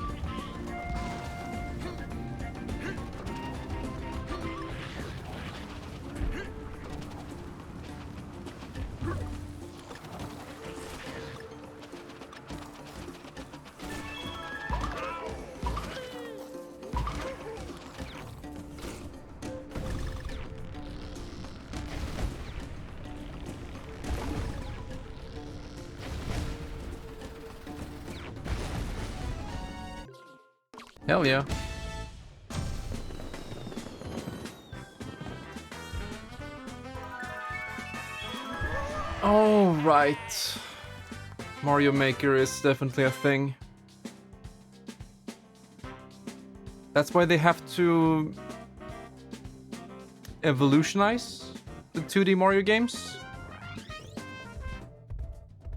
Hell yeah. Oh, right. Mario Maker is definitely a thing. That's why they have to evolutionize the 2D Mario games.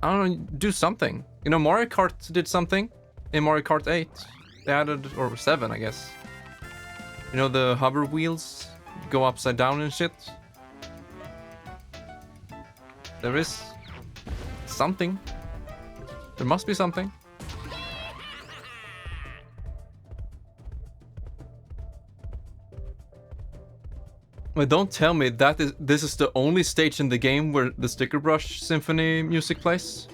I don't know, do something. You know, Mario Kart did something in Mario Kart 8. They added, or 7, I guess. You know, the hover wheels go upside down and shit. There is something. There must be something. But don't tell me that this is the only stage in the game where the Sticker Brush Symphony music plays.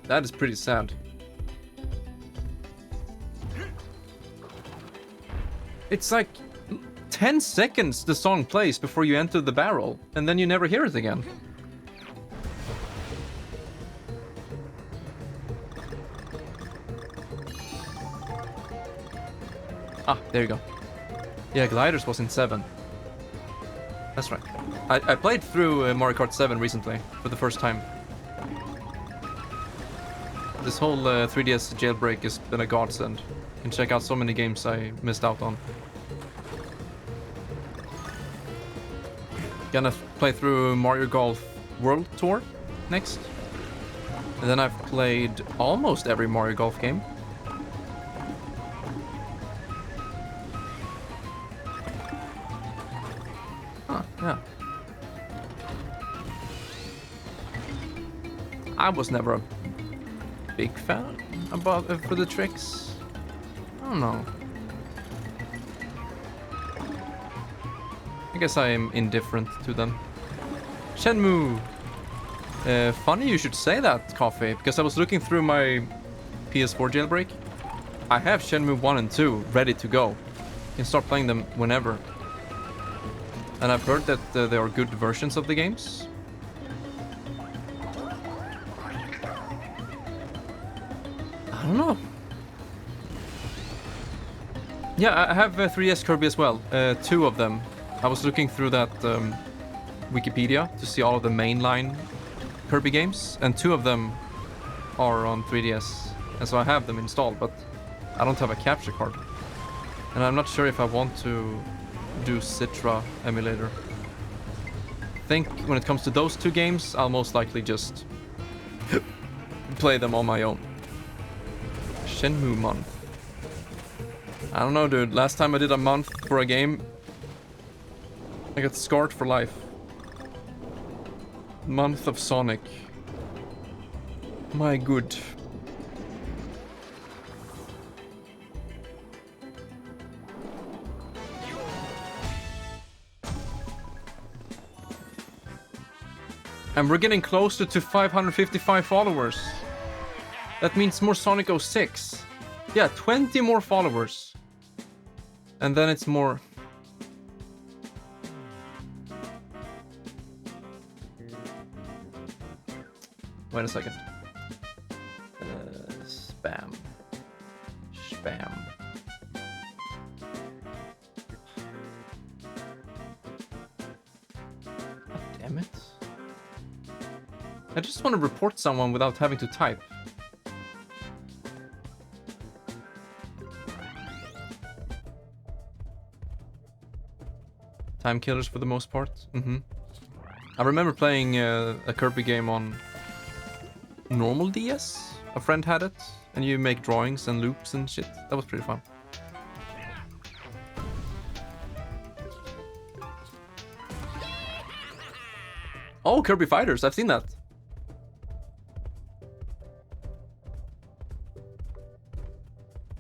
That is pretty sad. It's like 10 seconds the song plays before you enter the barrel, and then you never hear it again. Ah, there you go. Yeah, Gliders was in 7. That's right. I played through Mario Kart 7 recently, for the first time. This whole 3DS jailbreak has been a godsend. You can check out so many games I missed out on. Gonna play through Mario Golf World Tour next. And then I've played almost every Mario Golf game. Huh, yeah. I was never a big fan about for the tricks. I don't know. I guess I am indifferent to them. Shenmue! Funny you should say that, Coffee, because I was looking through my PS4 jailbreak. I have Shenmue 1 and 2 ready to go. You can start playing them whenever. And I've heard that they are good versions of the games. I don't know. Yeah, I have 3DS Kirby as well. 2 of them. I was looking through that Wikipedia to see all of the mainline Kirby games, and 2 of them are on 3DS. And so I have them installed, but I don't have a capture card. And I'm not sure if I want to do Citra emulator. I think when it comes to those 2 games, I'll most likely just play them on my own. Shenmue month. I don't know, dude. Last time I did a month for a game, I got scarred for life. Month of Sonic. My good. And we're getting closer to 555 followers. That means more Sonic 06. Yeah, 20 more followers. And then it's more... Wait a second. Spam. Spam. God damn it. I just want to report someone without having to type. Time killers for the most part. I remember playing a Kirby game on normal DS. A friend had it, and you make drawings and loops and shit. That was pretty fun. Oh, Kirby Fighters, I've seen that.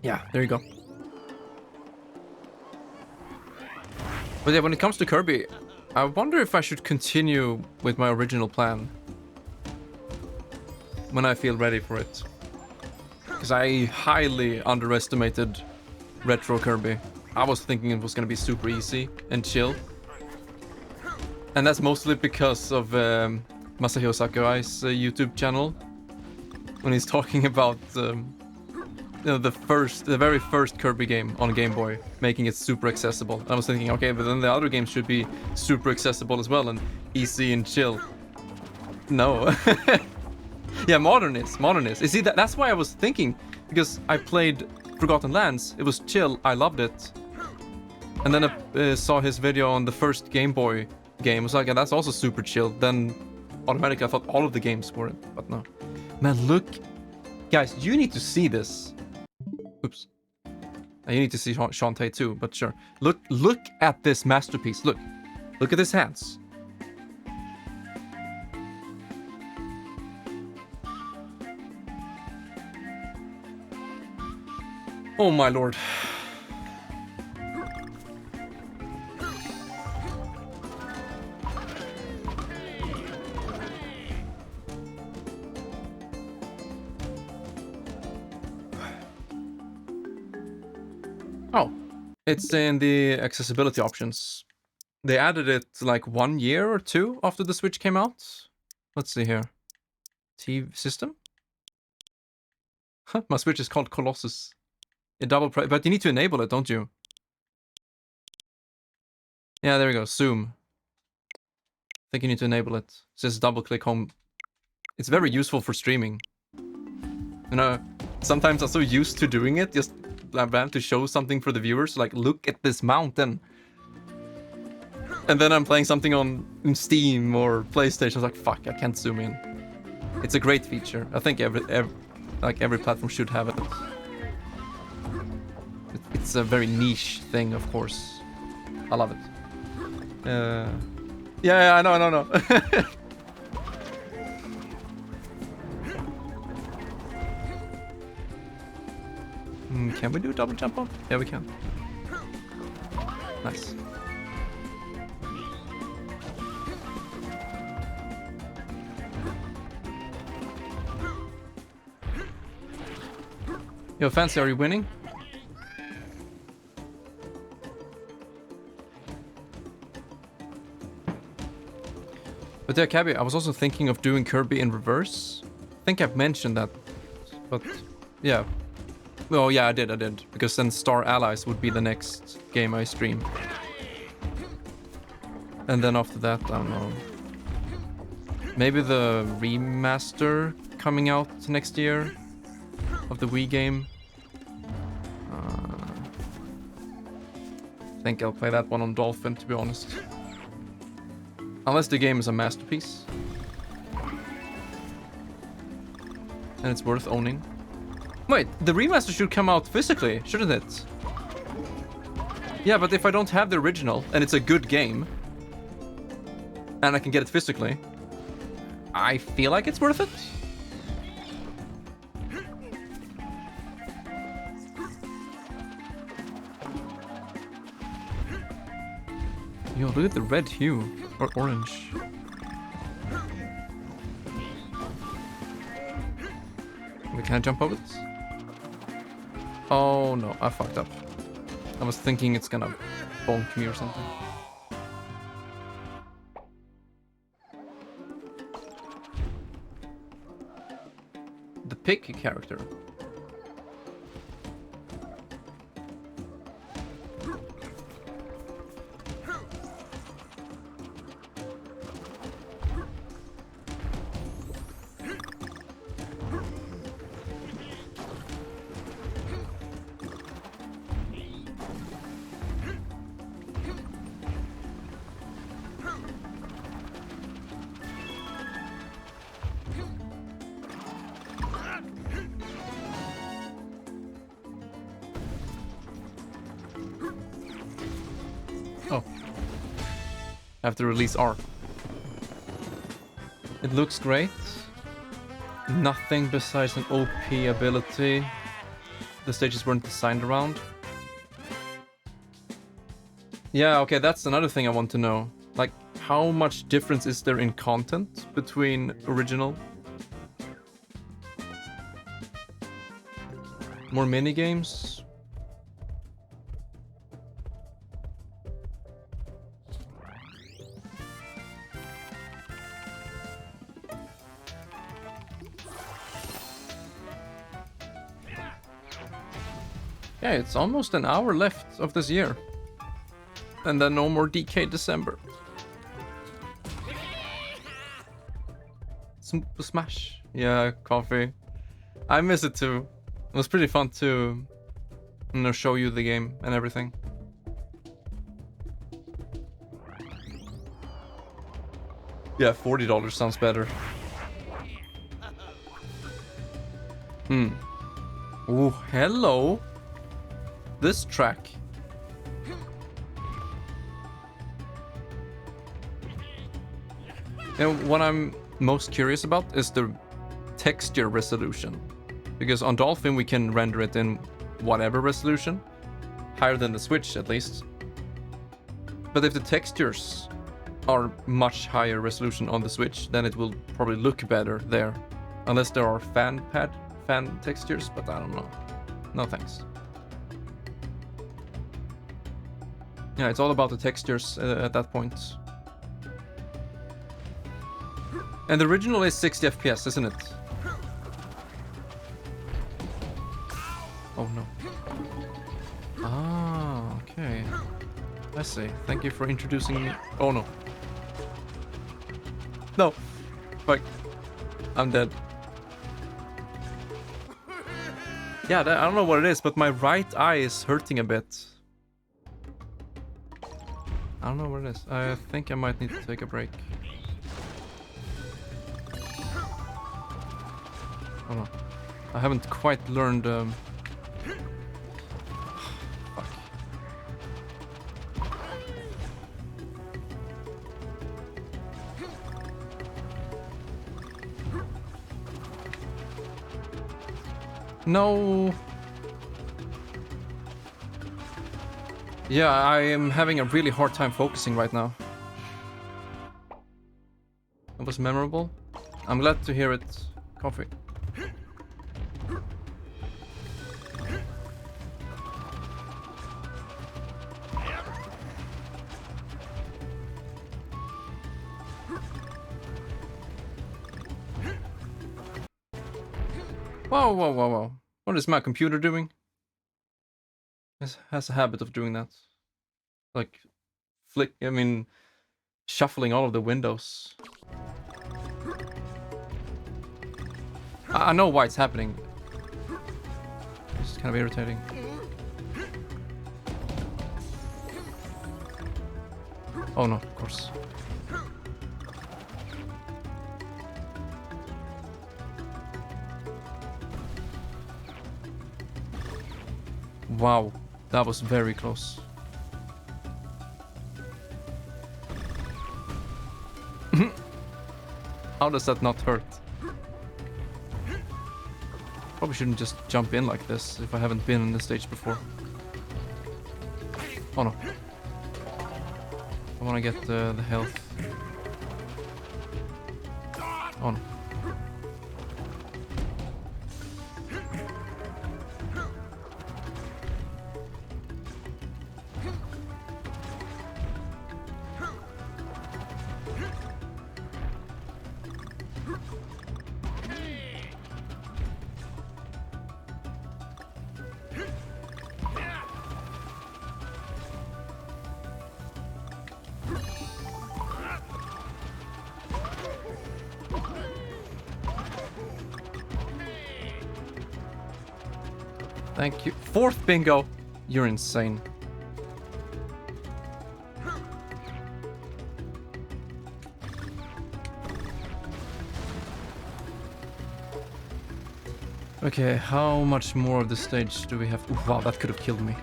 Yeah, there you go. But yeah, when it comes to Kirby, I wonder if I should continue with my original plan when I feel ready for it. Because I highly underestimated Retro Kirby. I was thinking it was going to be super easy and chill. And that's mostly because of Masahiro Sakurai's YouTube channel. When he's talking about the very first Kirby game on Game Boy, making it super accessible. And I was thinking, okay, but then the other games should be super accessible as well and easy and chill. No. Yeah, modern is. You see, that's why I was thinking, because I played Forgotten Lands. It was chill. I loved it. And then I saw his video on the first Game Boy game. I was like, yeah, that's also super chill. Then automatically I thought all of the games were it, but no. Man, look. Guys, you need to see this. Oops. You need to see Shantae too, but sure. Look at this masterpiece. Look at his hands. Oh my lord. Oh, it's in the accessibility options. They added it like 1 year or 2 after the Switch came out. Let's see here. TV system? My Switch is called Colossus. But you need to enable it, don't you? Yeah, there we go. Zoom. I think you need to enable it. It says double click home. It's very useful for streaming. You know, sometimes I'm so used to doing it, just to show something for the viewers, like, look at this mountain. And then I'm playing something on Steam or PlayStation, I was like, fuck, I can't zoom in. It's a great feature. I think every platform should have it. It's a very niche thing, of course. I love it. Yeah, I know. Can we do a double jump up? Yeah, we can. Nice. Yo, Fancy, are you winning? But yeah, Cabby, I was also thinking of doing Kirby in reverse. I think I've mentioned that, but yeah. Oh yeah, I did. Because then Star Allies would be the next game I stream. And then after that, I don't know. Maybe the remaster coming out next year of the Wii game. I think I'll play that one on Dolphin, to be honest. Unless the game is a masterpiece. And it's worth owning. Wait, the remaster should come out physically, shouldn't it? Yeah, but if I don't have the original, and it's a good game, and I can get it physically, I feel like it's worth it. Yo, look at the red hue, or orange. Can I jump over this? Oh no, I fucked up. I was thinking it's gonna bonk me or something. The pig character. have to release art. It looks great. Nothing besides an OP ability the stages weren't designed around. Yeah, okay, that's another thing I want to know. Like, how much difference is there in content between original? More minigames? Yeah, it's almost an hour left of this year. And then no more DK December. Smash. Yeah, coffee. I miss it too. It was pretty fun to, you know, show you the game and everything. Yeah, $40 sounds better. Ooh, hello. This track. And what I'm most curious about is the texture resolution. Because on Dolphin we can render it in whatever resolution. Higher than the Switch at least. But if the textures are much higher resolution on the Switch, then it will probably look better there. Unless there are fan textures, but I don't know. No thanks. Yeah, it's all about the textures at that point. And the original is 60 FPS, isn't it? Oh no. Ah, okay. I see. Thank you for introducing me. Oh no. No. Fuck. I'm dead. Yeah, I don't know what it is, but my right eye is hurting a bit. I don't know what it is. I think I might need to take a break. Oh no. I haven't quite learned... Fuck. No. Yeah, I am having a really hard time focusing right now. It was memorable. I'm glad to hear it. Coffee. Whoa, whoa, whoa, whoa. What is my computer doing? It has a habit of doing that. Like, shuffling all of the windows. I know why it's happening. It's kind of irritating. Oh no, of course. Wow, that was very close. How does that not hurt? Probably shouldn't just jump in like this if I haven't been on this stage before. Oh no. I want to get the health. Oh no. Thank you. 4th bingo. You're insane. Okay, how much more of the stage do we have? Ooh, wow, that could have killed me.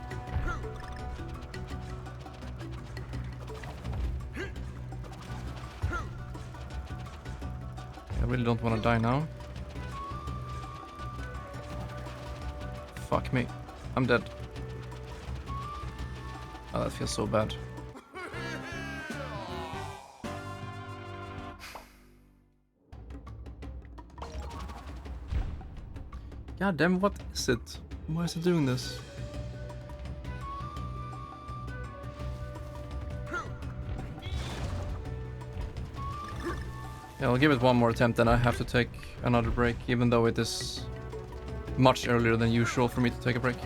really don't want to die now. Fuck me. I'm dead. Oh, that feels so bad. God damn, what is it? Why is it doing this? Yeah, I'll give it one more attempt, then I have to take another break, even though it is much earlier than usual for me to take a break.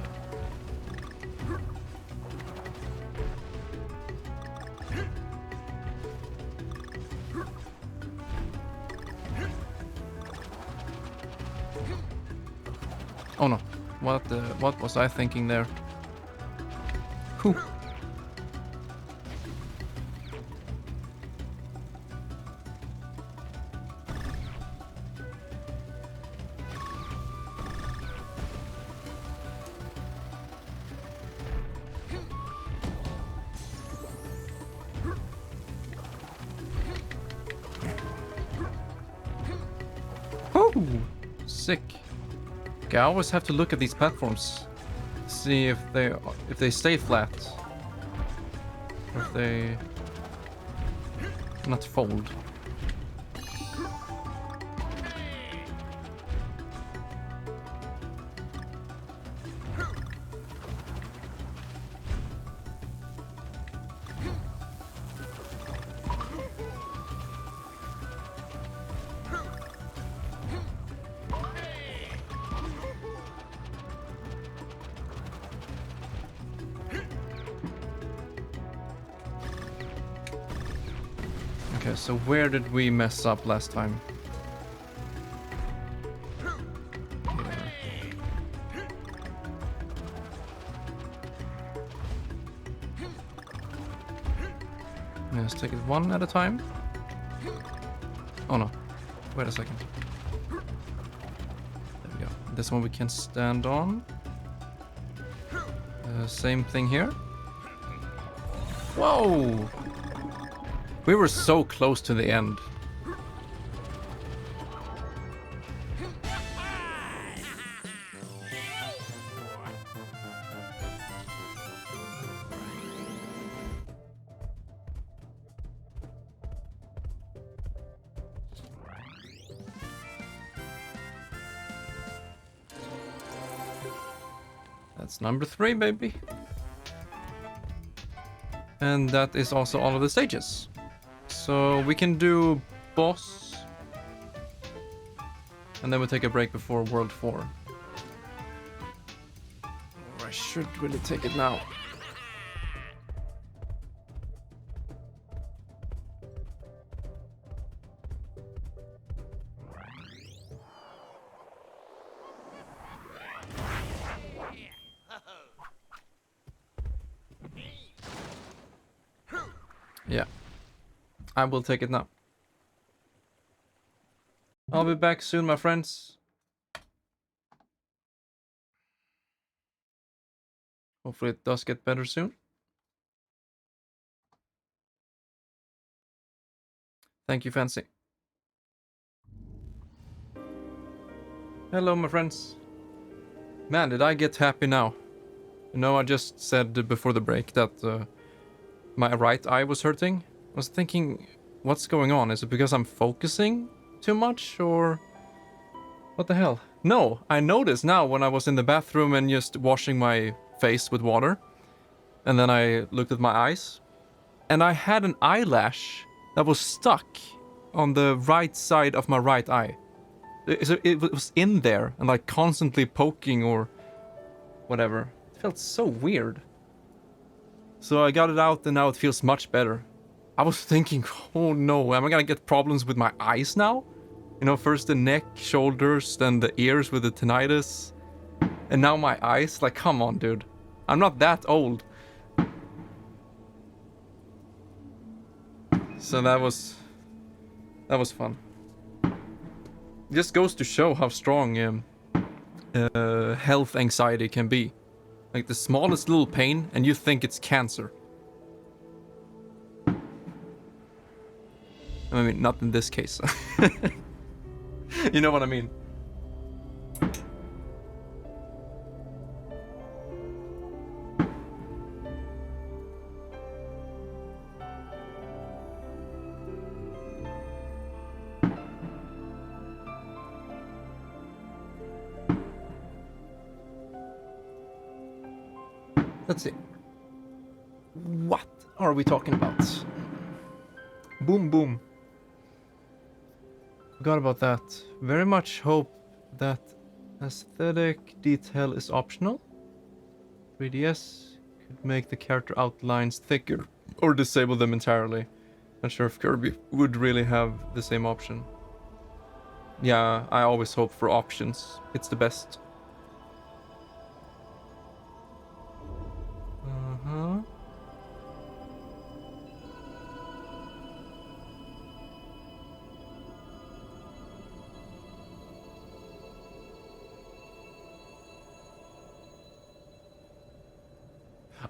Oh no, what was I thinking there? Whew. Woo! Sick. Okay, I always have to look at these platforms, see if they stay flat, or if they not fold. Okay, so where did we mess up last time? Yeah, let's take it one at a time. Oh no, wait a second. There we go. This one we can stand on. Same thing here. Whoa! We were so close to the end. That's number 3, baby. And that is also all of the stages. So we can do boss, and then we'll take a break before World 4. Or I should really take it now. Yeah. I will take it now. I'll be back soon, my friends. Hopefully it does get better soon. Thank you, Fancy. Hello, my friends. Man, did I get happy now. You know, I just said before the break that my right eye was hurting. I was thinking, what's going on? Is it because I'm focusing too much, or what the hell? No, I noticed now when I was in the bathroom and just washing my face with water, and then I looked at my eyes, and I had an eyelash that was stuck on the right side of my right eye. It was in there and like constantly poking or whatever. It felt so weird. So I got it out and now it feels much better. I was thinking, oh no, am I gonna get problems with my eyes now? You know, first the neck, shoulders, then the ears with the tinnitus. And now my eyes? Like, come on, dude. I'm not that old. So that was fun. It just goes to show how strong health anxiety can be. Like the smallest little pain and you think it's cancer. I mean, not in this case. You know what I mean? Let's see. What are we talking about? Boom, boom. Forgot about that. Very much hope that aesthetic detail is optional. 3DS could make the character outlines thicker or disable them entirely. Not sure if Kirby would really have the same option. Yeah, I always hope for options. It's the best. Uh-huh.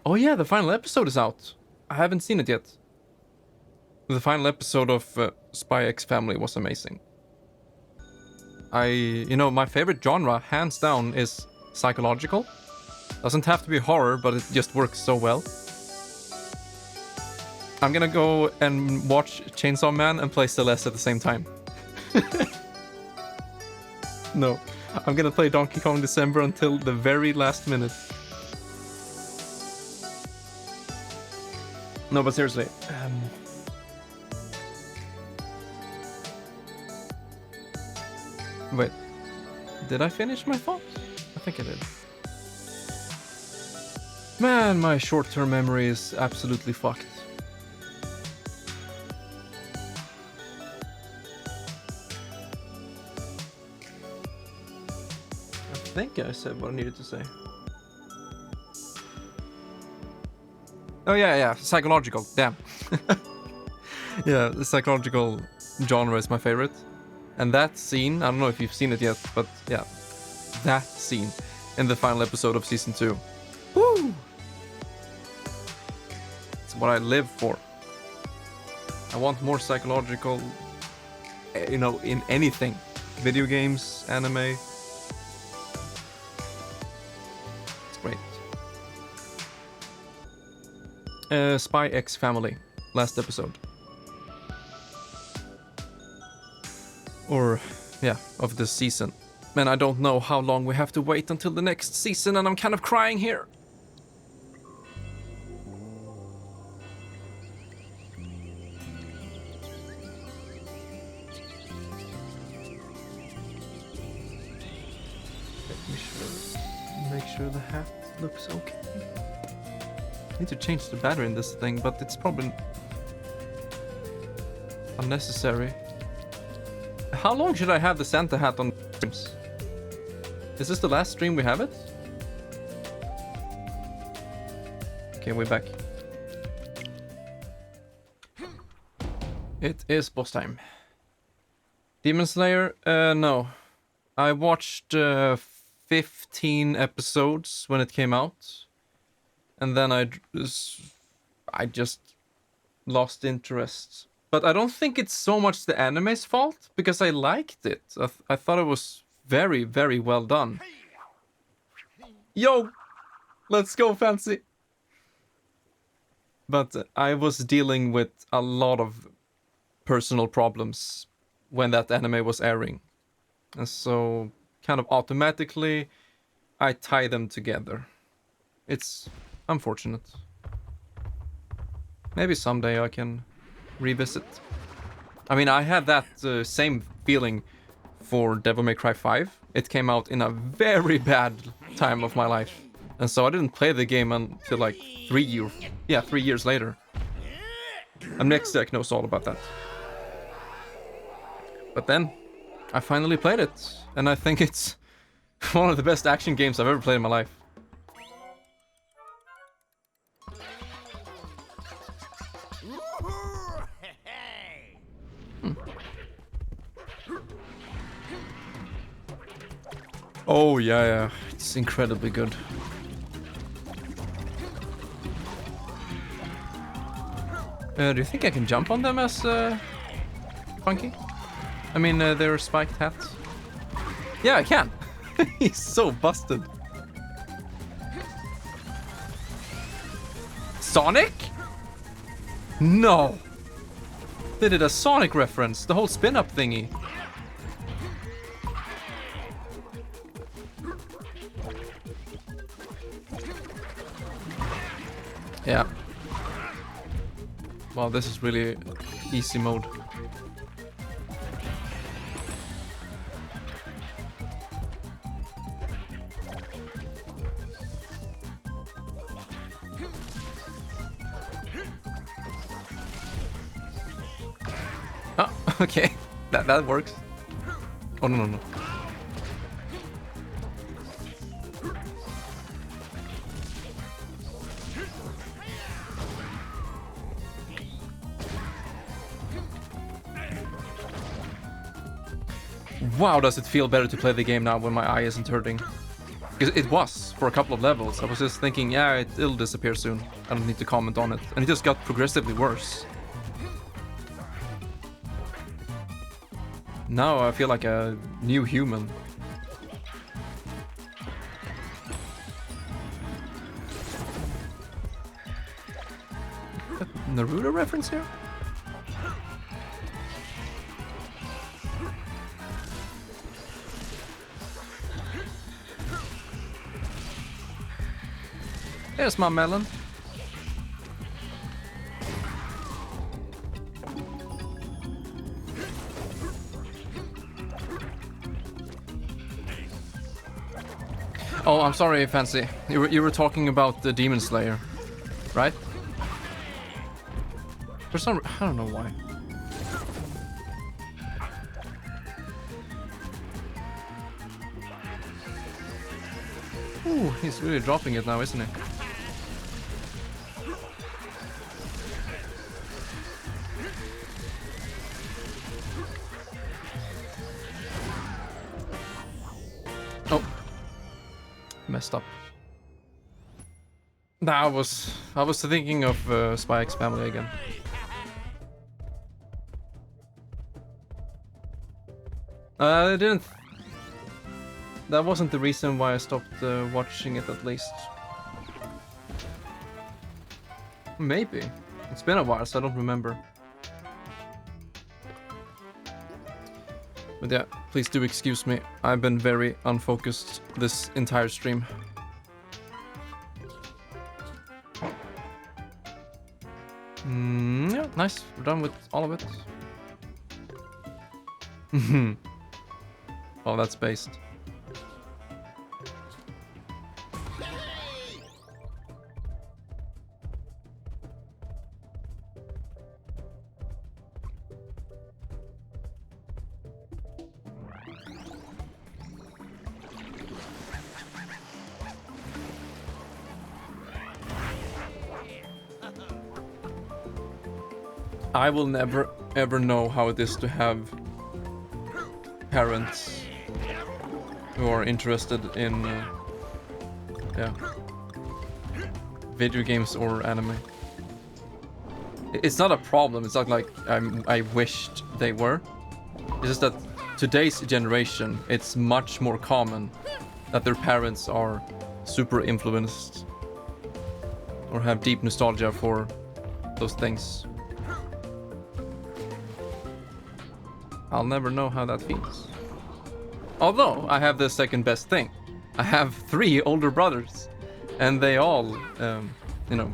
Oh yeah, the final episode is out. I haven't seen it yet. The final episode of Spy X Family was amazing. My favorite genre, hands down, is psychological. Doesn't have to be horror, but it just works so well. I'm gonna go and watch Chainsaw Man and play Celeste at the same time. No, I'm gonna play Donkey Kong December until the very last minute. No, but seriously. Wait, did I finish my thought? I think I did. Man, my short-term memory is absolutely fucked. I think I said what I needed to say. Oh yeah, psychological, damn. Yeah, the psychological genre is my favorite. And that scene, I don't know if you've seen it yet, but yeah, that scene in the final episode of Season 2. Woo! It's what I live for. I want more psychological, in anything. Video games, anime. It's great. Spy X Family, last episode. Or, yeah, of this season. Man, I don't know how long we have to wait until the next season, and I'm kind of crying here. Make sure the hat looks okay. I need to change the battery in this thing, but it's probably unnecessary. How long should I have the Santa hat on streams? Is this the last stream we have it? Okay, we're back. It is boss time. Demon Slayer? No. I watched 15 episodes when it came out. And then I just lost interest. But I don't think it's so much the anime's fault, because I liked it. I thought it was very, very well done. Yo! Let's go, Fancy! But I was dealing with a lot of personal problems when that anime was airing. And so, kind of automatically, I tie them together. It's unfortunate. Maybe someday I can revisit. I mean, I had that same feeling for Devil May Cry 5. It came out in a very bad time of my life. And so I didn't play the game until like 3 years later. Amnesiac knows all about that. But then, I finally played it. And I think it's one of the best action games I've ever played in my life. Oh, yeah. It's incredibly good. Do you think I can jump on them as Funky? I mean, they're spiked hats. Yeah, I can. He's so busted. Sonic? No. They did a Sonic reference. The whole spin-up thingy. Yeah. Wow, this is really easy mode. Oh, okay. That works. Oh, no. Wow, does it feel better to play the game now when my eye isn't hurting? Because it was for a couple of levels. I was just thinking, yeah, it'll disappear soon. I don't need to comment on it. And it just got progressively worse. Now I feel like a new human. Naruto reference here? There's my melon. Oh, I'm sorry, Fancy. You were talking about the Demon Slayer, right? For some, I don't know why. Ooh, he's really dropping it now, isn't he? Oh, messed up. Nah, I was thinking of Spike's family again. I didn't. That wasn't the reason why I stopped watching it, at least. Maybe. It's been a while, so I don't remember. But yeah, please do excuse me. I've been very unfocused this entire stream. Yeah, nice. We're done with all of it. Oh, that's based. I will never ever know how it is to have parents who are interested in yeah, video games or anime. It's not a problem. It's not like I wished they were. It's just that today's generation, it's much more common that their parents are super influenced or have deep nostalgia for those things. I'll never know how that feels. Although, I have the second best thing. I have 3 older brothers. And they all, you know,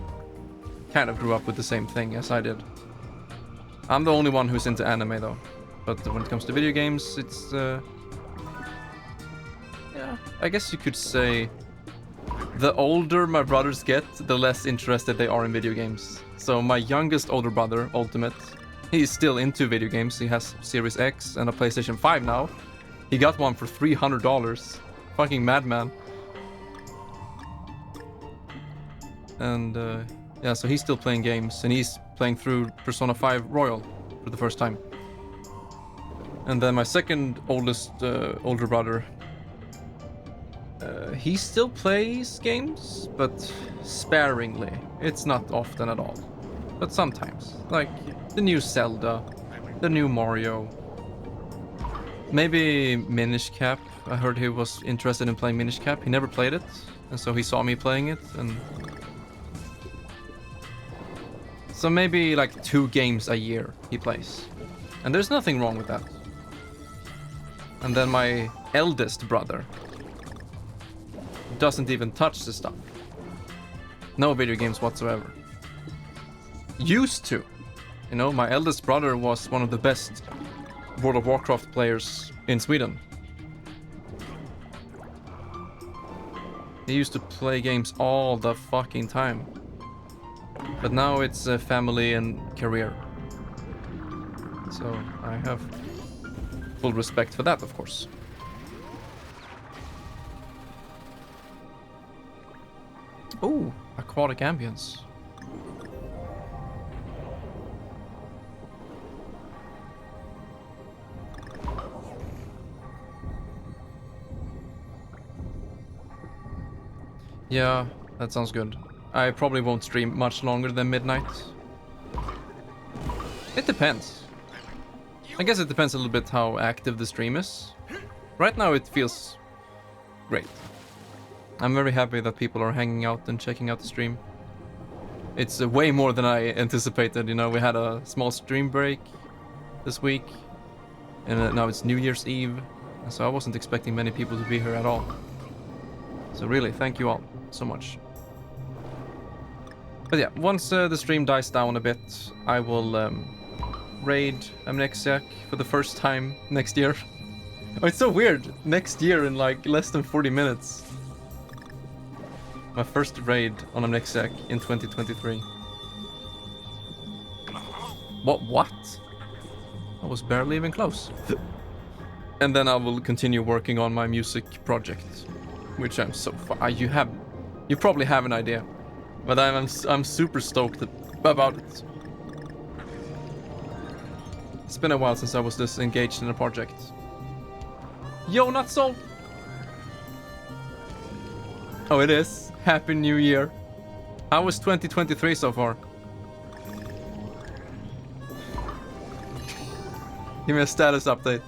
kind of grew up with the same thing as I did. I'm the only one who's into anime, though. But when it comes to video games, it's, yeah, I guess you could say the older my brothers get, the less interested they are in video games. So my youngest older brother, Ultimate, he's still into video games. He has Series X and a PlayStation 5 now. He got one for $300. Fucking madman. And yeah, so he's still playing games, and he's playing through Persona 5 Royal for the first time. And then my second oldest older brother, he still plays games, but sparingly. It's not often at all, but sometimes. Like the new Zelda, the new Mario, Maybe Minish Cap. I heard he was interested in playing Minish Cap. He never played it, and so he saw me playing it, and so maybe like 2 games a year he plays. And there's nothing wrong with that. And then my eldest brother doesn't even touch the stuff. No video games whatsoever. Used to. You know, my eldest brother was one of the best World of Warcraft players in Sweden. He used to play games all the fucking time. But now it's family and career. So I have full respect for that, of course. Oh, aquatic ambience. Yeah, that sounds good. I probably won't stream much longer than midnight. It depends. I guess it depends a little bit how active the stream is. Right now it feels great. I'm very happy that people are hanging out and checking out the stream. It's way more than I anticipated. You know, we had a small stream break this week, and now it's New Year's Eve, so I wasn't expecting many people to be here at all. So really, thank you all so much. But yeah, once the stream dies down a bit, I will raid Amnexiac for the first time next year. Oh, it's so weird. Next year in like less than 40 minutes. My first raid on Amnexiac in 2023. What? I was barely even close. And then I will continue working on my music project, which I'm so far. You probably have an idea, but I'm super stoked about it. It's been a while since I was this engaged in a project. Yo, not so. Oh, it is. Happy New Year. How was 2023 so far? Give me a status update.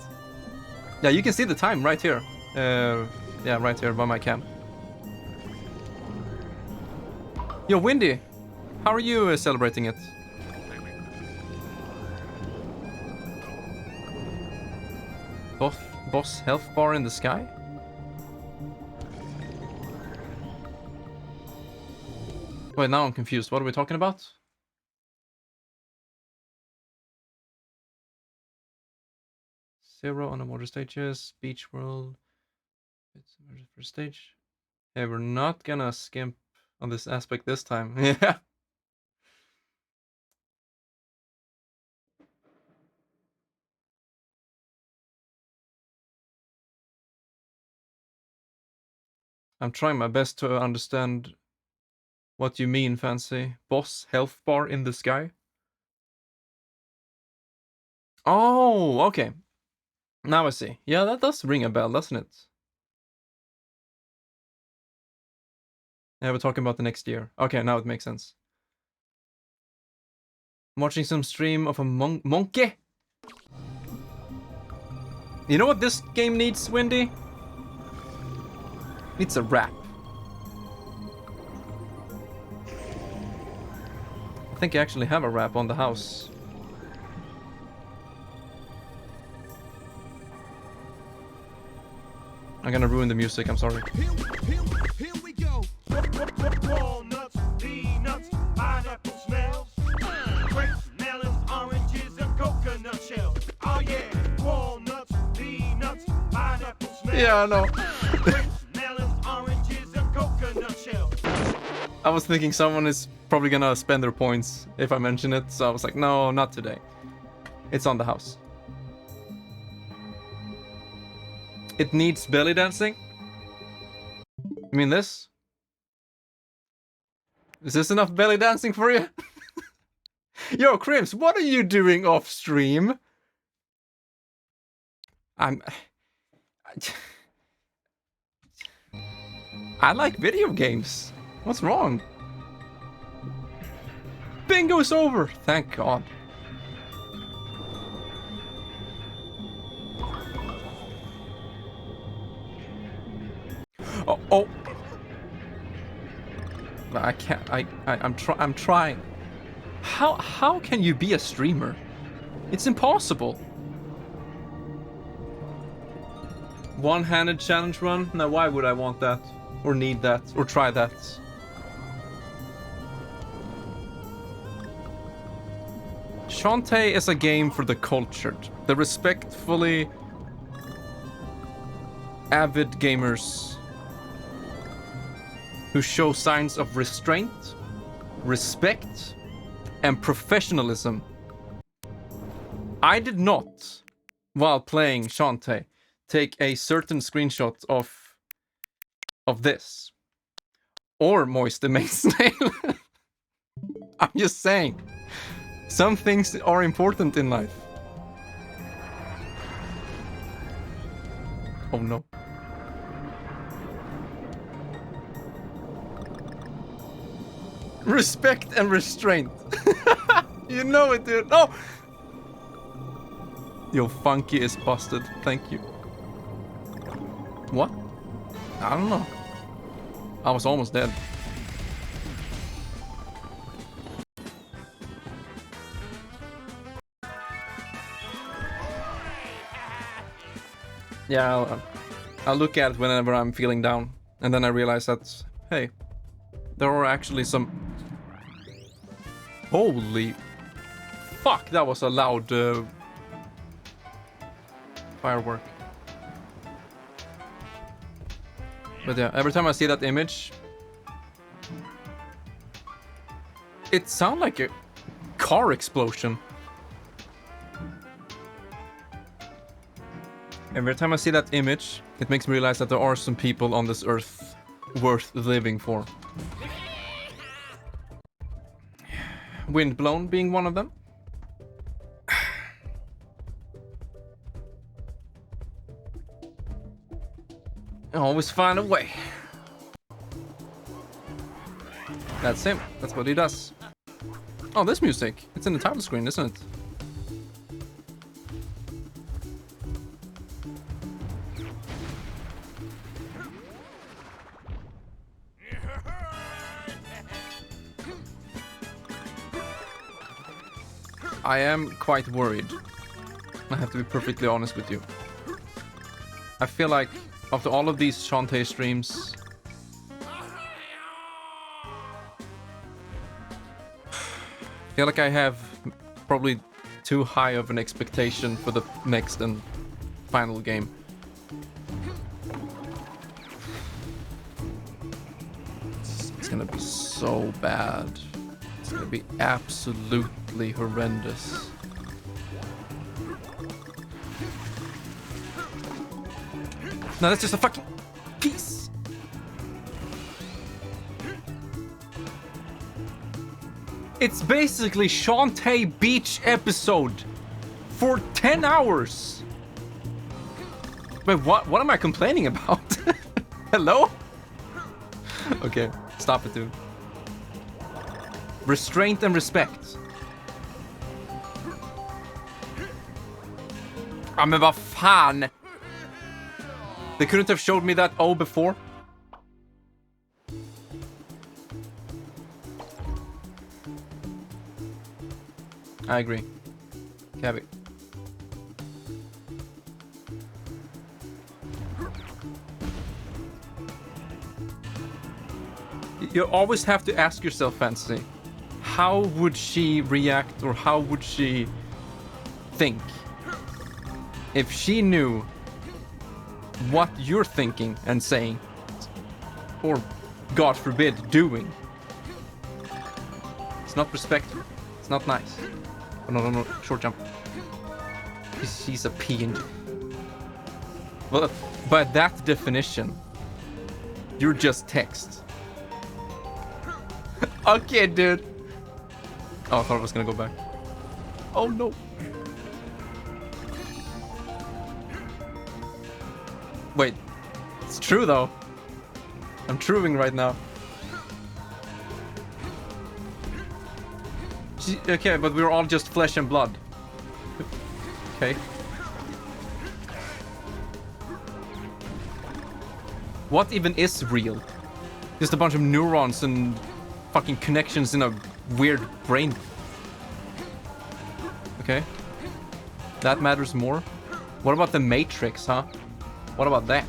Yeah, you can see the time right here. Yeah, right here by my cam. Yo, Windy, how are you celebrating it? Boss health bar in the sky? Wait, now I'm confused. What are we talking about? Zero on the water stages, beach world. It's the first stage. Hey, we're not gonna skimp on this aspect this time. Yeah. I'm trying my best to understand what you mean, Fancy. Boss health bar in the sky? Oh, okay. Now I see. Yeah, that does ring a bell, doesn't it? Yeah, we're talking about the next year. Okay, now it makes sense. I'm watching some stream of a monkey. You know what this game needs, Windy? Needs a rap. I think I actually have a rap on the house. I'm gonna ruin the music, I'm sorry. Here we go. Walnuts, peanuts, pineapple smells, grapes, melons, oranges, and coconut shells. Oh yeah, walnuts, peanuts, pineapple smells. Yeah, I know. Grapes, melons, oranges, and coconut shells. I was thinking someone is probably gonna spend their points if I mention it, so I was like, no, not today. It's on the house. It needs belly dancing? You mean this? Is this enough belly dancing for you? Yo, Crims, what are you doing off stream? I like video games. What's wrong? Bingo's over! Thank God. Oh, oh. I can't. I'm trying. How can you be a streamer? It's impossible. One-handed challenge run? Now, why would I want that? Or need that? Or try that? Shantae is a game for the cultured. The respectfully avid gamers who show signs of restraint, respect, and professionalism. I did not, while playing Shantae, take a certain screenshot of this. Or moist the main snail. I'm just saying. Some things are important in life. Oh no. Respect and restraint. You know it, dude. No! Yo, Funky is busted. Thank you. What? I don't know. I was almost dead. Yeah, I'll look at it whenever I'm feeling down. And then I realize that, hey, there are actually some... Holy... Fuck, that was a loud... firework. But yeah, every time I see that image... It sounds like a car explosion. Every time I see that image, it makes me realize that there are some people on this earth worth living for. Windblown being one of them. I always find a way. That's him. That's what he does. Oh, this music. It's in the title screen, isn't it? I am quite worried. I have to be perfectly honest with you. I feel like after all of these Shantae streams, I feel like I have probably too high of an expectation for the next and final game. It's gonna be so bad. It's gonna be absolutely horrendous. No, that's just a fucking piece. It's basically Shantae Beach episode for 10 hours. Wait, what am I complaining about? Hello? Okay, stop it, dude. Restraint and respect. Ja, men vad fan? They couldn't have showed me that before. I agree. Cabby. You always have to ask yourself, Fantasy, how would she react or how would she think if she knew what you're thinking and saying, or God forbid, doing? It's not respectful. It's not nice. Oh, no, short jump. She's a PNG. Well, by that definition, you're just text. Okay, dude. Oh, I thought I was gonna go back. Oh no. Wait, it's true though. I'm truing right now. Okay, but we're all just flesh and blood. Okay. What even is real? Just a bunch of neurons and fucking connections in a weird brain. Okay. That matters more. What about the Matrix, huh? What about that?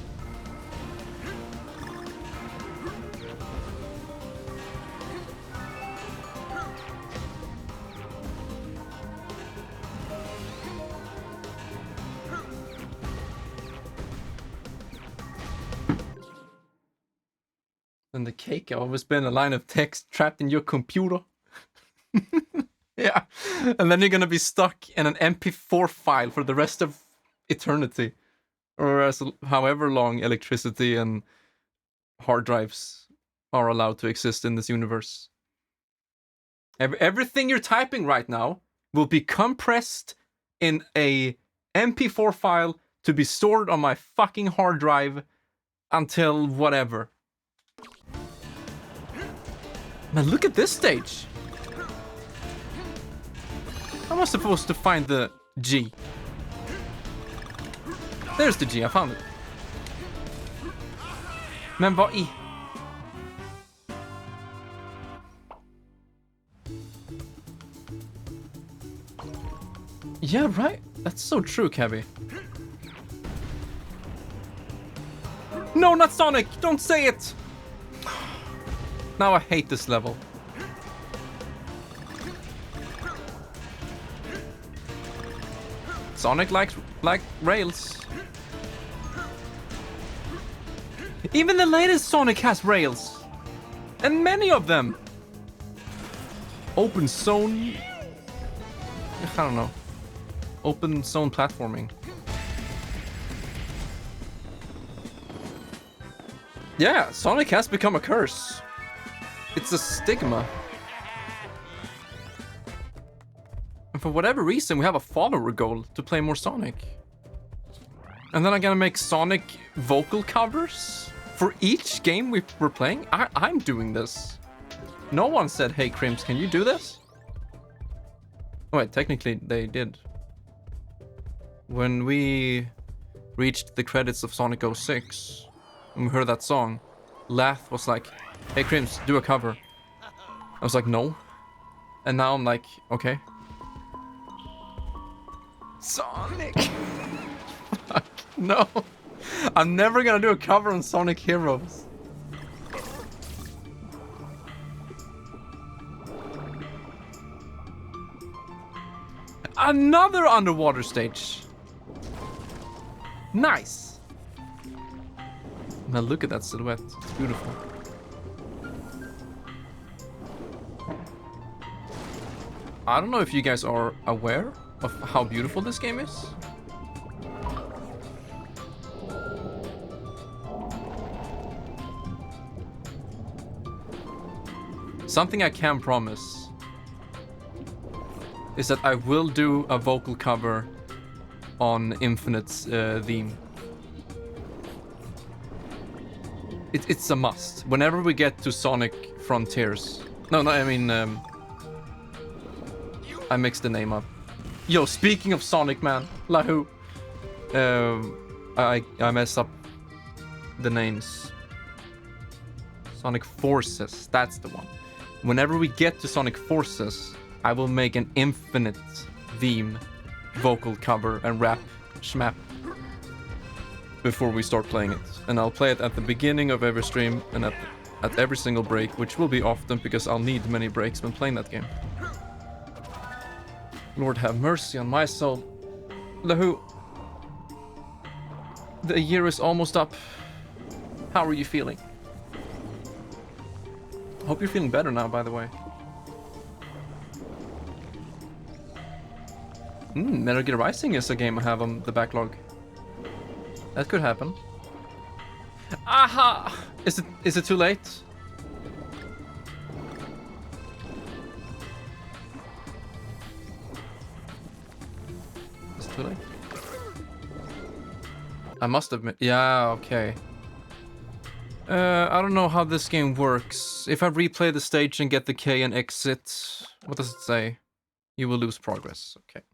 And the cake have always been a line of text trapped in your computer. Yeah. And then you're gonna be stuck in an MP4 file for the rest of eternity. Or as however long electricity and hard drives are allowed to exist in this universe. Everything you're typing right now will be compressed in a MP4 file to be stored on my fucking hard drive until whatever. Man, look at this stage. How am I supposed to find the G? There's the G, I found it. Men vad i? Yeah, right. That's so true, Cabby. No, not Sonic! Don't say it! Now I hate this level. Sonic likes like rails. Even the latest Sonic has rails. And many of them. Open zone. I don't know. Open zone platforming. Yeah, Sonic has become a curse. It's a stigma. And for whatever reason, we have a follower goal to play more Sonic. And then I'm gonna make Sonic vocal covers for each game we're playing. I'm doing this. No one said, hey, Crims, can you do this? Oh, wait, technically they did. When we reached the credits of Sonic 06, and we heard that song, Lath was like, hey, Crims, do a cover. I was like, no. And now I'm like, okay. Sonic. Fuck, no. I'm never gonna do a cover on Sonic Heroes. Another underwater stage. Nice. Man, look at that silhouette. It's beautiful. I don't know if you guys are aware of how beautiful this game is. Something I can promise is that I will do a vocal cover on Infinite's theme. It's a must. Whenever we get to Sonic Frontiers. No, I mean, I mixed the name up. Yo, speaking of Sonic, man, Lahu, I messed up the names. Sonic Forces, that's the one. Whenever we get to Sonic Forces, I will make an Infinite theme vocal cover and rap schmap before we start playing it. And I'll play it at the beginning of every stream and at every single break, which will be often because I'll need many breaks when playing that game. Lord have mercy on my soul. Lahu, the year is almost up. How are you feeling? Hope you're feeling better now, by the way. Metal Gear Rising is a game I have on the backlog. That could happen. Aha! Is it too late? Is it too late? I must admit. Yeah, okay. I don't know how this game works. If I replay the stage and get the K and exit, what does it say? You will lose progress. Okay.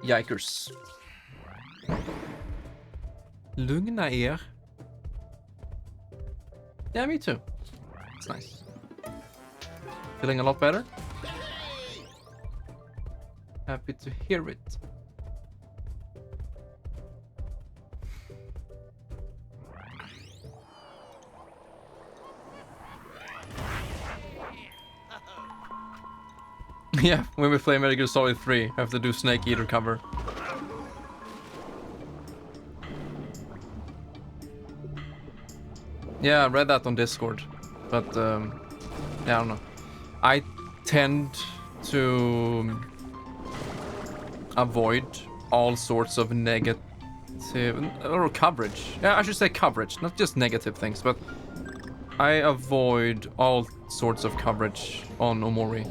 Yikers. Lugna er. Yeah, me too. It's nice. Feeling a lot better? Happy to hear it. Yeah, when we play Metal Gear Solid 3, I have to do Snake Eater cover. Yeah, I read that on Discord, but yeah, I don't know. I tend to avoid all sorts of negative or coverage. Yeah, I should say coverage, not just negative things, but I avoid all sorts of coverage on Omori.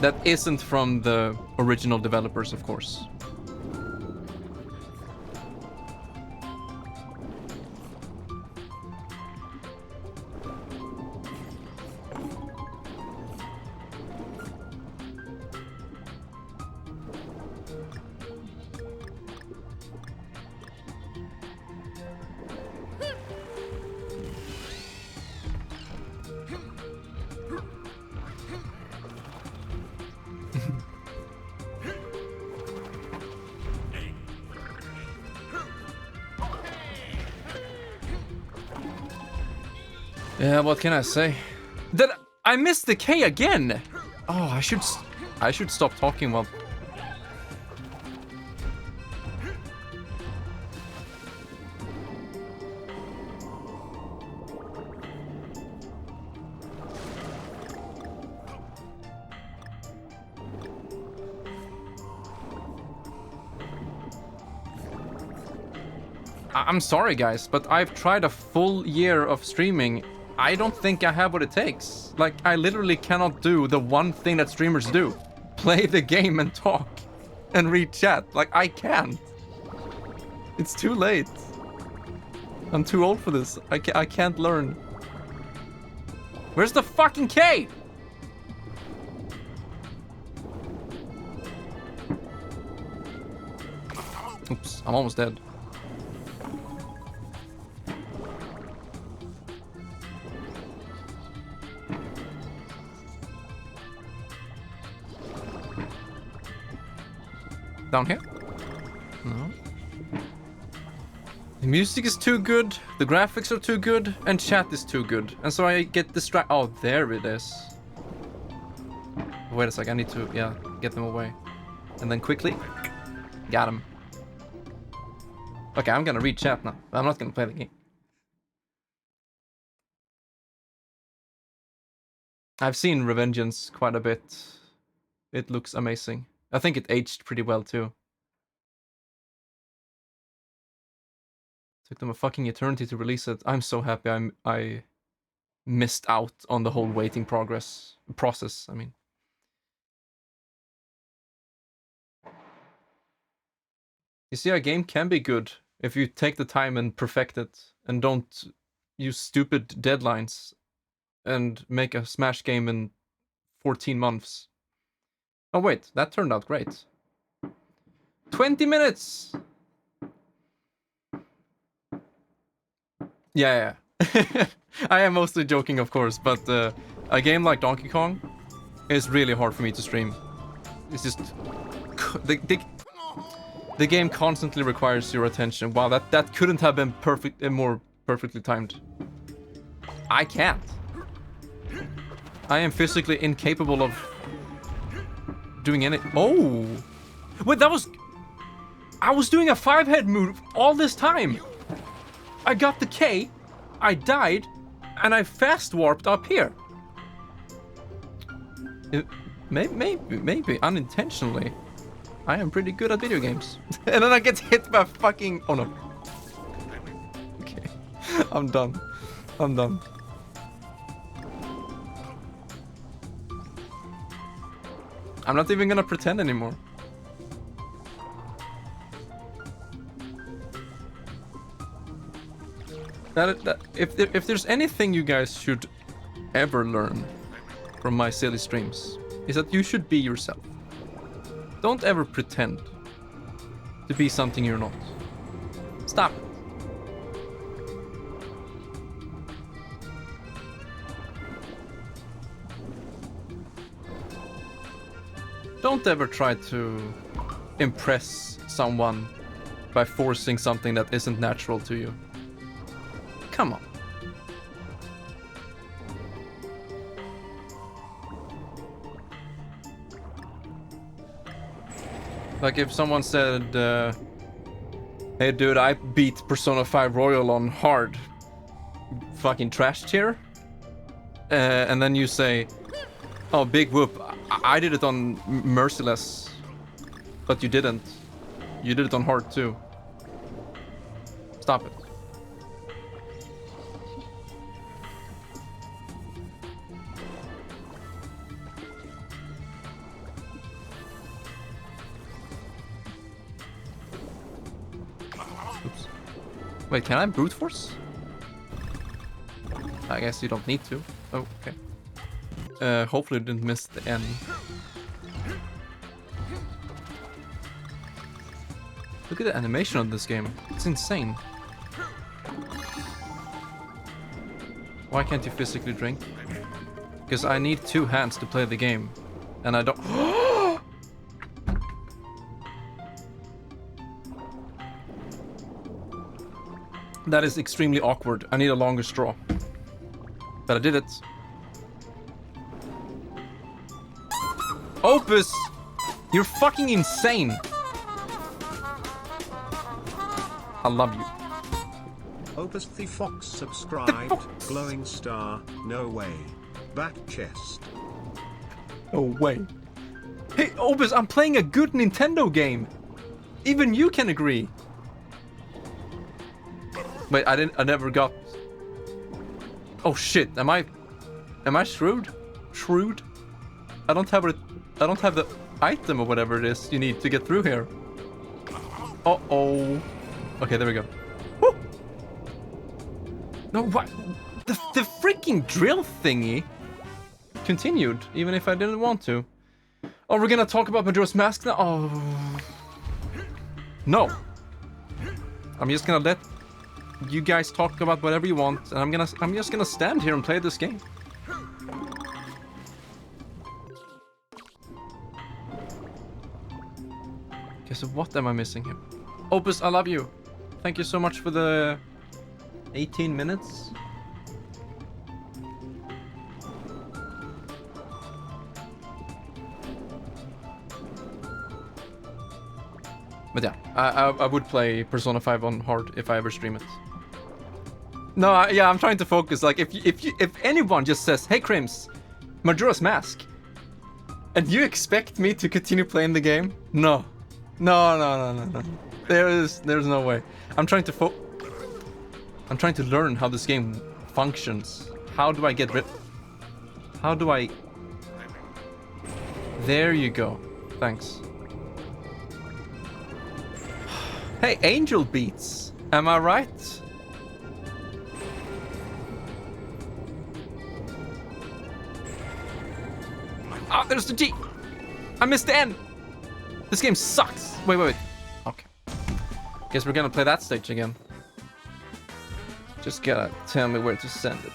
That isn't from the original developers, of course. Yeah, what can I say? That I missed the K again. Oh, I should stop talking while. I'm sorry, guys, but I've tried a full year of streaming. I don't think I have what it takes. Like, I literally cannot do the one thing that streamers do. Play the game and talk. And read chat. Like, I can't. It's too late. I'm too old for this. I can't learn. Where's the fucking K? Oops, I'm almost dead. Down here? No. The music is too good, the graphics are too good, and chat is too good. And so I get distracted. Oh, there it is. Wait a sec, I need to, yeah, get them away. And then quickly, got him. Okay, I'm gonna read chat now. I'm not gonna play the game. I've seen Revengeance quite a bit. It looks amazing. I think it aged pretty well too. Took them a fucking eternity to release it. I'm so happy I missed out on the whole waiting process. I mean. You see, a game can be good if you take the time and perfect it and don't use stupid deadlines and make a Smash game in 14 months. Oh wait, that turned out great. 20 minutes! Yeah. I am mostly joking, of course, but a game like Donkey Kong is really hard for me to stream. It's just... The game constantly requires your attention. Wow, that couldn't have been perfect and more perfectly timed. I can't. I am physically incapable of doing any... Oh! Wait, that was... I was doing a 5-head move all this time! I got the K, I died, and I fast warped up here. Maybe unintentionally. I am pretty good at video games. And then I get hit by fucking... Oh no. Okay. I'm done. I'm not even gonna pretend anymore. If there's anything you guys should ever learn from my silly streams, is that you should be yourself. Don't ever pretend to be something you're not. Stop it. Don't ever try to impress someone by forcing something that isn't natural to you. Come on. Like if someone said, hey dude, I beat Persona 5 Royal on hard. Fucking trash tier. And then you say, oh, big whoop. I did it on Merciless. But you didn't. You did it on hard too. Stop it. Oops. Wait, can I brute force? I guess you don't need to. Oh, okay. Hopefully you didn't miss the N. Look at the animation on this game. It's insane. Why can't you physically drink? Because I need 2 hands to play the game. And I don't... That is extremely awkward. I need a longer straw. But I did it. Opus! You're fucking insane! I love you. Opus the Fox subscribed. Glowing star. No way. Back chest. No way. Hey, Opus, I'm playing a good Nintendo game. Even you can agree. Wait, I never got... Oh shit, am I shrewd? Shrewd? I don't have the item or whatever it is you need to get through here. Uh-oh. Okay, there we go. Woo! No, what? The freaking drill thingy continued, even if I didn't want to. Oh, we're gonna talk about Majora's Mask now? Oh. No. I'm just gonna let you guys talk about whatever you want, and I'm just gonna stand here and play this game. Okay, so what am I missing here? Opus, I love you. Thank you so much for the 18 minutes. But yeah, I would play Persona 5 on hard if I ever stream it. No, yeah, I'm trying to focus. Like, if anyone just says, "Hey, Crims, Majora's Mask," and you expect me to continue playing the game? No. There's no way. I'm trying to learn how this game functions. How do I get rid? How do I? There you go. Thanks. Hey, Angel Beats. Am I right? Ah, there's the G. I missed the N. This game sucks. Wait. Okay. Guess we're gonna play that stage again. Just gotta tell me where to send it.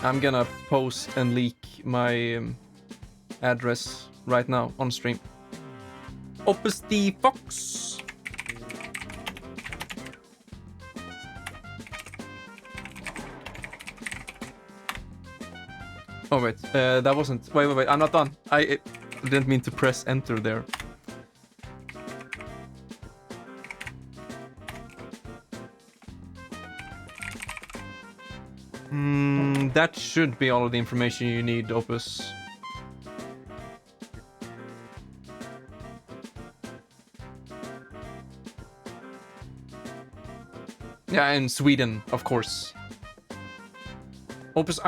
I'm gonna post and leak my address right now on stream. Opus the Fox. Oh wait, that wasn't. Wait. I'm not done. I didn't mean to press enter there. That should be all of the information you need, Opus. Yeah, in Sweden, of course. Opus,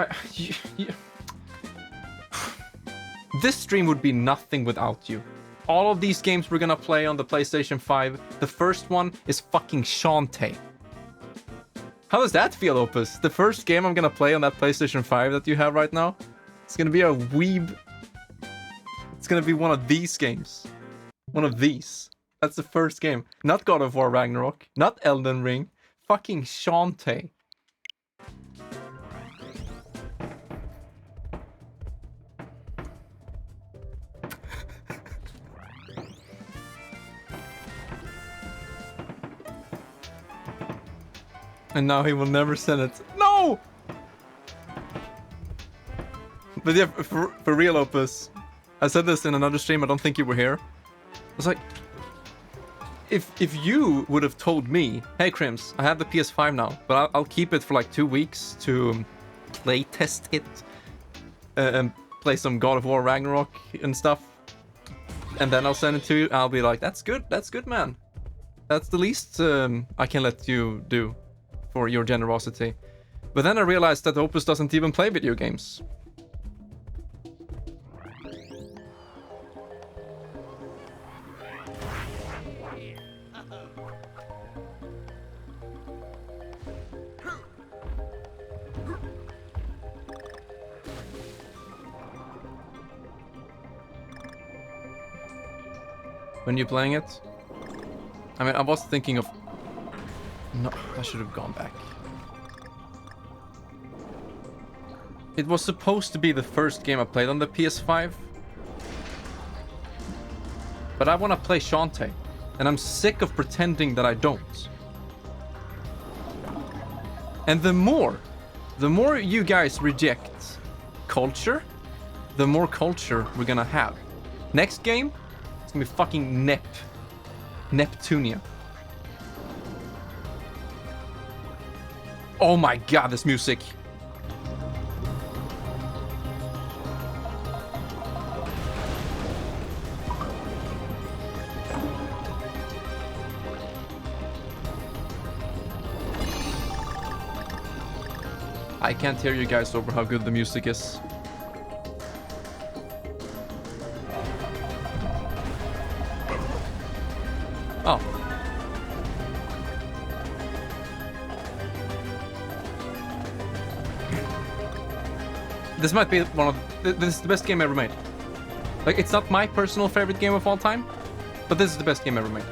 this stream would be nothing without you. All of these games we're gonna play on the PlayStation 5, the first one is fucking Shantae. How does that feel, Opus? The first game I'm gonna play on that PlayStation 5 that you have right now, it's gonna be a weeb. It's gonna be one of these games. One of these. That's the first game. Not God of War Ragnarok, not Elden Ring, fucking Shantae. And now he will never send it. No! But yeah, for real, Opus. I said this in another stream, I don't think you were here. I was like, if you would have told me, hey Crims, I have the PS5 now, but I'll keep it for like 2 weeks to play test it and play some God of War Ragnarok and stuff, and then I'll send it to you, I'll be like, that's good, man. That's the least I can let you do for your generosity. But then I realized that Opus doesn't even play video games. When you're playing it? I mean, I was thinking of... No, I should have gone back. It was supposed to be the first game I played on the PS5. But I want to play Shantae. And I'm sick of pretending that I don't. And the more you guys reject culture, the more culture we're gonna have. Next game, it's gonna be fucking Neptunia. Oh my god, this music. I can't hear you guys over how good the music is. Oh. This might be one of... This is the best game ever made. Like, it's not my personal favorite game of all time, but this is the best game ever made.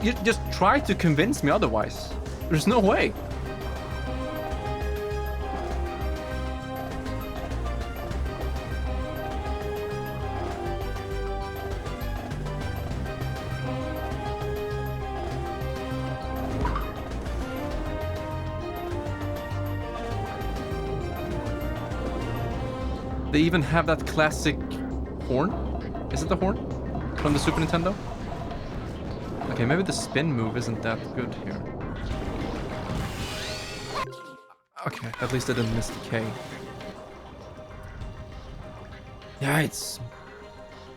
You just try to convince me otherwise. There's no way. They even have that classic horn. Is it the horn? From the Super Nintendo? Okay, maybe the spin move isn't that good here. Okay, at least I didn't miss the K. Yeah, it's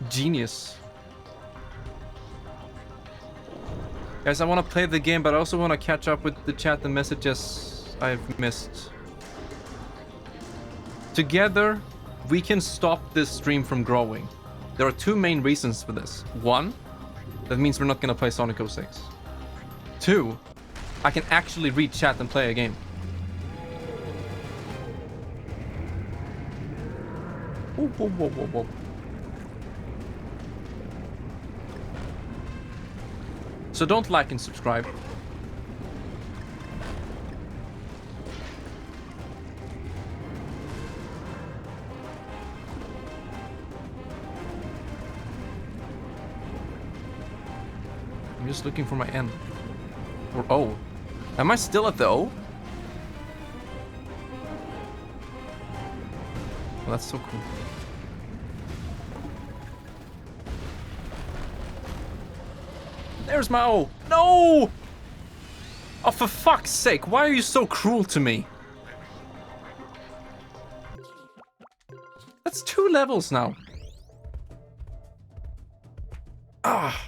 genius. Guys, I want to play the game, but I also want to catch up with the chat and messages I've missed. Together, we can stop this stream from growing. There are two main reasons for this. One, that means we're not gonna play Sonic 06. Two, I can actually read chat and play a game. Whoa, whoa, whoa, whoa, whoa. So don't like and subscribe. I'm just looking for my N. Or O. Am I still at the O? Well, that's so cool. There's my O. No! Oh, for fuck's sake, why are you so cruel to me? That's 2 levels now. Ah.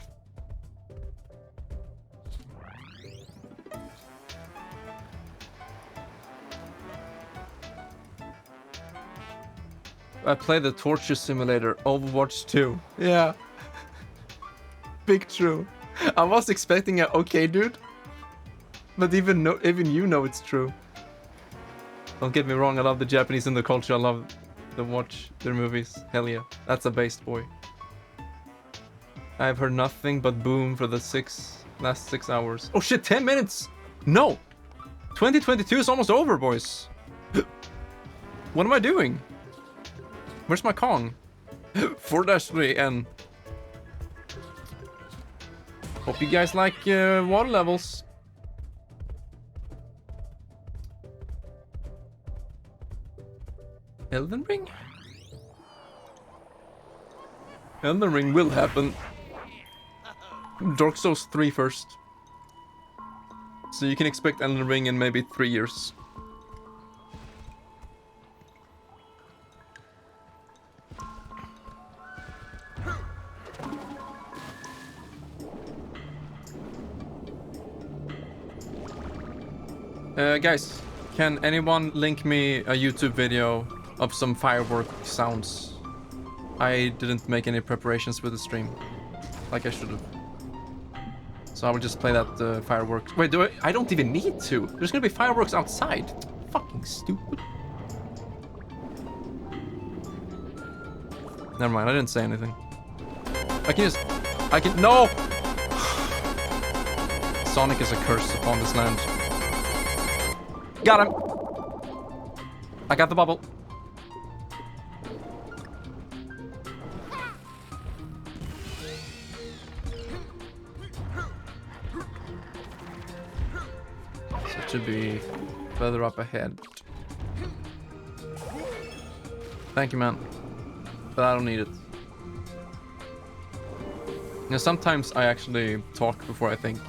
I play the torture simulator, Overwatch 2. Yeah. Big true. I was expecting a okay, dude. But even you know it's true. Don't get me wrong, I love the Japanese and the culture. I love to watch their movies. Hell yeah. That's a based boy. I've heard nothing but boom for the last 6 hours. Oh shit, 10 minutes! No! 2022 is almost over, boys. What am I doing? Where's my Kong? 4-3 and... Hope you guys like water levels. Elden Ring? Elden Ring will happen. Dark Souls 3 first. So you can expect Elden Ring in maybe 3 years. Guys, can anyone link me a YouTube video of some firework sounds? I didn't make any preparations with the stream, like I should have. So I will just play that fireworks. Wait, do I? I don't even need to. There's gonna be fireworks outside. Fucking stupid. Never mind, I didn't say anything. No! Sonic is a curse upon this land. Got him! I got the bubble. So it should be further up ahead. Thank you, man. But I don't need it. You know, sometimes I actually talk before I think.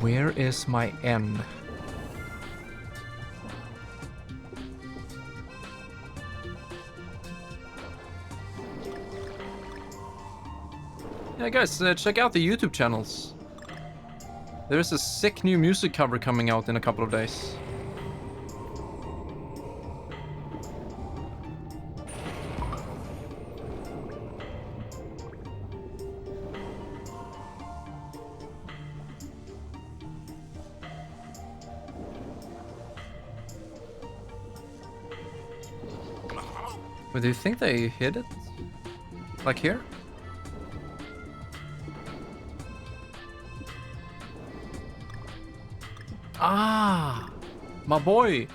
Where is my N? Yeah, guys, check out the YouTube channels. There's a sick new music cover coming out in a couple of days. But do you think they hit it? Like here? Ah! My boy!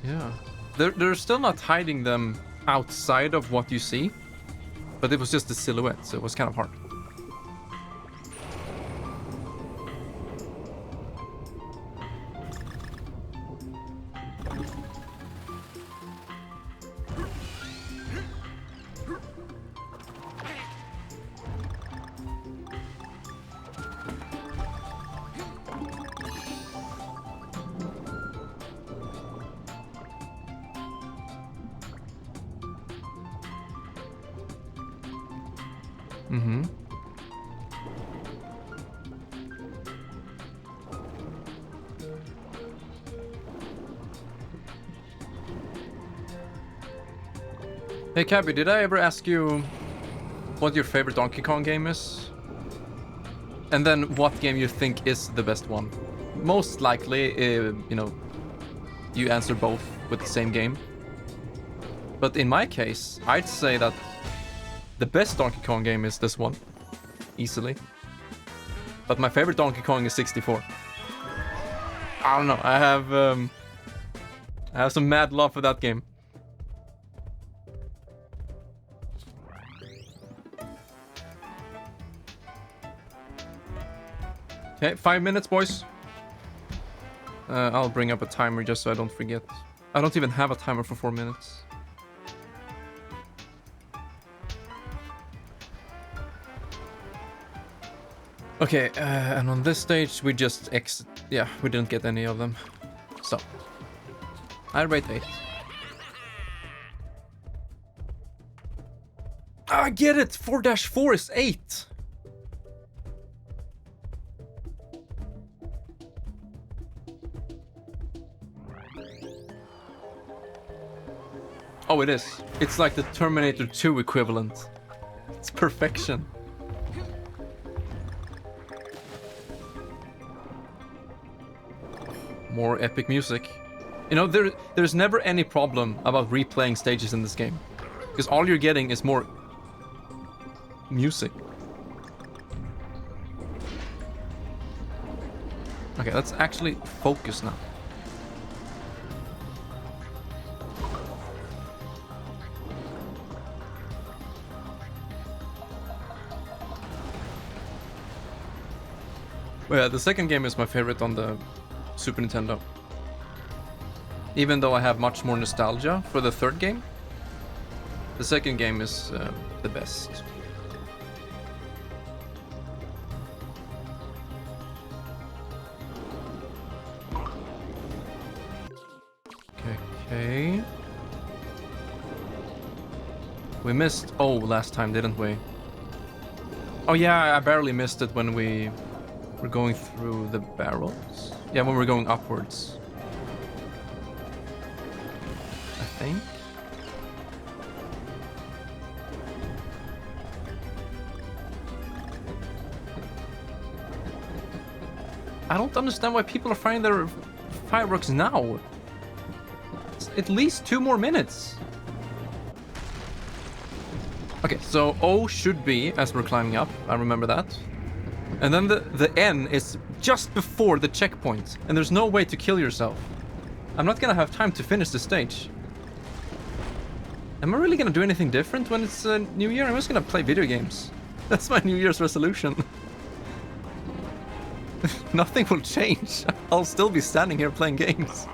Yeah. They're still not hiding them outside of what you see. But it was just a silhouette, so it was kind of hard. Mm-hmm. Hey Cabby, did I ever ask you what your favorite Donkey Kong game is? And then what game you think is the best one? Most likely, you know, you answer both with the same game. But in my case, I'd say that the best Donkey Kong game is this one. Easily. But my favorite Donkey Kong is 64. I don't know. I have some mad love for that game. Okay, 5 minutes, boys. I'll bring up a timer just so I don't forget. I don't even have a timer for 4 minutes. Okay, and on this stage we just yeah, we didn't get any of them. So, I rate 8. I get it! 4-4 is 8! Oh, it is. It's like the Terminator 2 equivalent. It's perfection. More epic music. You know, there's never any problem about replaying stages in this game. Because all you're getting is more music. Okay, let's actually focus now. Well, yeah, the second game is my favorite on the Super Nintendo. Even though I have much more nostalgia for the third game, the second game is the best. Okay. We missed last time, didn't we? Oh yeah, I barely missed it when we were going through the barrels. Yeah, when we're going upwards. I think. I don't understand why people are firing their fireworks now. It's at least 2 more minutes. Okay, so O should be as we're climbing up. I remember that. And then the N is just before the checkpoint. And there's no way to kill yourself. I'm not gonna have time to finish the stage. Am I really gonna do anything different when it's New Year? I'm just gonna play video games. That's my New Year's resolution. Nothing will change. I'll still be standing here playing games.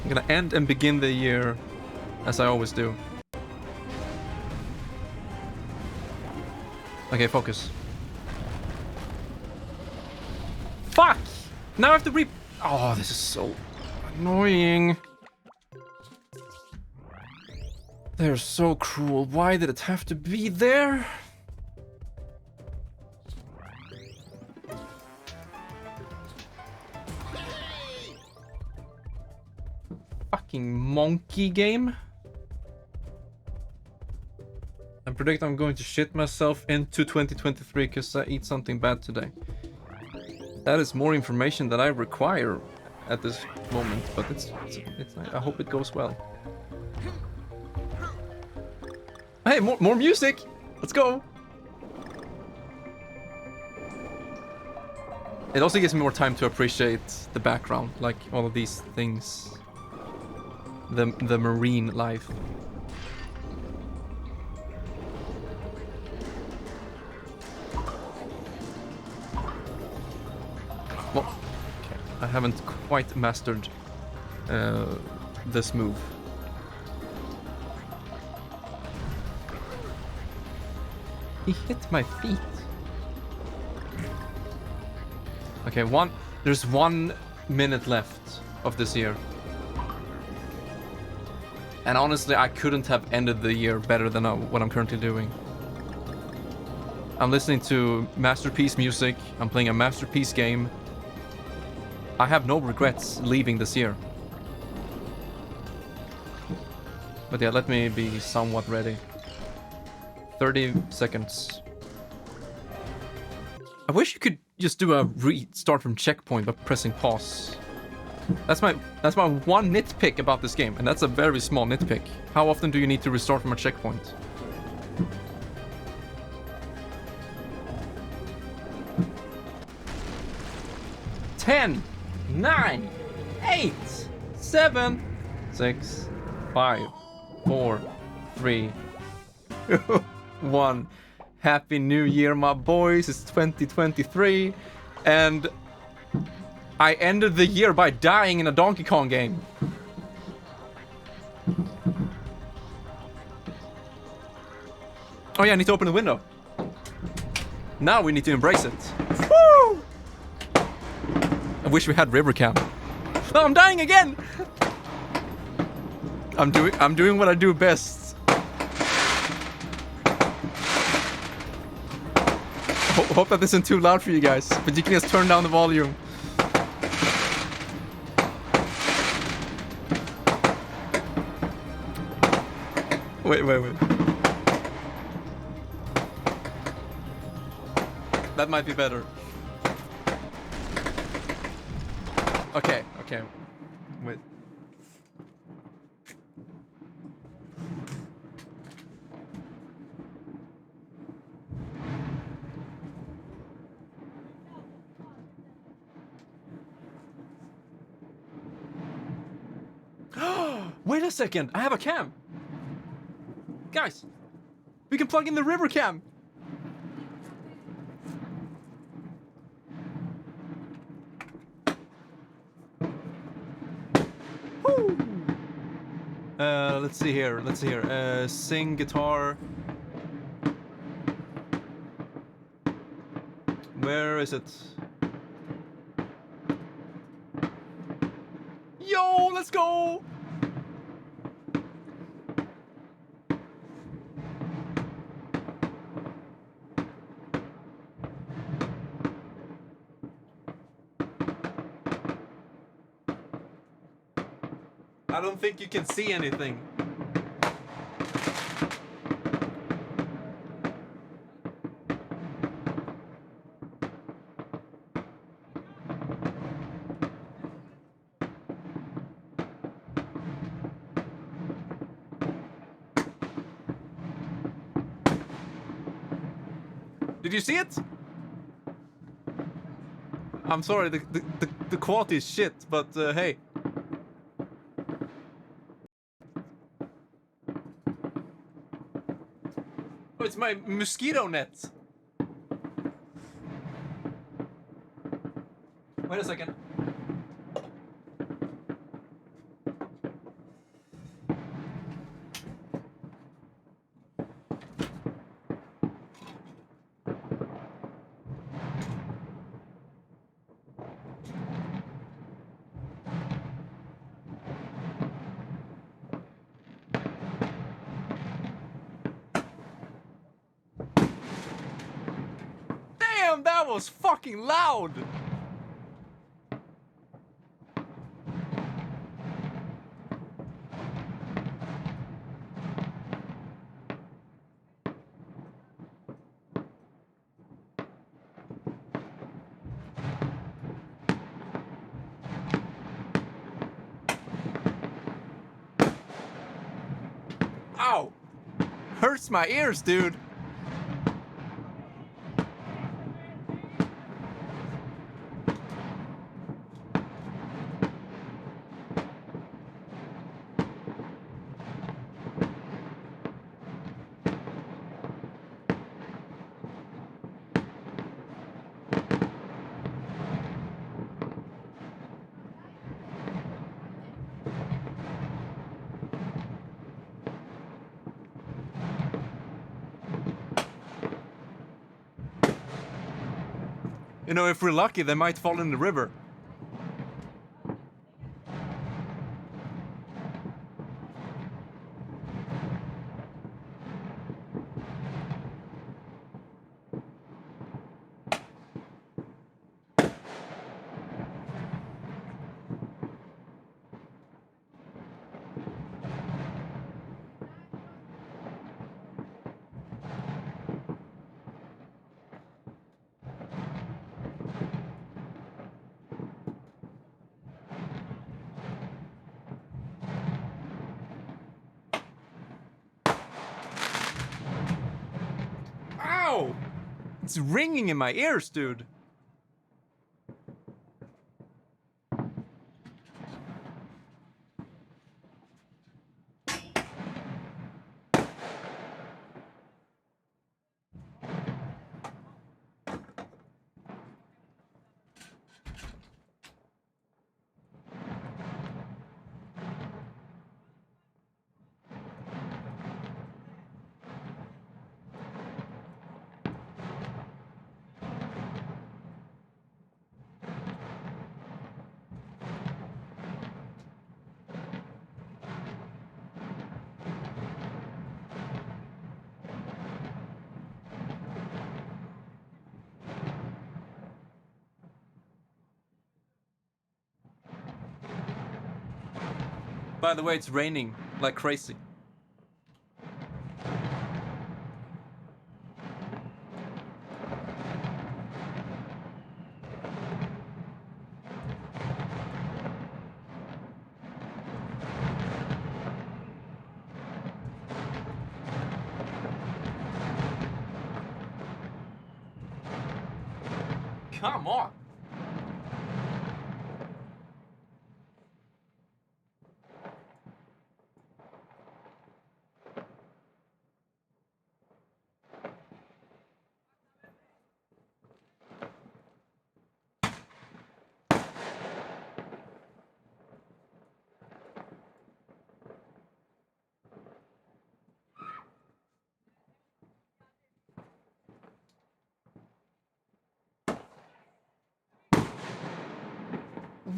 I'm gonna end and begin the year as I always do. Okay, focus. Fuck! Now I have to Oh, this is so annoying. They're so cruel. Why did it have to be there? Fucking monkey game. I predict I'm going to shit myself into 2023 because I eat something bad today. That is more information that I require at this moment, but it's I hope it goes well. Hey, more music! Let's go! It also gives me more time to appreciate the background, like all of these things. The marine life. Well, okay. I haven't quite mastered this move. He hit my feet. Okay, there's 1 minute left of this year. And honestly, I couldn't have ended the year better than what I'm currently doing. I'm listening to masterpiece music. I'm playing a masterpiece game. I have no regrets leaving this year. But yeah, let me be somewhat ready. 30 seconds. I wish you could just do a restart from checkpoint by pressing pause. That's my one nitpick about this game, and that's a very small nitpick. How often do you need to restart from a checkpoint? Ten, 9, 8, 7, 6, 5, 4, 3, 1. Happy New Year, my boys. It's 2023, and I ended the year by dying in a Donkey Kong game. Oh yeah, I need to open the window. Now we need to embrace it. Woo! I wish we had river cam. Oh, I'm dying again. I'm doing what I do best. Hope that isn't too loud for you guys, but you can just turn down the volume. Wait. That might be better. Okay. Wait. Wait a second, I have a cam. Guys, we can plug in the river cam. Woo! Let's see here. Let's see here. Sing guitar. Where is it? Yo, let's go! I don't think you can see anything. Did you see it? I'm sorry, the quality is shit, but hey. Oh, it's my mosquito net. Wait a second. Damn, that was fucking loud! Ow! Hurts my ears, dude. You know, if we're lucky, they might fall in the river. Ow! It's ringing in my ears, dude. By the way, it's raining like crazy. Come on.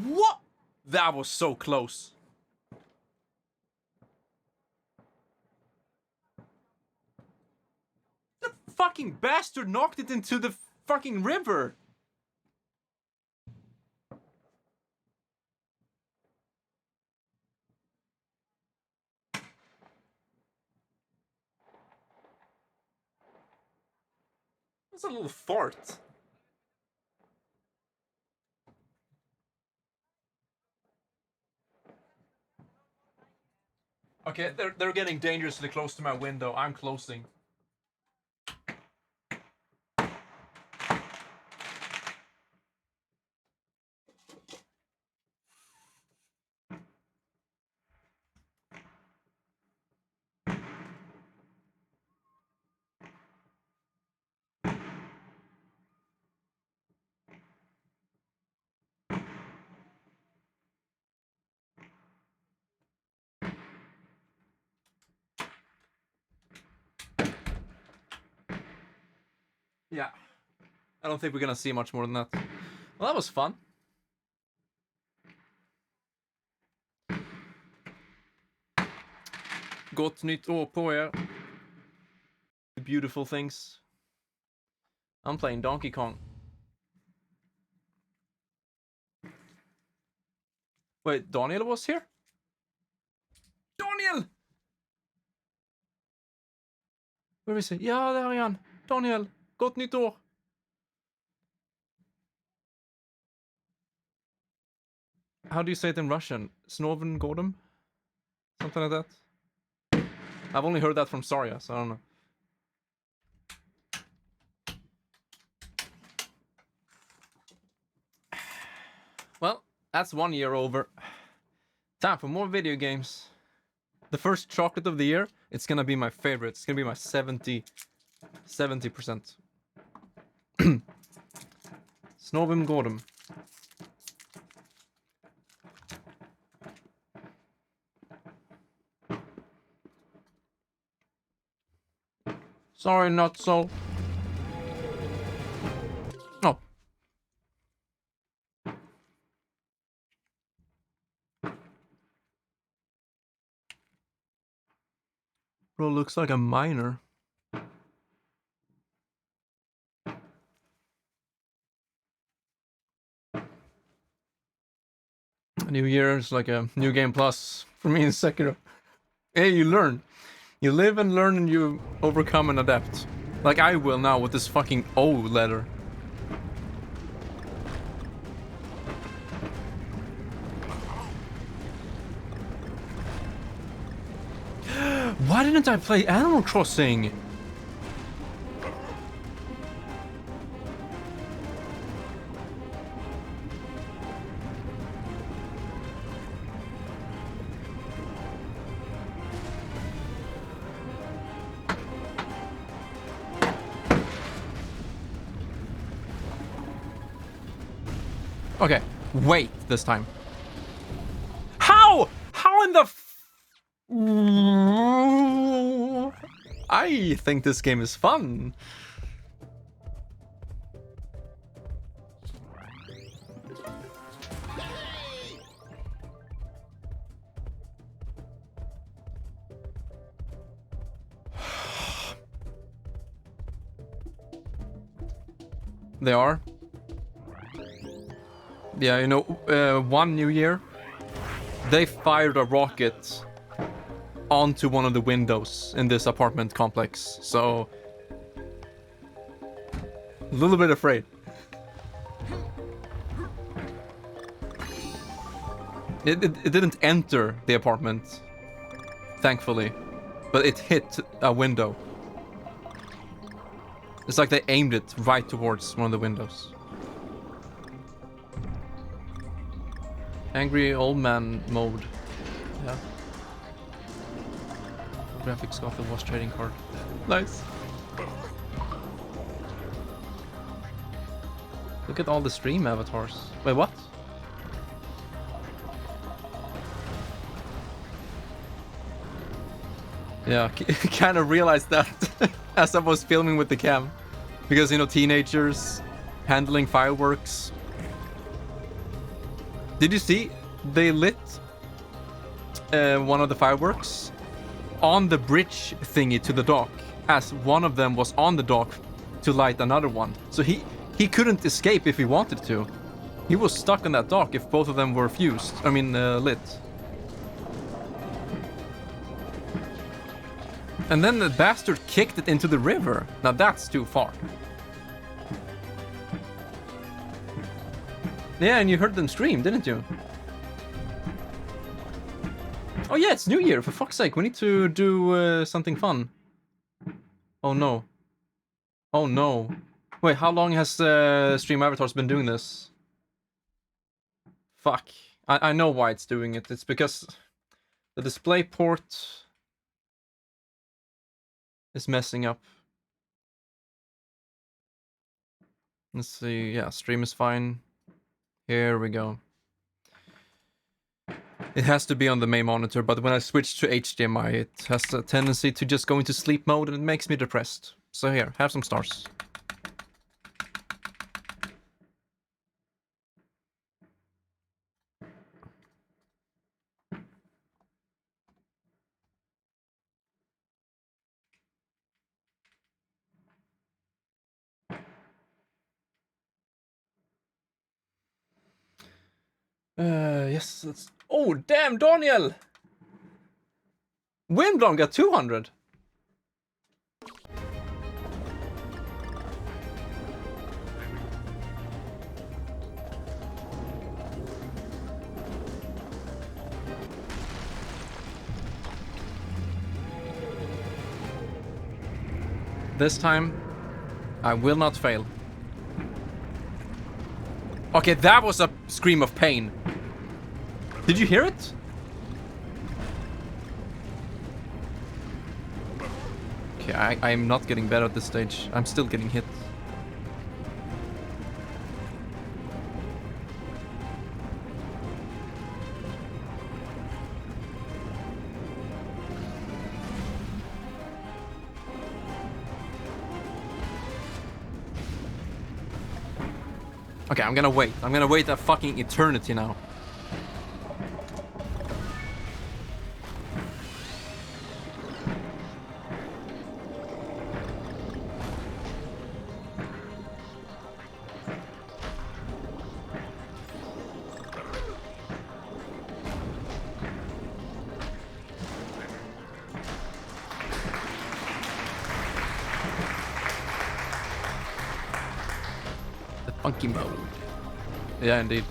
What? That was so close. The fucking bastard knocked it into the fucking river. That's a little fart. Okay, they're getting dangerously close to my window. I'm closing. Yeah. I don't think we're gonna see much more than that. Well, that was fun. Gott nytt år på er. The beautiful things. I'm playing Donkey Kong. Wait, Daniel was here? Daniel! Where is he? Ja, där är han. Daniel, gott nytt år. How do you say it in Russian? Snoven Gordon? Something like that? I've only heard that from Saria, so I don't know. Well, that's 1 year over. Time for more video games. The first chocolate of the year, it's gonna be my favorite. It's gonna be my 70%. Snovim Gordon. Sorry, not so. Oh. Bro looks like a miner. A new year is like a new game plus for me in Sekiro. Hey, you learn. You live and learn and you overcome and adapt. Like I will now with this fucking O letter. Why didn't I play Animal Crossing? Okay, wait this time. How? How in the I think this game is fun. They are. Yeah, you know, one New Year, they fired a rocket onto one of the windows in this apartment complex, so a little bit afraid. It didn't enter the apartment, thankfully, but it hit a window. It's like they aimed it right towards one of the windows. Angry old man mode. Yeah. Graphics got the wash trading card. Nice. Look at all the stream avatars. Wait, what? Yeah, kind of realized that as I was filming with the cam. Because, you know, teenagers handling fireworks. Did you see? They lit one of the fireworks on the bridge thingy to the dock, as one of them was on the dock to light another one. So he couldn't escape if he wanted to. He was stuck on that dock if both of them were fused. I mean, lit. And then the bastard kicked it into the river. Now that's too far. Yeah, and you heard them scream, didn't you? Oh yeah, it's New Year, for fuck's sake. We need to do something fun. Oh no. Oh no. Wait, how long has Stream Avatars been doing this? Fuck. I know why it's doing it. It's because the display port is messing up. Let's see. Yeah, stream is fine. Here we go. It has to be on the main monitor, but when I switch to HDMI, it has a tendency to just go into sleep mode and it makes me depressed. So here, have some stars. Yes, that's... Oh, damn, Daniel! Windblown got 200. This time, I will not fail. Okay, that was a scream of pain. Did you hear it? Okay, I'm not getting better at this stage. I'm still getting hit. Okay, I'm gonna wait. I'm gonna wait a fucking eternity now. Funky mode. Yeah, indeed.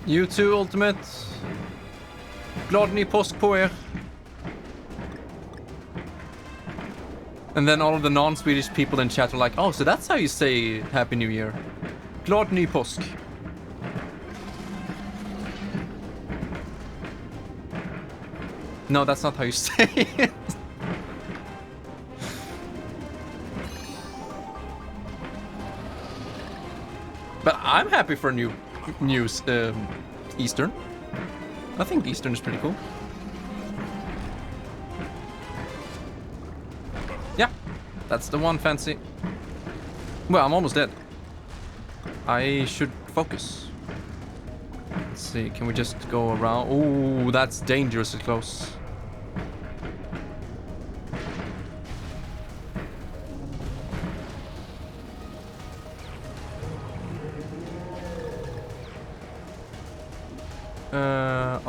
You too, Ultimate. Glad ny påsk på er. And then all of the non-Swedish people in chat are like, oh, so that's how you say Happy New Year. Glad ny påsk. No, that's not how you say it. But I'm happy for news, Eastern. I think Eastern is pretty cool. Yeah, that's the one fancy. Well, I'm almost dead. I should focus. Let's see, can we just go around? Oh, that's dangerously close.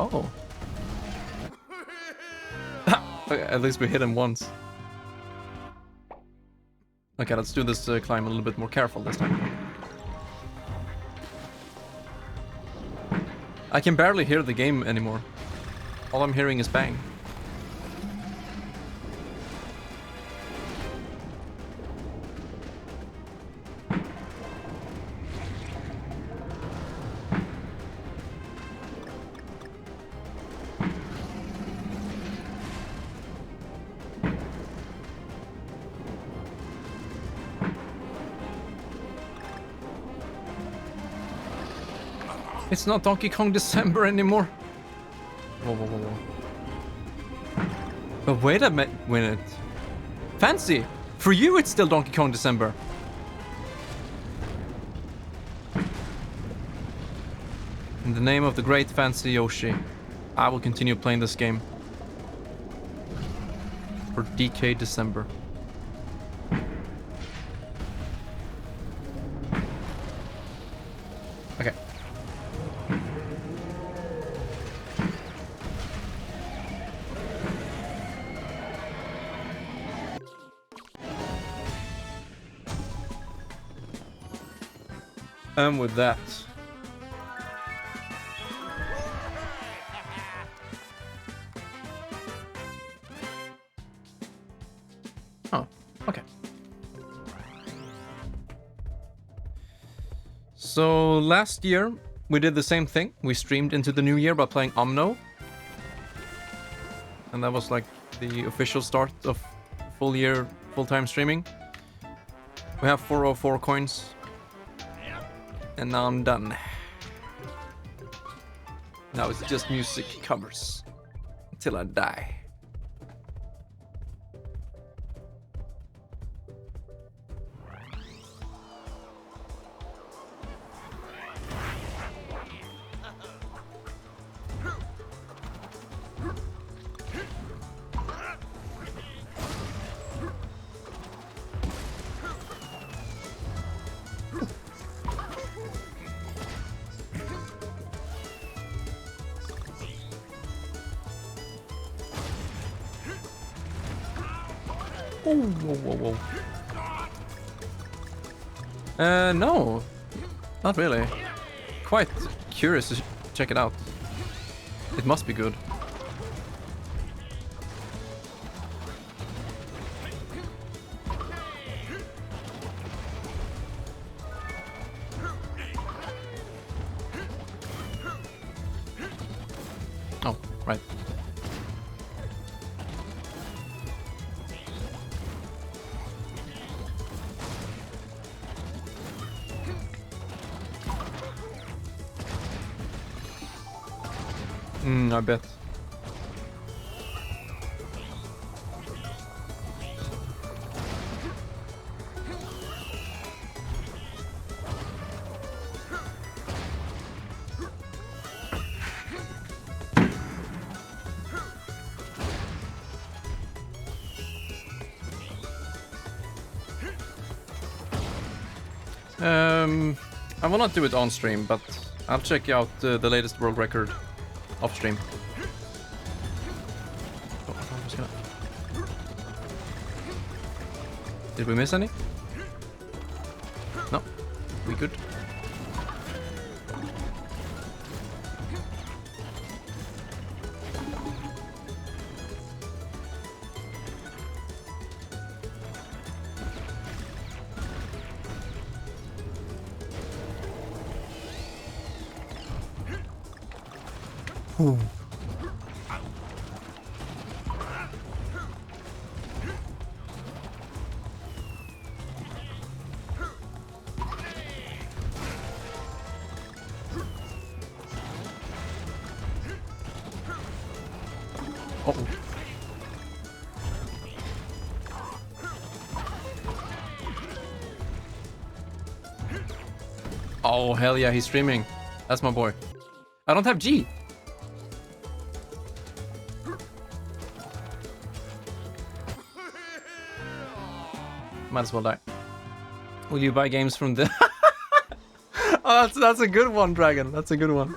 Oh. Okay, at least we hit him once. Okay, let's do this climb a little bit more careful this time. I can barely hear the game anymore. All I'm hearing is bang. It's not Donkey Kong December anymore. Whoa, whoa, whoa, whoa. But wait a minute. Fancy! For you, it's still Donkey Kong December. In the name of the great Fancy Yoshi, I will continue playing this game. For DK December. Okay. And with that, oh, okay. So last year we did the same thing. We streamed into the new year by playing Omno, and that was like the official start of full year, full-time streaming. We have 404 coins. And now I'm done. Now it's just music covers. Until I die. Oh, whoa, whoa, whoa. No. Not really. Quite curious to check it out. It must be good. Oh, right. I bet. I will not do it on stream, but I'll check out the latest world record off stream. Oh, I'm just gonna... Did we miss any? No, we good. Ooh. Uh-oh. Oh, hell yeah, he's streaming. That's my boy. I don't have G. Might as well die. Will you buy games from the... Oh, that's a good one, Dragon. That's a good one.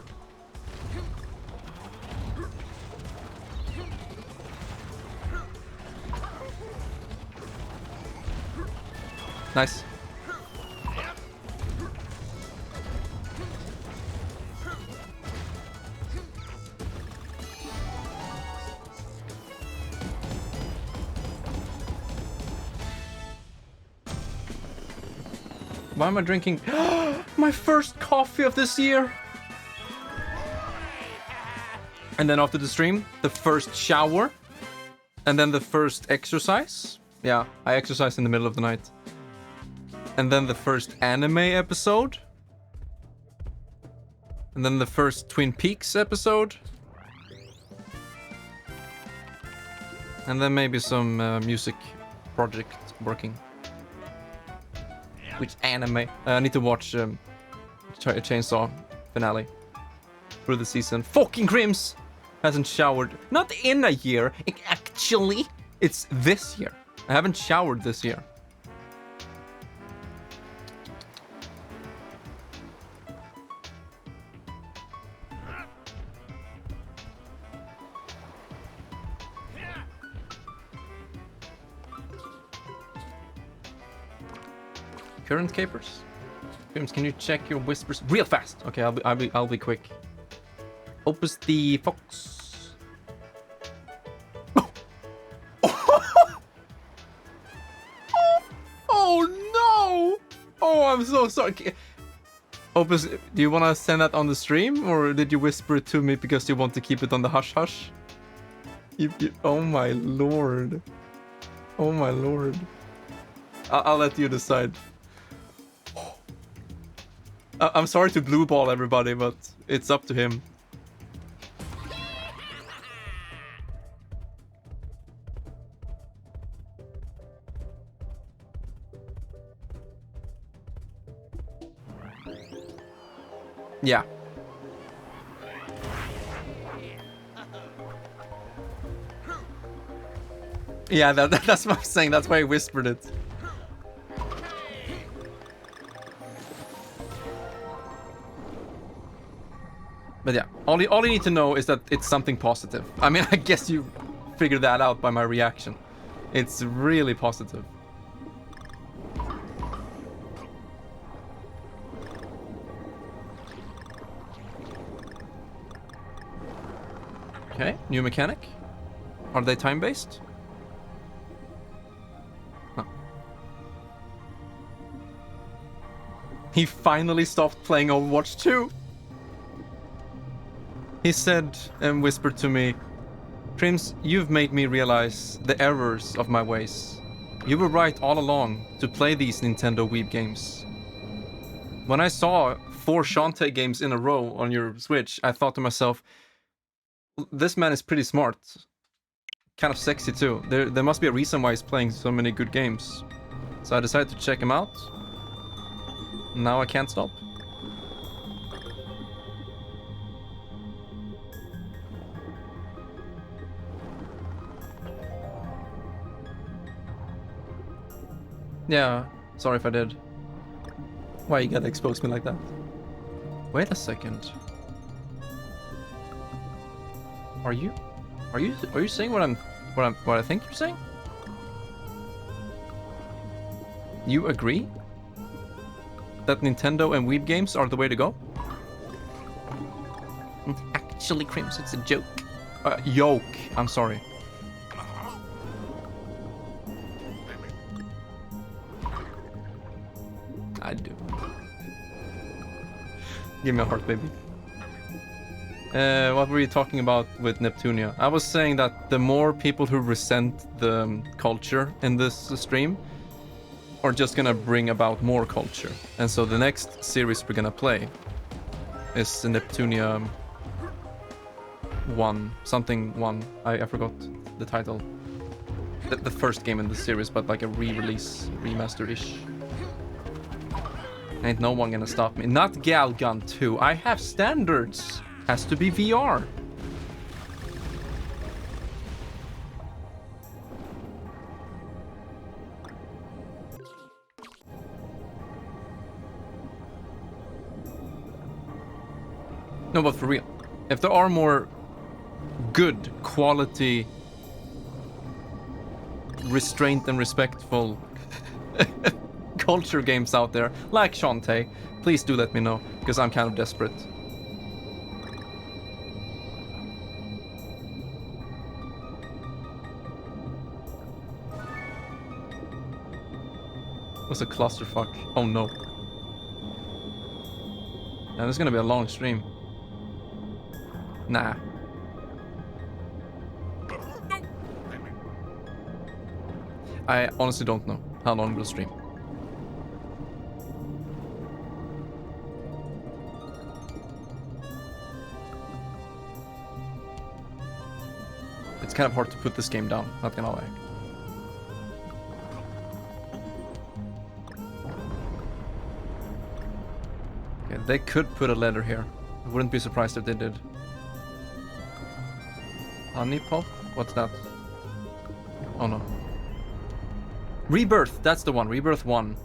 Nice. Why am I drinking my first coffee of this year? And then after the stream, the first shower. And then the first exercise. Yeah, I exercised in the middle of the night. And then the first anime episode. And then the first Twin Peaks episode. And then maybe some music project working. Which anime? I need to watch Chainsaw finale through the season. Fucking Crims hasn't showered. Not in a year. Actually, it's this year. I haven't showered this year. Current capers? Crims, can you check your whispers real fast? Okay, I'll be quick. Opus the Fox. Oh no! Oh, I'm so sorry. Opus, do you want to send that on the stream, or did you whisper it to me because you want to keep it on the hush hush? Oh my lord. Oh my lord. I'll let you decide. I'm sorry to blue ball everybody, but it's up to him. Yeah. Yeah, that's what I'm saying. That's why I whispered it. But yeah, all you need to know is that it's something positive. I mean, I guess you figured that out by my reaction. It's really positive. Okay, new mechanic. Are they time-based? Huh. He finally stopped playing Overwatch 2. He said and whispered to me, Crims, you've made me realize the errors of my ways. You were right all along to play these Nintendo Wii games. When I saw 4 Shantae games in a row on your Switch, I thought to myself, this man is pretty smart. Kind of sexy too. There must be a reason why he's playing so many good games. So I decided to check him out. Now I can't stop. Yeah, sorry if I did. Why you gotta expose me like that? Wait a second. Are you saying what I think you're saying? You agree that Nintendo and Wii games are the way to go? Actually, Crims, it's a joke. Yoke. I'm sorry. I do. Give me a heart, baby. What were you talking about with Neptunia? I was saying that the more people who resent the culture in this stream are just gonna bring about more culture. And so the next series we're gonna play is Neptunia 1. Something 1. I forgot the title. The first game in the series, but like a re-release, remaster-ish. Ain't no one gonna stop me. Not Galgun 2. I have standards. Has to be VR. No, but for real. If there are more good quality, restraint and respectful culture games out there, like Shantae, please do let me know, because I'm kind of desperate. What's a clusterfuck? Oh no. Now this is gonna be a long stream. Nah. I honestly don't know how long we'll stream. It's kind of hard to put this game down, not gonna lie. Okay, they could put a letter here. I wouldn't be surprised if they did. Honey pop? What's that? Oh no. Rebirth, that's the one. Rebirth 1.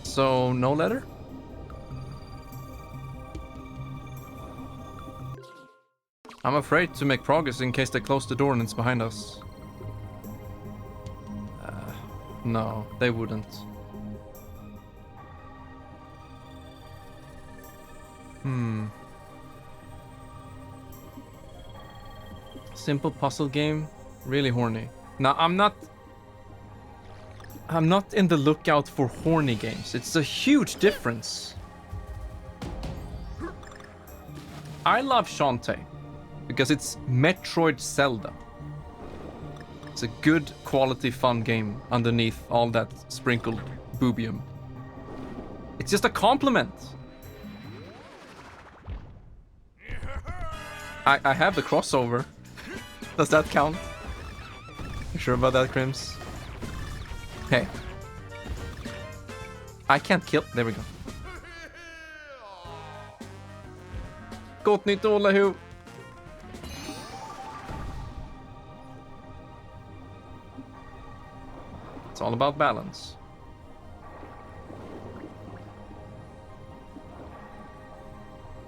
So, no letter? I'm afraid to make progress in case they close the door and it's behind us. No, they wouldn't. Simple puzzle game, really horny. Now, I'm not in the lookout for horny games. It's a huge difference. I love Shantae because it's Metroid Zelda. It's a good quality fun game underneath all that sprinkled boobium. It's just a compliment. I have the crossover. Does that count? You sure about that, Crims? Hey. I can't kill. There we go. Gott nytt år, eller hur? It's all about balance.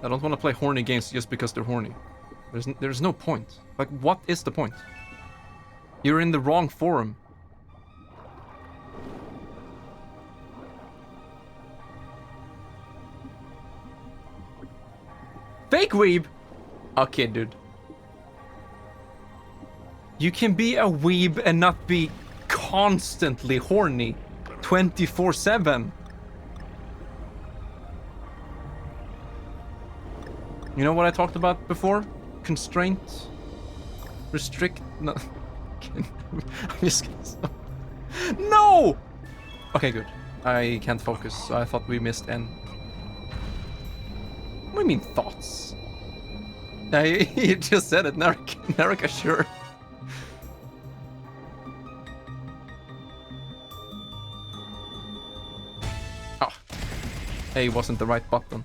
I don't want to play horny games just because they're horny. There's no point. Like, what is the point? You're in the wrong forum. Fake weeb? Okay, dude. You can be a weeb and not be constantly horny 24/7. You know what I talked about before? Constraint, restrict. No, I'm just gonna. No. Okay, good. I can't focus. I thought we missed N. What do you mean thoughts? You just said it, Narokath, sure. Oh, A wasn't the right button.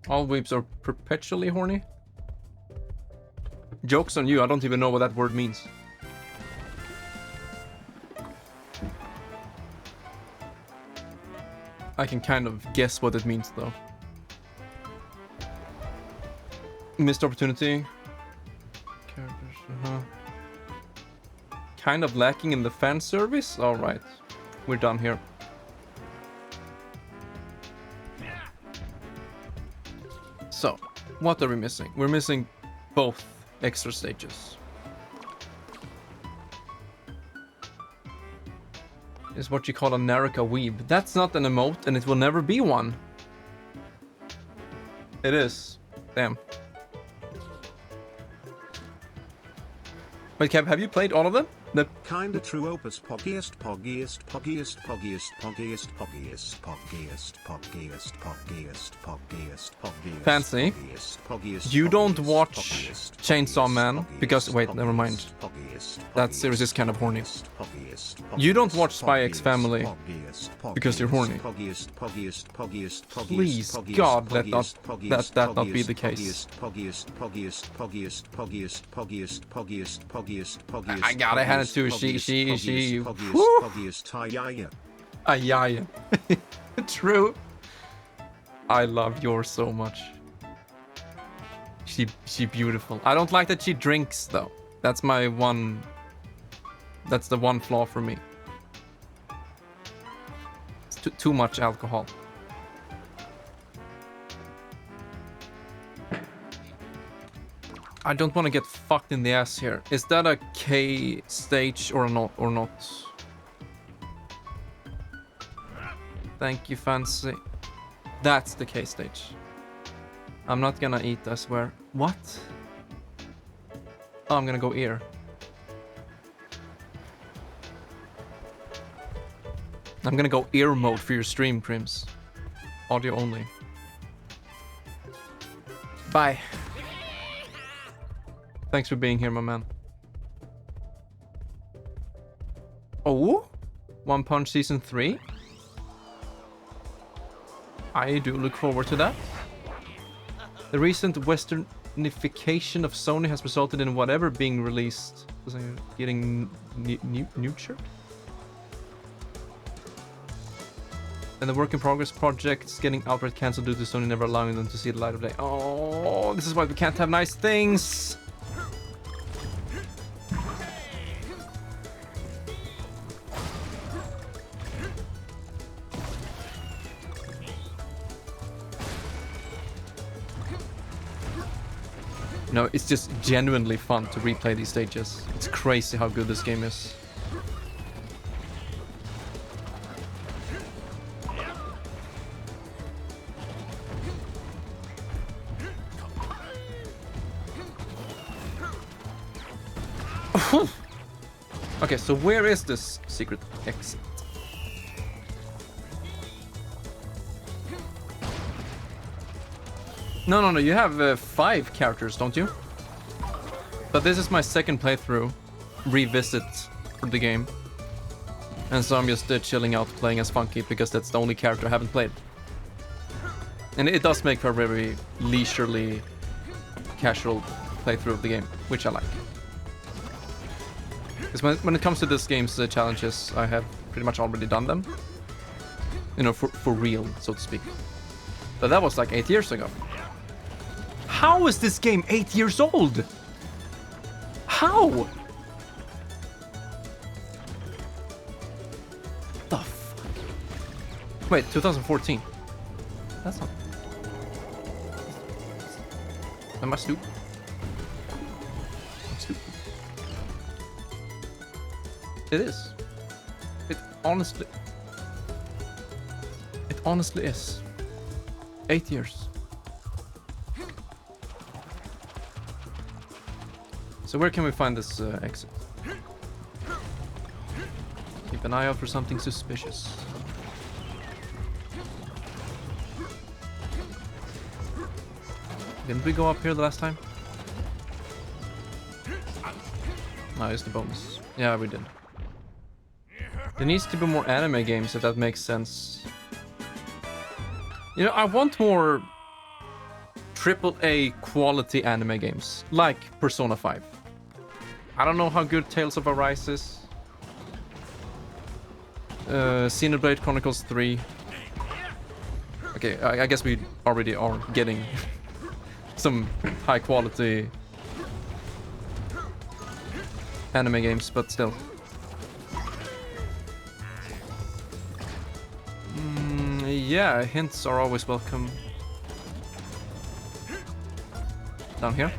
All weeps are perpetually horny? Joke's on you, I don't even know what that word means. I can kind of guess what it means though. Missed opportunity. Characters, Kind of lacking in the fan service? Alright, we're done here. So, what are we missing? We're missing both extra stages. Is what you call a Narokath weeb. That's not an emote, and it will never be one. It is. Damn. Wait, Kev, have you played all of them? The Kinda true opus poggiest poggiest poggiest poggiest poggiest poggiest poggiest poggiest poggiest poggiest poggiest Fancy. You don't watch Chainsaw Man because wait, never mind. That series is kind of horny. You don't watch Spy X Family because you're horny. Please, God, let that not be the case. I gotta hand it to she. Ayaya. True. I love yours so much. She beautiful. I don't like that she drinks though. That's my one. That's the one flaw for me. It's too much alcohol. I don't want to get fucked in the ass here. Is that a K stage or not? Thank you, Fancy. That's the K stage. I'm not gonna eat, I swear. What? Oh, I'm gonna go ear. I'm gonna go ear mode for your stream, Crims. Audio only. Bye. Thanks for being here, my man. Oh? One Punch Season 3? I do look forward to that. The recent westernification of Sony has resulted in whatever being released getting nurtured. And the work in progress projects getting outright cancelled due to Sony never allowing them to see the light of day. Oh, this is why we can't have nice things. No, it's just genuinely fun to replay these stages. It's crazy how good this game is. Okay, so where is this secret exit? No, you have 5 characters, don't you? But this is my second playthrough, revisit of the game. And so I'm just chilling out playing as Funky because that's the only character I haven't played. And it does make for a very leisurely, casual playthrough of the game, which I like. Because when it comes to this game's challenges, I have pretty much already done them. You know, for real, so to speak. But that was like 8 years ago. How is this game 8 years old? How? The fuck? Wait, 2014. That's not... Am I stupid? I'm stupid. It is. It honestly is. 8 years. So where can we find this exit? Keep an eye out for something suspicious. Didn't we go up here the last time? No, it's the bonus. Yeah, we did. There needs to be more anime games, if that makes sense. You know, I want more AAA quality anime games, like Persona 5. I don't know how good Tales of Arise is. Xenoblade Chronicles 3. Okay, I guess we already are getting some high quality anime games, but still. Yeah, hints are always welcome. Down here.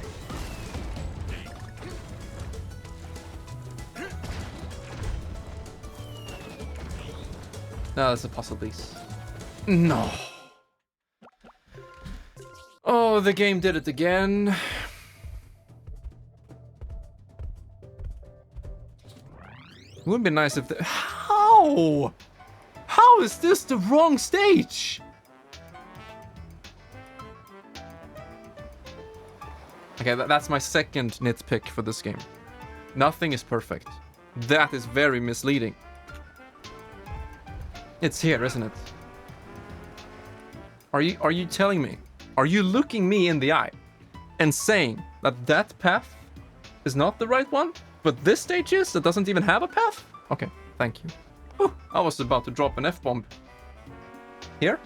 No, that's a possibilities. No. Oh, the game did it again. It would be nice if the... How? How is this the wrong stage? Okay, that's my second nitpick for this game. Nothing is perfect. That is very misleading. It's here, isn't it? Are you telling me? Are you looking me in the eye and saying that that path is not the right one, but this stage is that doesn't even have a path? Okay, thank you. Whew, I was about to drop an F-bomb. Here?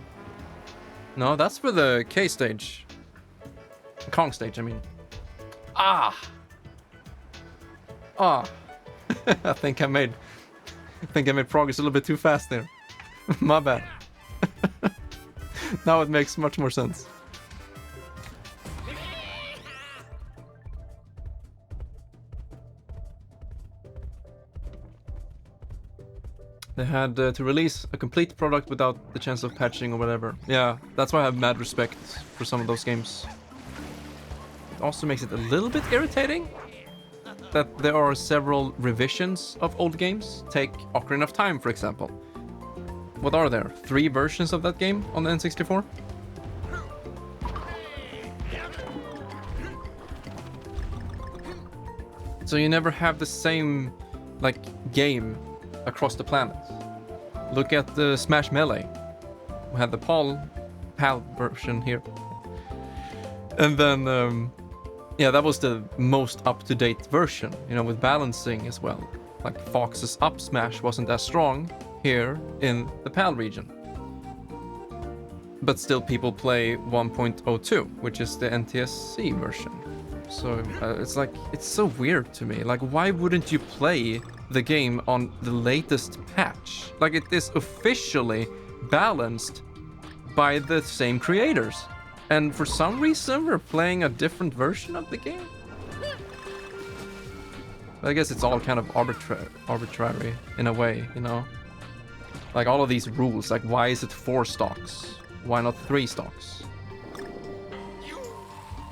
No, that's for the K stage. Kong stage, I mean. Ah. I think I made progress a little bit too fast there. My bad. Now it makes much more sense. They had to release a complete product without the chance of patching or whatever. Yeah, that's why I have mad respect for some of those games. It also makes it a little bit irritating that there are several revisions of old games. Take Ocarina of Time, for example. What are there? 3 versions of that game on the N64? So you never have the same, like, game across the planet. Look at the Smash Melee. We had the PAL version here. And then, yeah, that was the most up-to-date version, you know, with balancing as well. Like, Fox's up smash wasn't as strong here in the PAL region. But still people play 1.02, which is the NTSC version. So it's like, it's so weird to me. Like, why wouldn't you play the game on the latest patch? Like, it is officially balanced by the same creators. And for some reason, we're playing a different version of the game. I guess it's all kind of arbitrary in a way, you know? Like, all of these rules, like, why is it 4 stocks? Why not 3 stocks?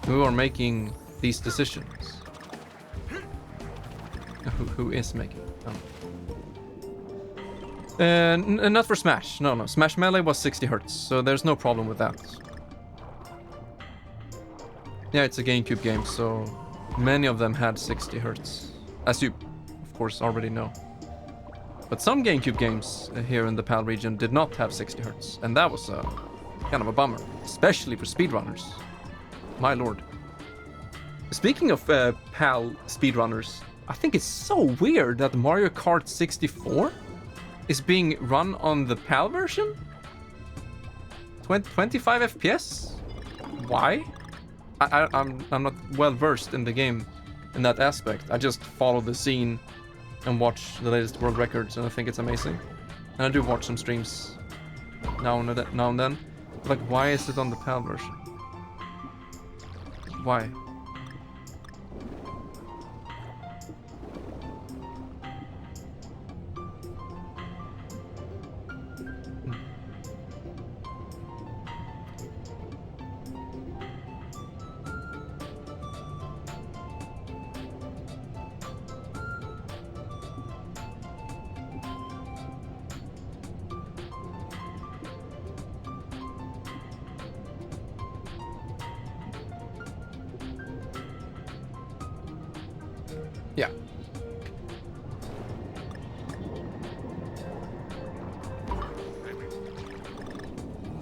Who are making these decisions? Who is making them? And not for Smash. No. Smash Melee was 60 Hz, so there's no problem with that. Yeah, it's a GameCube game, so many of them had 60 Hz. As you, of course, already know. But some GameCube games here in the PAL region did not have 60 Hz, and that was kind of a bummer, especially for speedrunners. My lord. Speaking of PAL speedrunners, I think it's so weird that Mario Kart 64 is being run on the PAL version? 25 FPS? Why? I'm not well versed in the game in that aspect. I just follow the scene and watch the latest world records, and I think it's amazing. And I do watch some streams now and then. Like, why is it on the PAL version? Why? Yeah.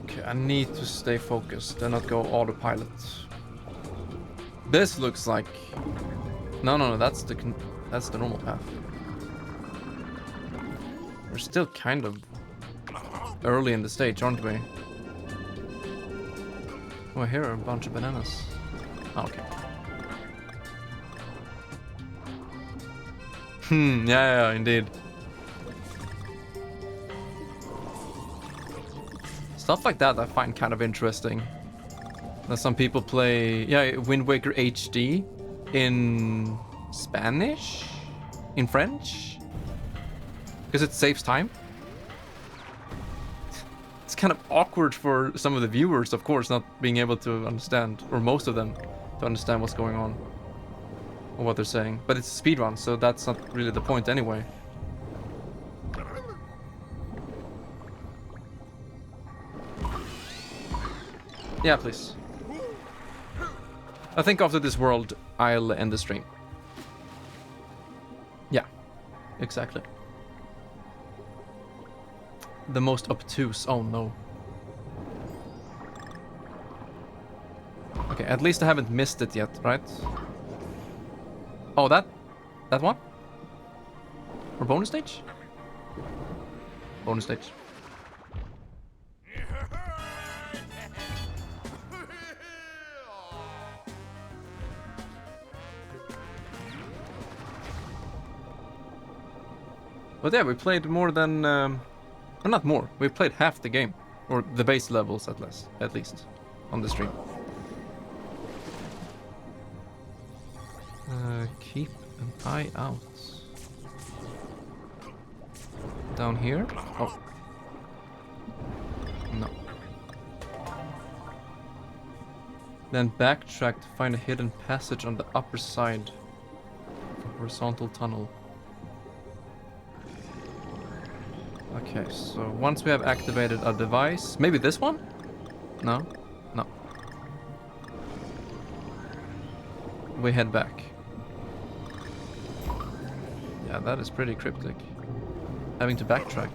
Okay, I need to stay focused and not go autopilot. This looks like... No, that's the normal path. We're still kind of early in the stage, aren't we? Oh, here are a bunch of bananas. Oh, okay. Yeah, indeed. Stuff like that I find kind of interesting. That some people play, yeah, Wind Waker HD in Spanish? In French? Because it saves time. It's kind of awkward for some of the viewers, of course, not being able to understand, or most of them, to understand what's going on. Or what they're saying. But it's a speedrun, so that's not really the point anyway. Yeah, please. I think after this world, I'll end the stream. Yeah, exactly. The most obtuse, oh no. Okay, at least I haven't missed it yet, right? Oh, that one? Or bonus stage? Bonus stage. But yeah, we played more than... or not more, we played half the game. Or the base levels at least. On the stream. Keep an eye out. Down here? Oh. No. Then backtrack to find a hidden passage on the upper side of a horizontal tunnel. Okay, so once we have activated a device, maybe this one? No? No. We head back. Yeah, that is pretty cryptic. Having to backtrack.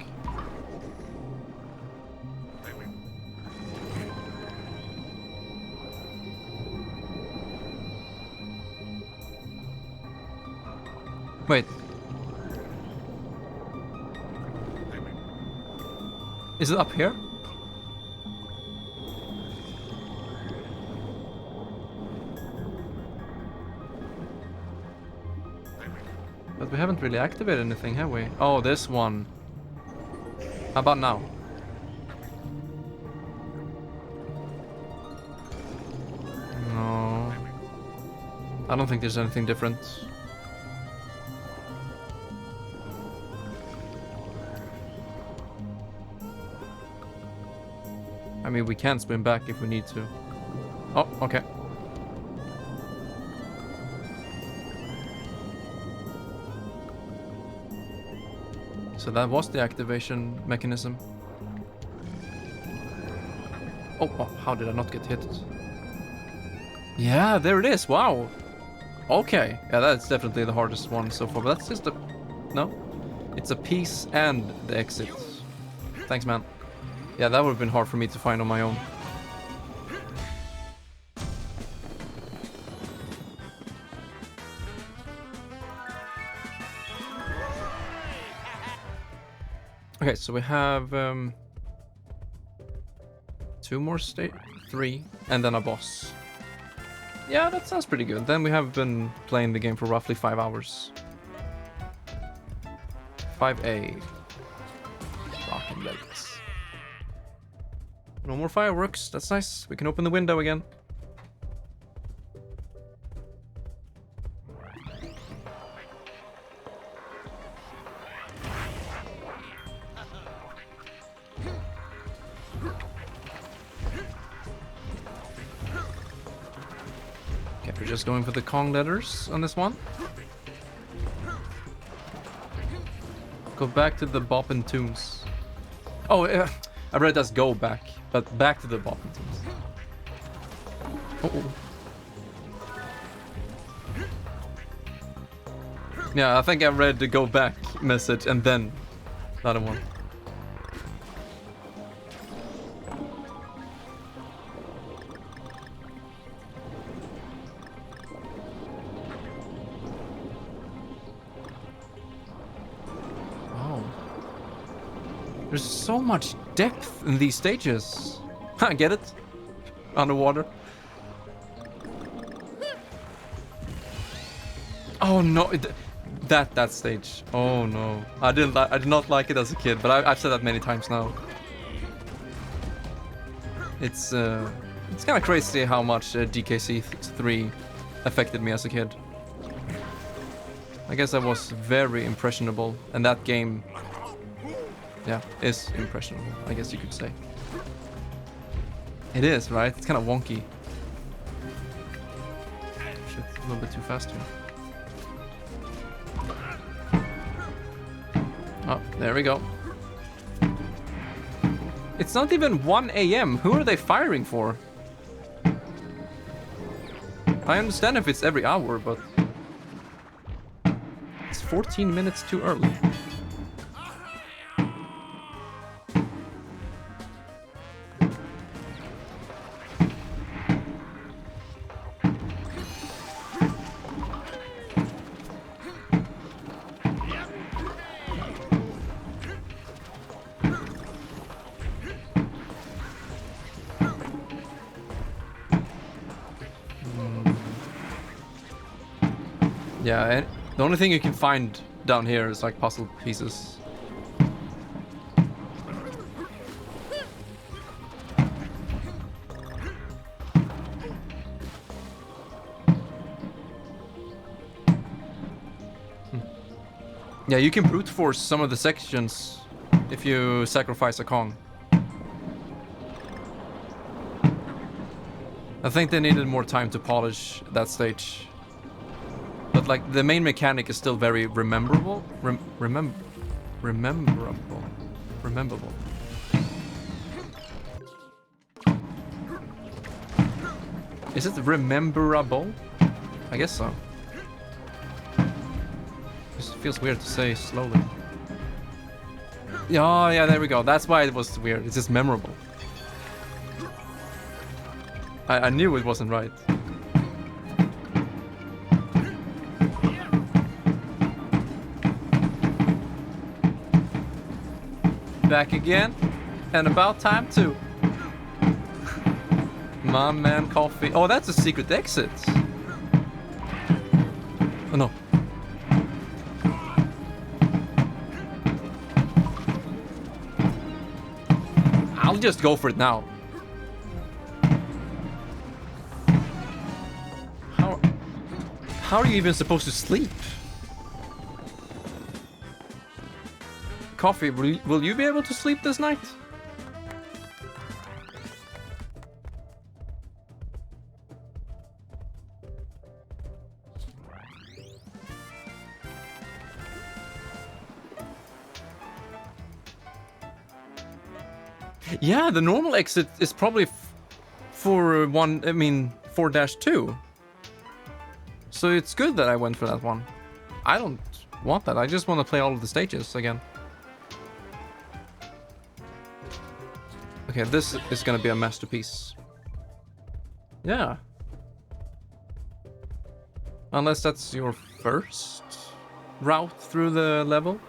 Wait. Is it up here? But we haven't really activated anything, have we? Oh, this one. How about now? No. I don't think there's anything different. I mean, we can swim back if we need to. Oh, okay. So that was the activation mechanism. Oh, how did I not get hit? Yeah, there it is. Wow. Okay. Yeah, that's definitely the hardest one so far. But that's just a... No? It's a piece and the exit. Thanks, man. Yeah, that would have been hard for me to find on my own. Okay, so we have 2 more three, and then a boss. Yeah, that sounds pretty good. Then we have been playing the game for roughly 5 hours. 5A. Rockin' Lakes. No more fireworks. That's nice. We can open the window again. Okay, we're just going for the Kong letters on this one. Go back to the Boppin' Tombs. Oh, I read that's go back, but back to the Boppin' Tombs. Uh-oh. Yeah, I think I read the go back message and then the other one. There's so much depth in these stages. I get it. Underwater. Oh no, that stage. Oh no, I did not like it as a kid, but I've said that many times now. It's kind of crazy how much DKC 3 affected me as a kid. I guess I was very impressionable, and that game. Yeah, is impressionable, I guess you could say. It is, right? It's kind of wonky. Shit, a little bit too fast here. Oh, there we go. It's not even 1 AM. Who are they firing for? I understand if it's every hour, but... It's 14 minutes too early. Yeah, and the only thing you can find down here is like puzzle pieces. Yeah, you can brute force some of the sections if you sacrifice a Kong. I think they needed more time to polish that stage. But like the main mechanic is still very rememberable. Rememberable. Is it rememberable? I guess so. It feels weird to say slowly. Oh, yeah, there we go. That's why it was weird. It's just memorable. I knew it wasn't right. Back again. And about time too. My man coffee. Oh, that's a secret exit. Oh no. I'll just go for it now. How are you even supposed to sleep? Coffee, will you be able to sleep this night? Yeah, the normal exit is probably for 4-2. So it's good that I went for that one. I don't want that. I just want to play all of the stages again. Okay, this is gonna be a masterpiece. Yeah. Unless that's your first route through the level.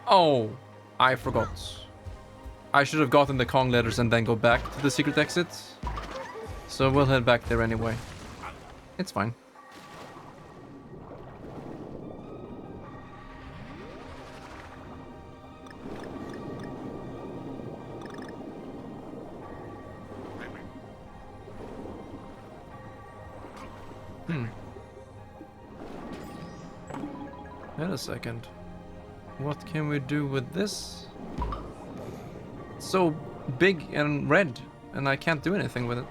Oh, I forgot. I should have gotten the Kong letters and then go back to the secret exit. So we'll head back there anyway. It's fine. Wait a second. What can we do with this? It's so big and red, and I can't do anything with it.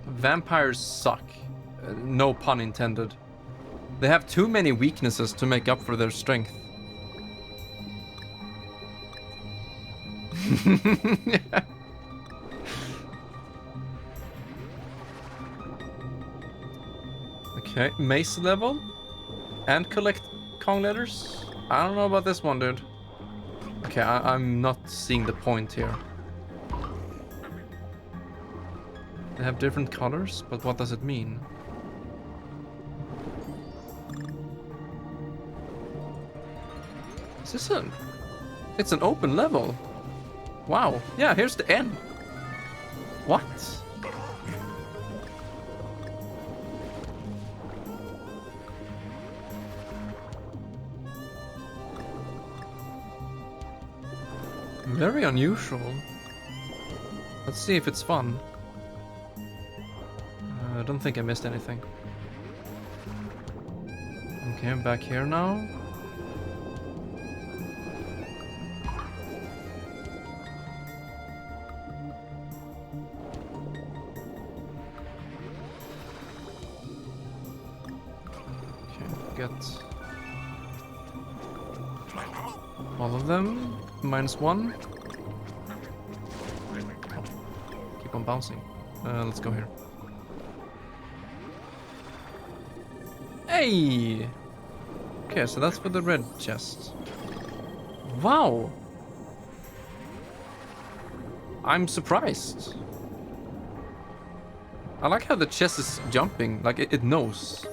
Vampires suck. No pun intended. They have too many weaknesses to make up for their strength. Yeah. Okay, mace level and collect Kong letters. I don't know about this one, dude. Okay, I'm not seeing the point here. They have different colors, but what does it mean? Is this an... It's an open level. Wow. Yeah, here's the end. What? Very unusual. Let's see if it's fun. I don't think I missed anything. Okay, I'm back here now. Okay, get all of them. -1. Keep on bouncing. Let's go here. Hey! Okay, so that's for the red chest. Wow! I'm surprised. I like how the chest is jumping, like it knows.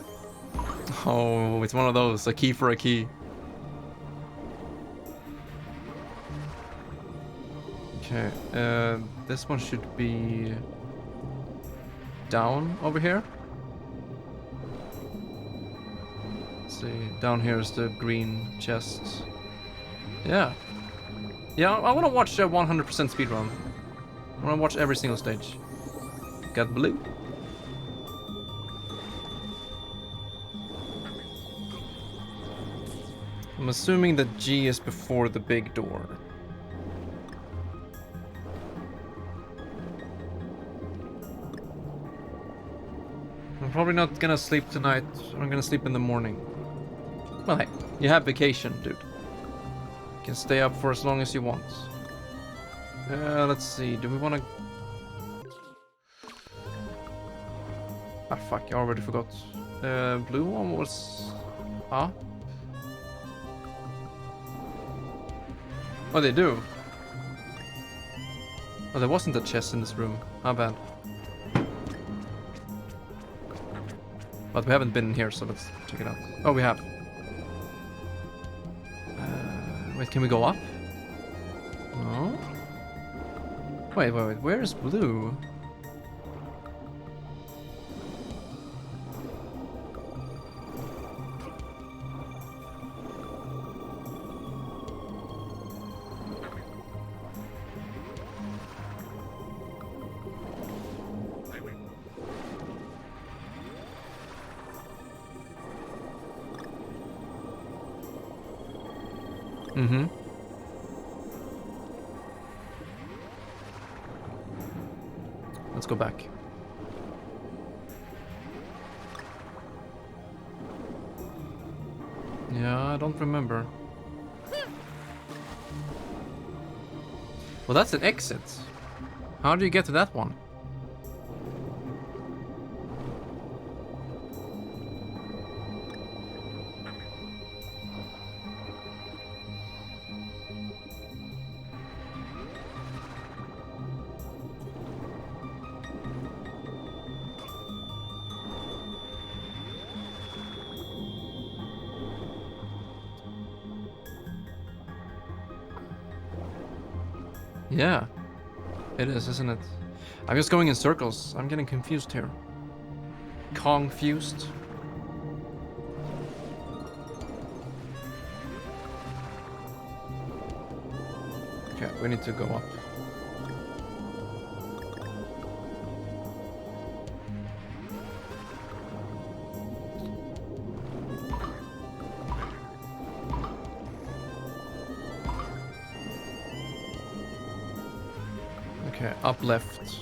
Oh, it's one of those, a key for a key. Okay, this one should be down over here. Let's see, down here is the green chest. Yeah. Yeah, I want to watch a 100% speedrun. I want to watch every single stage. Got blue. I'm assuming that G is before the big door. I'm probably not gonna sleep tonight. I'm gonna sleep in the morning. Well, hey, you have vacation, dude. You can stay up for as long as you want. Let's see. Do we want to... Ah, fuck. I already forgot. Blue one was... Ah? Oh, they do. Oh, there wasn't a chest in this room. How bad. But we haven't been in here, so let's check it out. Oh, we have. Wait, can we go up? No? Wait. Where is blue? Mm-hmm. Let's go back. Yeah, I don't remember. Well, that's an exit. How do you get to that one? Yeah, it is, isn't it? I'm just going in circles. I'm getting confused here. Confused. Okay, we need to go up. Okay, up left.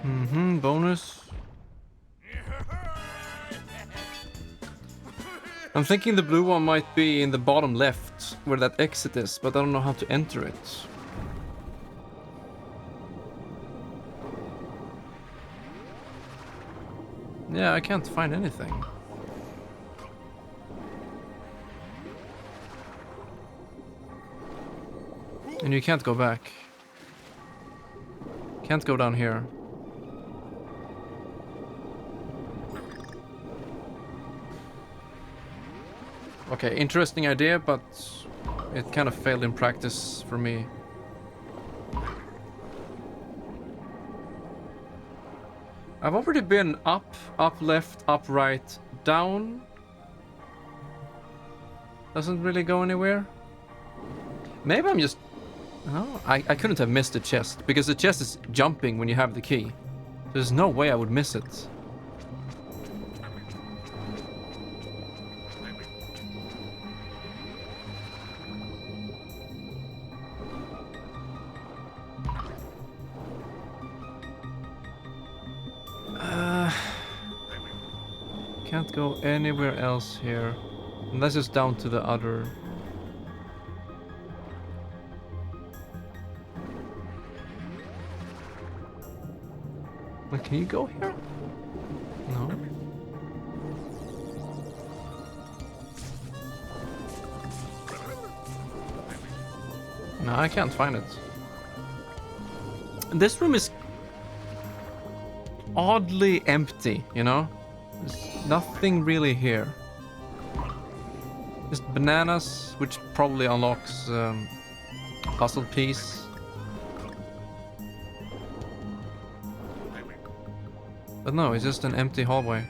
Mm-hmm, bonus. I'm thinking the blue one might be in the bottom left, where that exit is, but I don't know how to enter it. Yeah, I can't find anything. And you can't go back. Can't go down here. Okay, interesting idea, but it kind of failed in practice for me. I've already been up, up left, up right, down. Doesn't really go anywhere. Maybe I'm just... Oh, I couldn't have missed the chest, because the chest is jumping when you have the key. There's no way I would miss it. Can't go anywhere else here. Unless it's down to the other. Wait, can you go here? No. No, I can't find it. This room is oddly empty, you know? There's nothing really here. Just bananas, which probably unlocks puzzle piece. But no, it's just an empty hallway.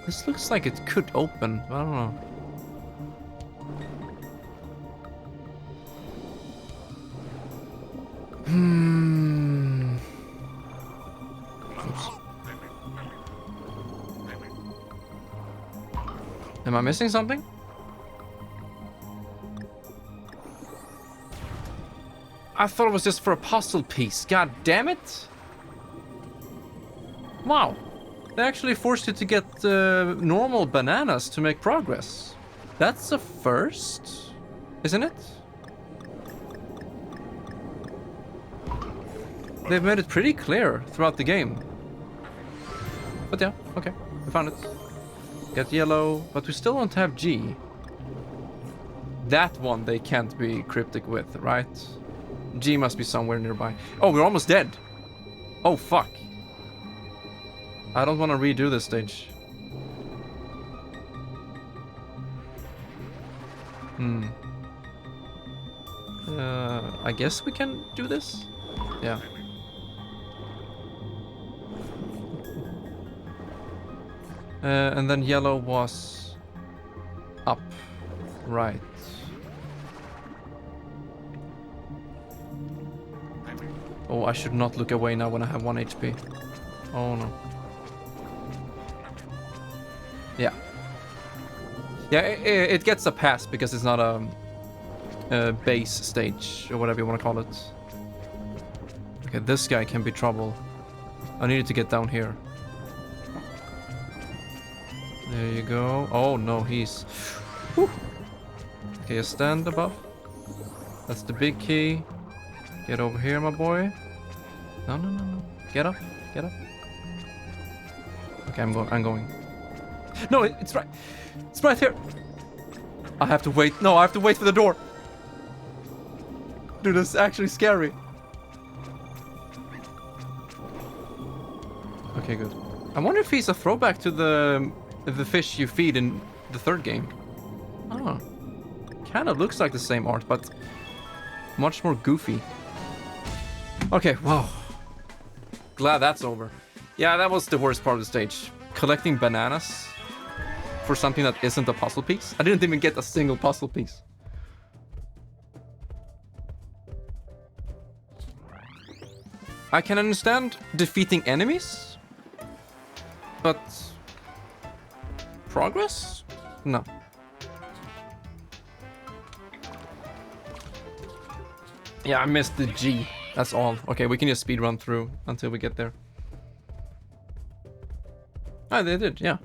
This looks like it could open, but I don't know. Hmm. Oops. Am I missing something? I thought it was just for a puzzle piece. God damn it. Wow. They actually forced you to get normal bananas to make progress. That's a first, isn't it? They've made it pretty clear throughout the game. But yeah, okay, we found it. Get yellow, but we still don't have G. That one they can't be cryptic with, right? G must be somewhere nearby. Oh, we're almost dead. Oh, fuck. I don't want to redo this stage. I guess we can do this? Yeah. And then yellow was up. Right. Oh, I should not look away now when I have 1 HP. Oh no. Yeah. Yeah, it gets a pass because it's not a base stage or whatever you want to call it. Okay, this guy can be trouble. I needed to get down here. There you go. Oh no, he's... Whew. Okay, a stand above. That's the big key. Get over here, my boy. No, no, no, no. Get up. Get up. Okay, I'm going. No, it's right. It's right here. I have to wait. No, I have to wait for the door. Dude, this is actually scary. Okay, good. I wonder if he's a throwback to the fish you feed in the third game. Oh. Kind of looks like the same art, but much more goofy. Okay, wow. Glad that's over. Yeah, that was the worst part of the stage. Collecting bananas for something that isn't a puzzle piece. I didn't even get a single puzzle piece. I can understand defeating enemies, but progress? No. Yeah, I missed the G. That's all. Okay, we can just speed run through until we get there. Ah, they did, yeah.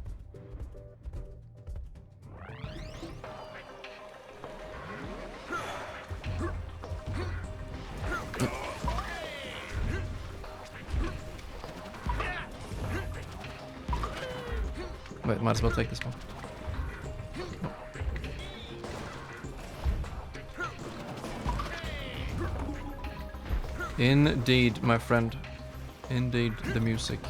Wait, might as well take this one. Indeed, my friend. Indeed, the music.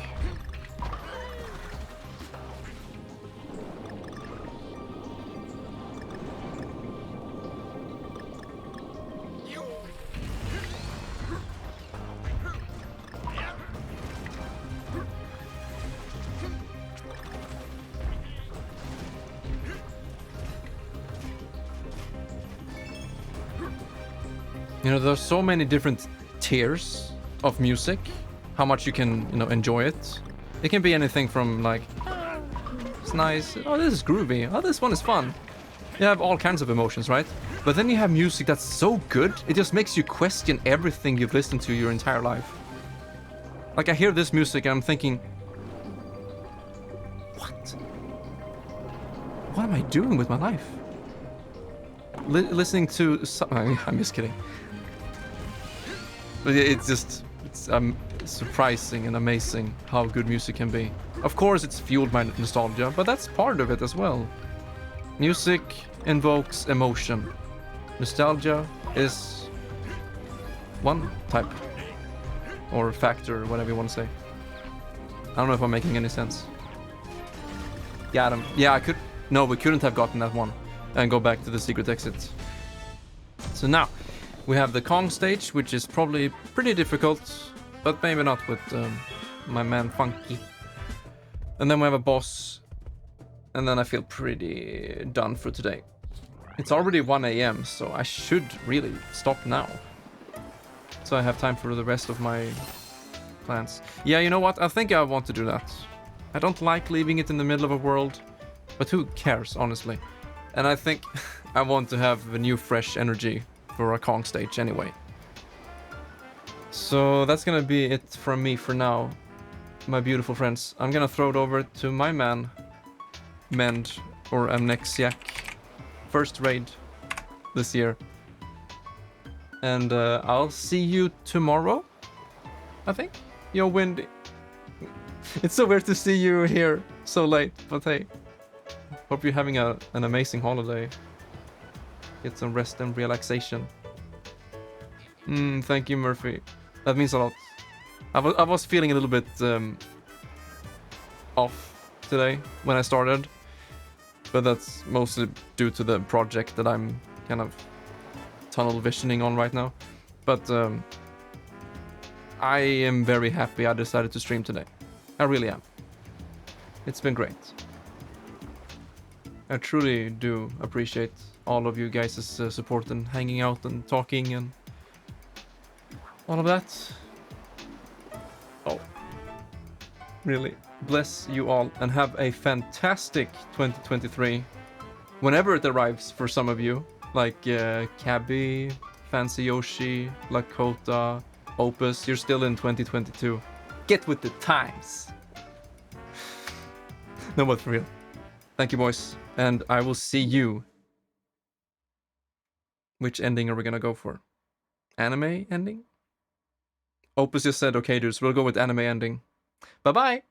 You know, there's so many different tiers of music, how much you can, you know, enjoy it. It can be anything from like, oh, it's nice, oh, this is groovy, oh, this one is fun. You have all kinds of emotions, right? But then you have music that's so good, it just makes you question everything you've listened to your entire life. Like, I hear this music and I'm thinking, what am I doing with my life? Listening to I'm just kidding. But it's just, it's surprising and amazing how good music can be. Of course, it's fueled by nostalgia, but that's part of it as well. Music invokes emotion. Nostalgia is one type or factor, or whatever you want to say. I don't know if I'm making any sense. Got him. Yeah, no, we couldn't have gotten that one and go back to the secret exit. So now we have the Kong stage, which is probably pretty difficult, but maybe not with my man Funky. And then we have a boss, and then I feel pretty done for today. It's already 1 AM, so I should really stop now. So I have time for the rest of my plans. Yeah, you know what? I think I want to do that. I don't like leaving it in the middle of a world, but who cares, honestly? And I think I want to have a new fresh energy for a Kong stage anyway. So that's gonna be it from me for now, my beautiful friends. I'm gonna throw it over to my man, Mend, or Amnexiac. First raid this year. And I'll see you tomorrow, I think. Yo, Windy. It's so weird to see you here so late, but hey. Hope you're having an amazing holiday. Get some rest and relaxation. Thank you, Murphy. That means a lot. I was feeling a little bit off today when I started. But that's mostly due to the project that I'm kind of tunnel visioning on right now. But I am very happy I decided to stream today. I really am. It's been great. I truly do appreciate all of you guys' support and hanging out and talking and all of that. Oh. Really. Bless you all and have a fantastic 2023. Whenever it arrives for some of you. Like Cabby, Fancy Yoshi, Lakota, Opus. You're still in 2022. Get with the times. No, but for real. Thank you, boys. And I will see you. Which ending are we gonna go for? Anime ending? Opus just said, okay, dudes, we'll go with anime ending. Bye-bye!